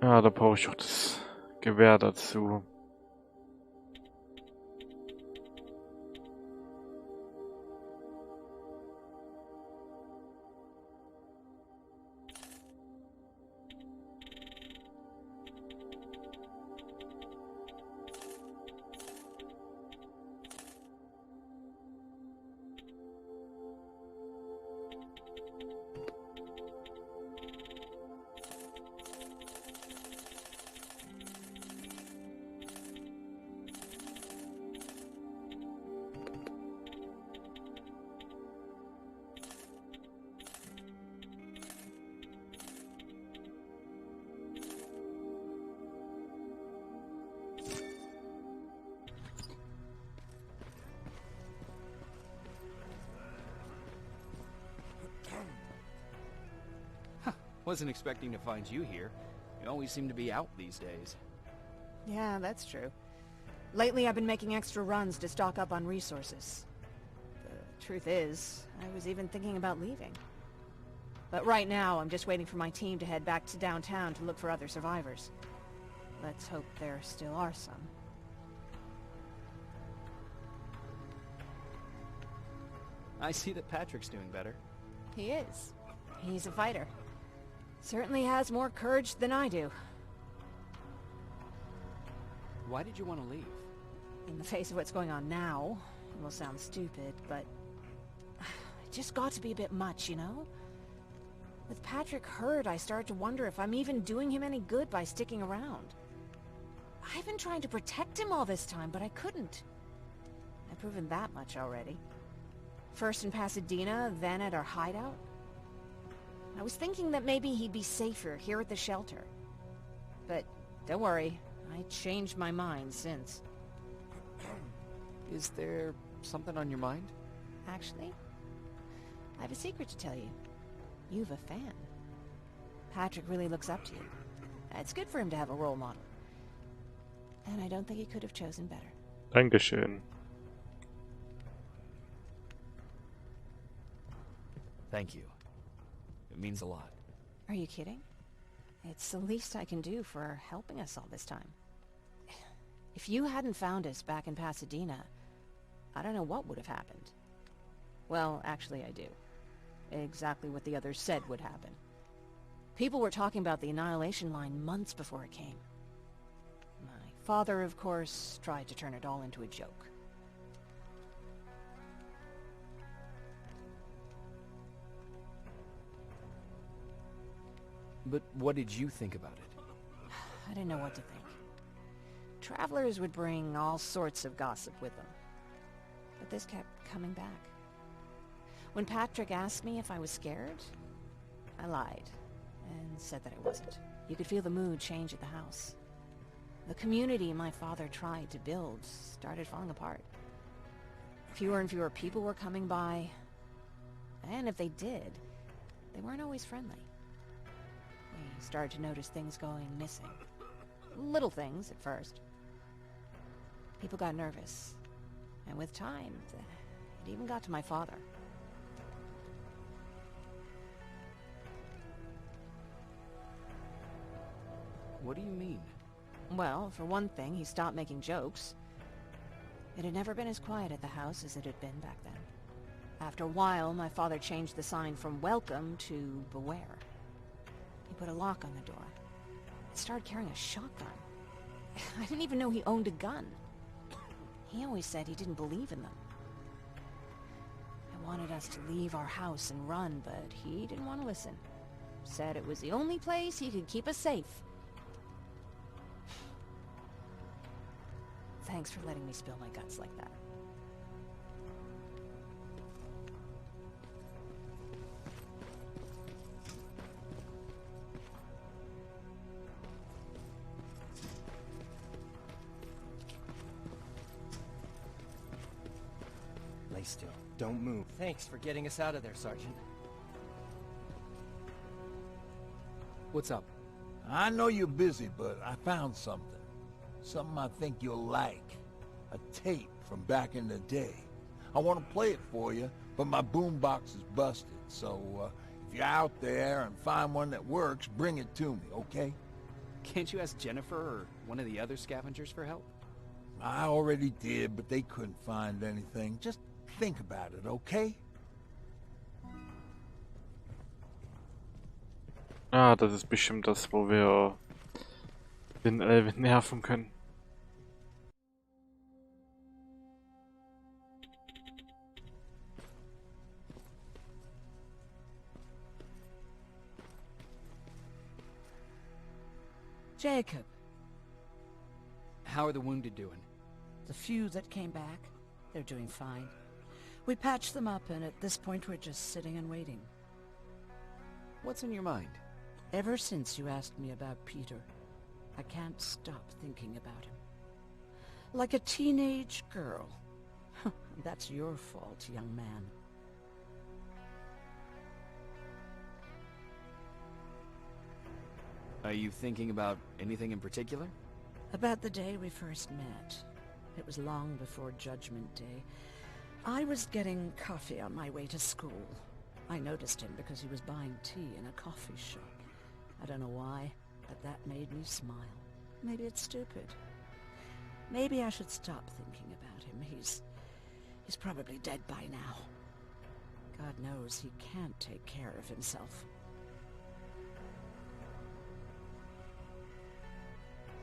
Ja, da brauche ich auch das Gewehr dazu. Wasn't expecting to find you here. You always seem to be out these days. Yeah, that's true. Lately I've been making extra runs to stock up on resources. The truth is, I was even thinking about leaving. But right now I'm just waiting for my team to head back to downtown to look for other survivors. Let's hope there still are some. I see that Patrick's doing better. He is. He's a fighter. Certainly has more courage than I do. Why did you want to leave? In the face of what's going on now, it will sound stupid, but it just got to be a bit much, you know? With Patrick hurt, I started to wonder if I'm even doing him any good by sticking around. I've been trying to protect him all this time, but I couldn't. I've proven that much already. First in Pasadena, then at our hideout. I was thinking that maybe he'd be safer here at the shelter. But don't worry, I changed my mind since. Is there something on your mind? Actually, I have a secret to tell you. You've a fan. Patrick really looks up to you. It's good for him to have a role model. And I don't think he could have chosen better. Dankeschön. Thank you. It means a lot. Are you kidding? It's the least I can do for helping us all this time. If you hadn't found us back in Pasadena, I don't know what would have happened. Well, actually I do. Exactly what the others said would happen. People were talking about the Annihilation Line months before it came. My father, of course, tried to turn it all into a joke. But what did you think about it? I didn't know what to think. Travelers would bring all sorts of gossip with them. But this kept coming back. When Patrick asked me if I was scared, I lied and said that I wasn't. You could feel the mood change at the house. The community my father tried to build started falling apart. Fewer and fewer people were coming by, and if they did, they weren't always friendly. We started to notice things going missing. Little things at first. People got nervous, and with time, it even got to my father. What do you mean? Well, for one thing, he stopped making jokes. It had never been as quiet at the house as it had been back then. After a while, my father changed the sign from welcome to beware. He put a lock on the door. He started carrying a shotgun. I didn't even know he owned a gun. He always said he didn't believe in them. I wanted us to leave our house and run, but he didn't want to listen. Said it was the only place he could keep us safe. Thanks for letting me spill my guts like that. Lay still. Don't move. Thanks for getting us out of there, Sergeant. What's up? I know you're busy, but I found something. Something I think you'll like. A tape from back in the day. I want to play it for you, but my boombox is busted, so if you're out there and find one that works, bring it to me, okay? Can't you ask Jennifer or one of the other scavengers for help? I already did, but they couldn't find anything. Just think about it, okay? Ah, das ist bestimmt das, wo wir den Elven nerven können. Jacob. How are the wounded doing? The few that came back, they're doing fine. We patched them up, and at this point we're just sitting and waiting. What's in your mind? Ever since you asked me about Peter, I can't stop thinking about him. Like a teenage girl. That's your fault, young man. Are you thinking about anything in particular? About the day we first met. It was long before Judgment Day. I was getting coffee on my way to school. I noticed him because he was buying tea in a coffee shop. I don't know why, but that made me smile. Maybe it's stupid. Maybe I should stop thinking about him. He's probably dead by now. God knows he can't take care of himself.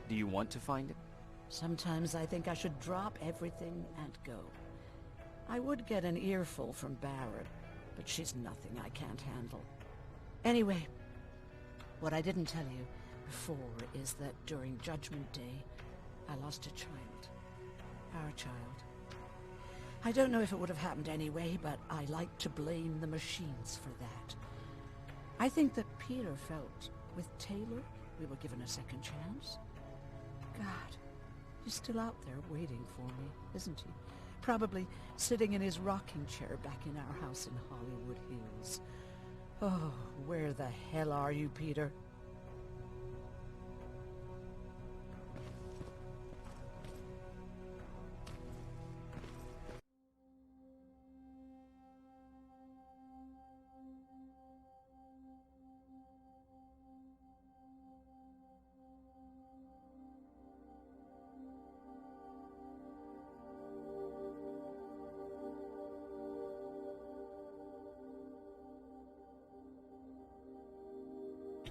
Do you want to find him? Sometimes I think I should drop everything and go. I would get an earful from Barrett, but she's nothing I can't handle. Anyway, what I didn't tell you before is that during Judgment Day, I lost a child. Our child. I don't know if it would have happened anyway, but I like to blame the machines for that. I think that Peter felt with Taylor we were given a second chance. God, he's still out there waiting for me, isn't he? Probably sitting in his rocking chair back in our house in Hollywood Hills. Oh, where the hell are you, Peter?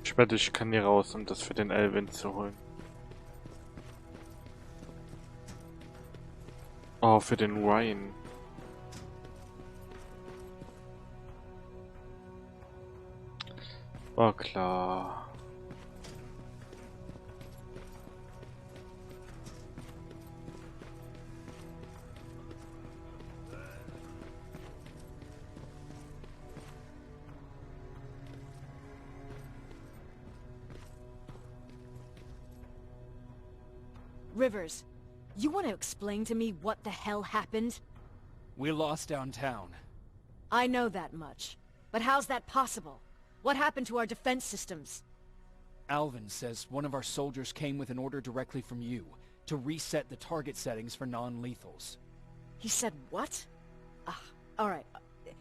Ich wette, ich kann hier raus, um das für den Elvin zu holen. Oh, für den Ryan. War klar. Rivers, you want to explain to me what the hell happened? We lost downtown. I know that much. But how's that possible? What happened to our defense systems? Alvin says one of our soldiers came with an order directly from you to reset the target settings for non-lethals. He said what? All right.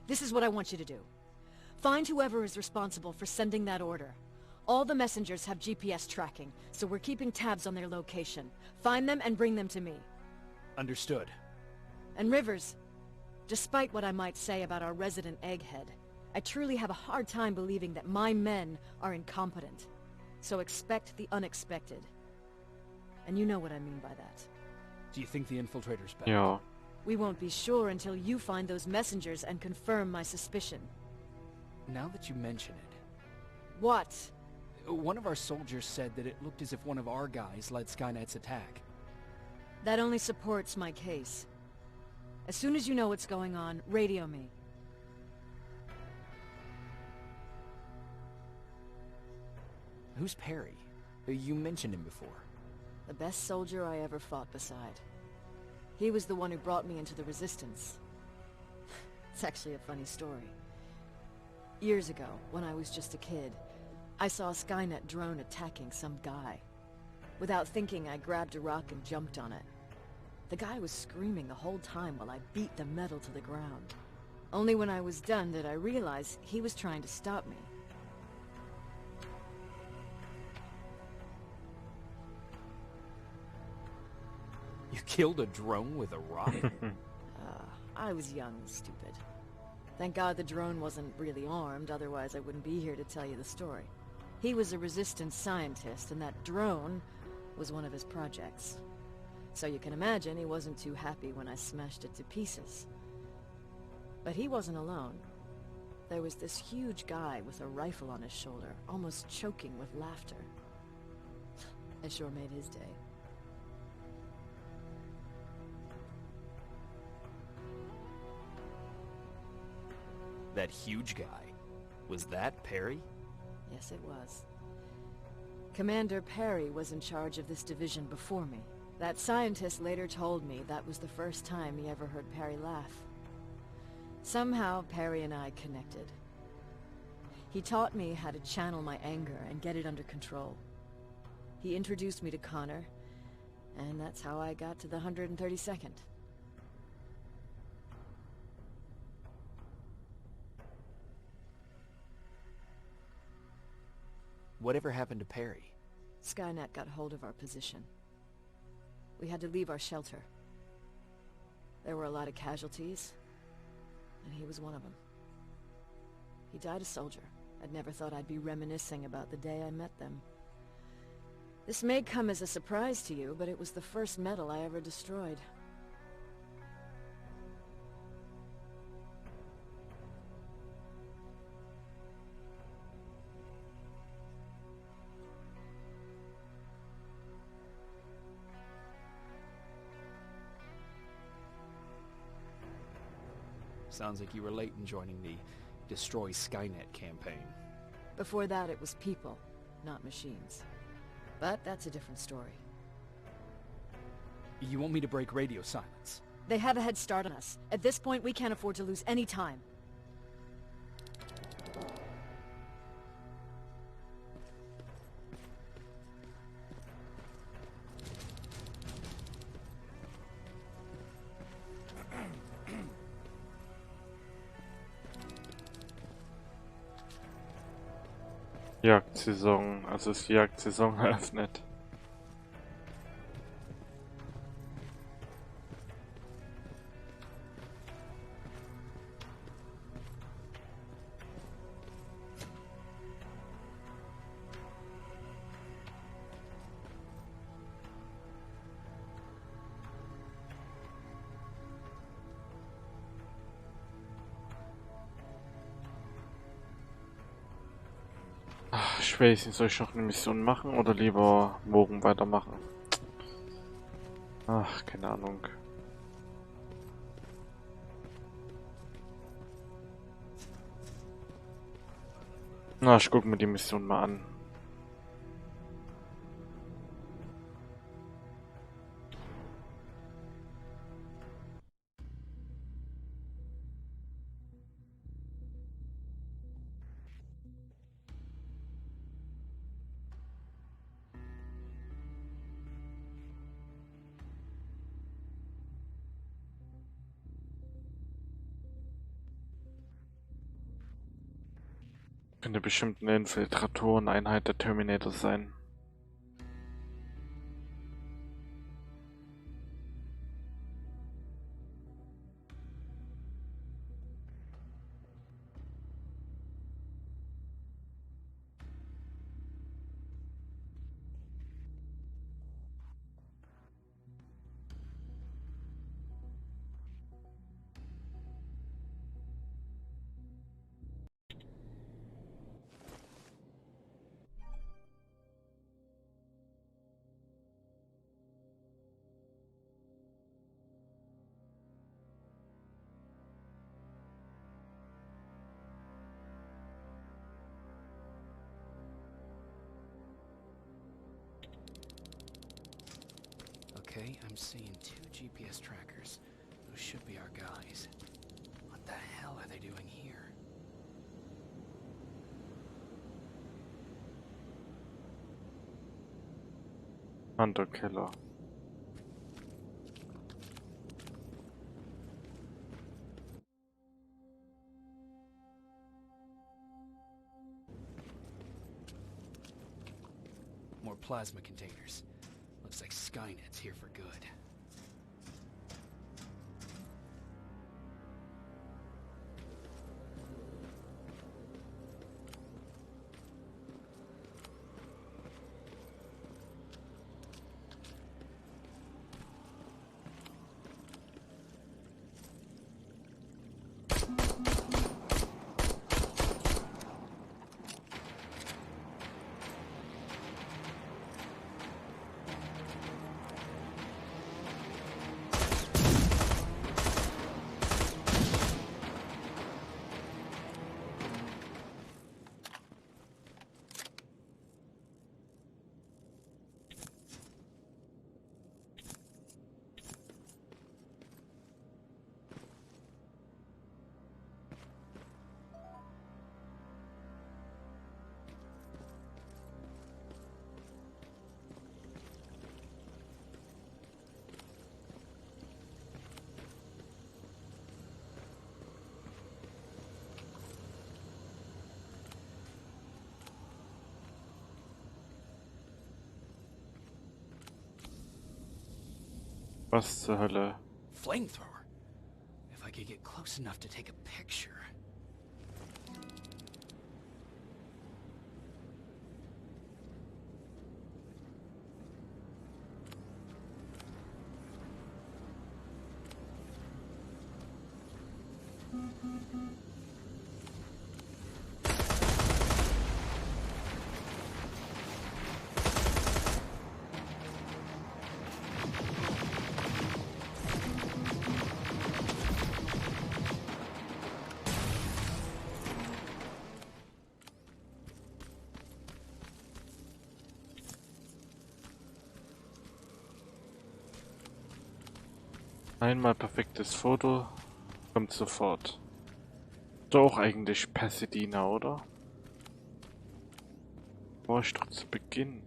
This is what I want you to do. Find whoever is responsible for sending that order. All the messengers have GPS tracking, so we're keeping tabs on their location. Find them and bring them to me. Understood. And Rivers, despite what I might say about our resident egghead, I truly have a hard time believing that my men are incompetent. So expect the unexpected. And you know what I mean by that. Do you think the infiltrator's back? Yeah. We won't be sure until you find those messengers and confirm my suspicion. Now that you mention it... What? One of our soldiers said that it looked as if one of our guys led Skynet's attack. That only supports my case. As soon as you know what's going on, radio me. Who's Perry? You mentioned him before. The best soldier I ever fought beside. He was the one who brought me into the Resistance. It's actually a funny story. Years ago, when I was just a kid, I saw a Skynet drone attacking some guy. Without thinking, I grabbed a rock and jumped on it. The guy was screaming the whole time while I beat the metal to the ground. Only when I was done did I realize he was trying to stop me. You killed a drone with a rock? I was young and stupid. Thank God the drone wasn't really armed, otherwise I wouldn't be here to tell you the story. He was a Resistance scientist, and that drone was one of his projects. So you can imagine he wasn't too happy when I smashed it to pieces. But he wasn't alone. There was this huge guy with a rifle on his shoulder, almost choking with laughter. I sure made his day. That huge guy. Was that Perry? Yes, it was. Commander Perry was in charge of this division before me. That scientist later told me that was the first time he ever heard Perry laugh. Somehow, Perry and I connected. He taught me how to channel my anger and get it under control. He introduced me to Connor, and that's how I got to the 132nd. Whatever happened to Perry? Skynet got hold of our position. We had to leave our shelter. There were a lot of casualties, and he was one of them. He died a soldier. I'd never thought I'd be reminiscing about the day I met them. This may come as a surprise to you, but it was the first medal I ever destroyed. Sounds like you were late in joining the Destroy Skynet campaign. Before that, it was people, not machines. But that's a different story. You want me to break radio silence? They have a head start on us. At this point, we can't afford to lose any time. Jagdsaison, also ist die Jagdsaison eröffnet. Ich weiß nicht, soll ich noch eine Mission machen oder lieber morgen weitermachen? Ach, keine Ahnung. Na, ich gucke mir die Mission mal an. Könnte bestimmt eine Infiltratoreneinheit der Terminator sein. Okay, I'm seeing 2 GPS trackers. Those should be our guys. What the hell are they doing here? Hunter-Killer. More plasma containers. Looks like Skynet's here for good. Was zur Hölle? Flamethrower. If I could get close enough to take a picture. Einmal perfektes Foto, kommt sofort. Doch eigentlich Pasadena, oder? War ich doch zu Beginn.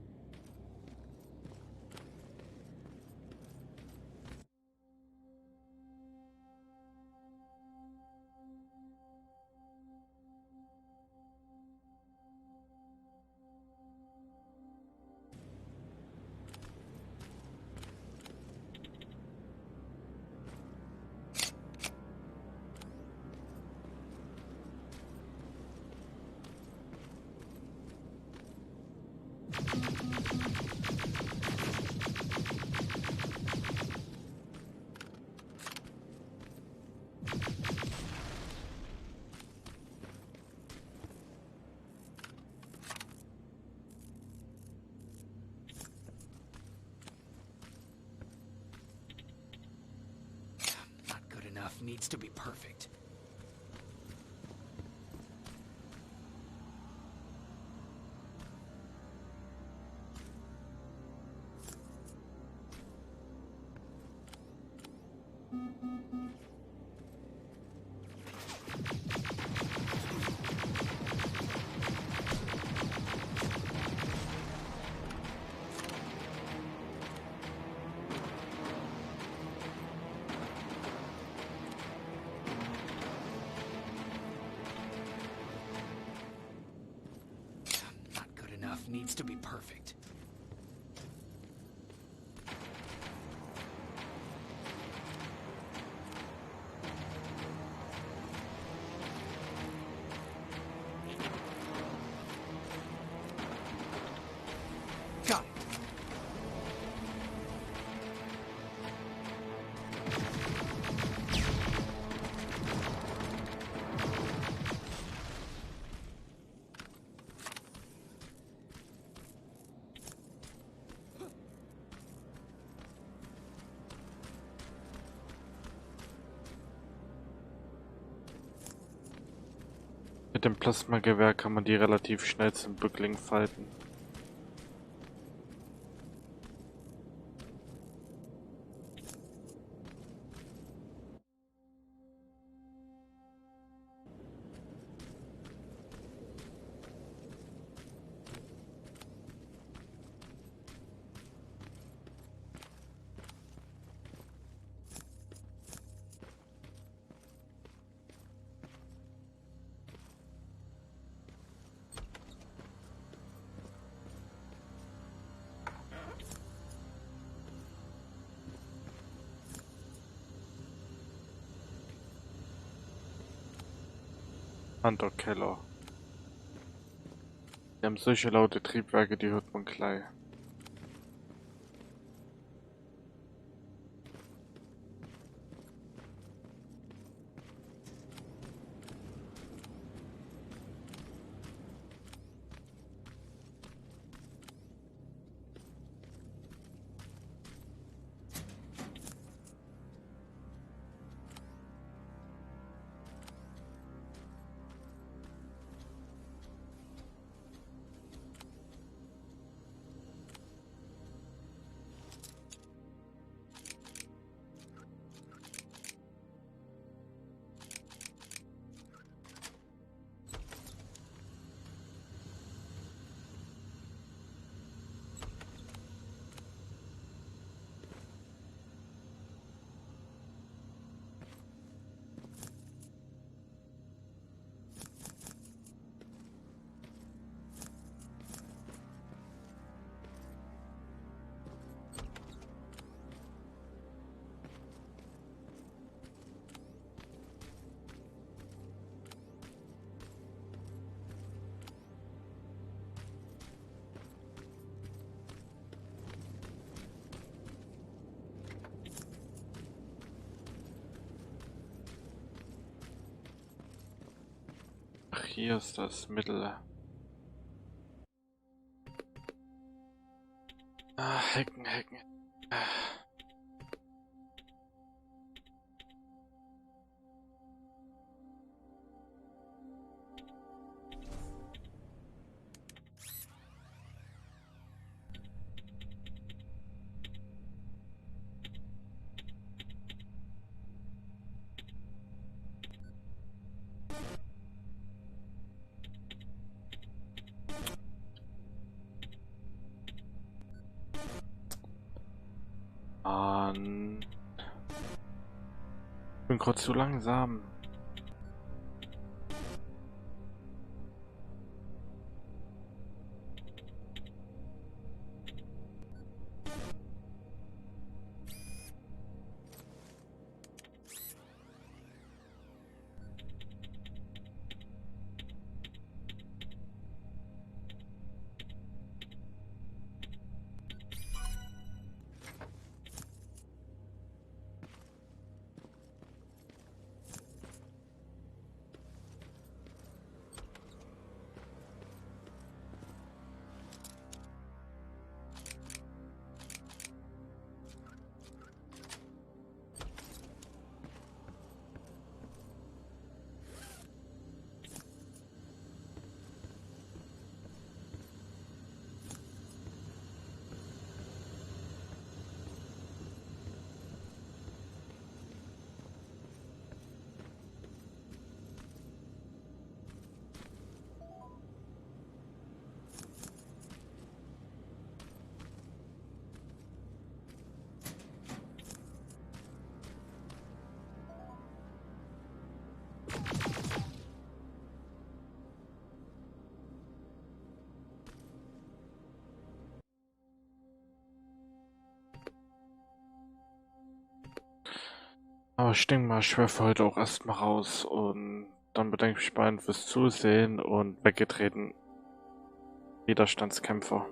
Needs to be perfect. Needs to be perfect. Got it. Mit dem Plasmagewehr kann man die relativ schnell zum Bückling falten. Keller. Die haben solche laute Triebwerke, die hört man gleich. hier ist das Mittel. Hacken. Ich bin gerade zu langsam. Aber ich denke mal, ich werfe heute auch erstmal raus und dann bedanke ich mich bei Ihnen fürs Zusehen und weggetreten. Widerstandskämpfer.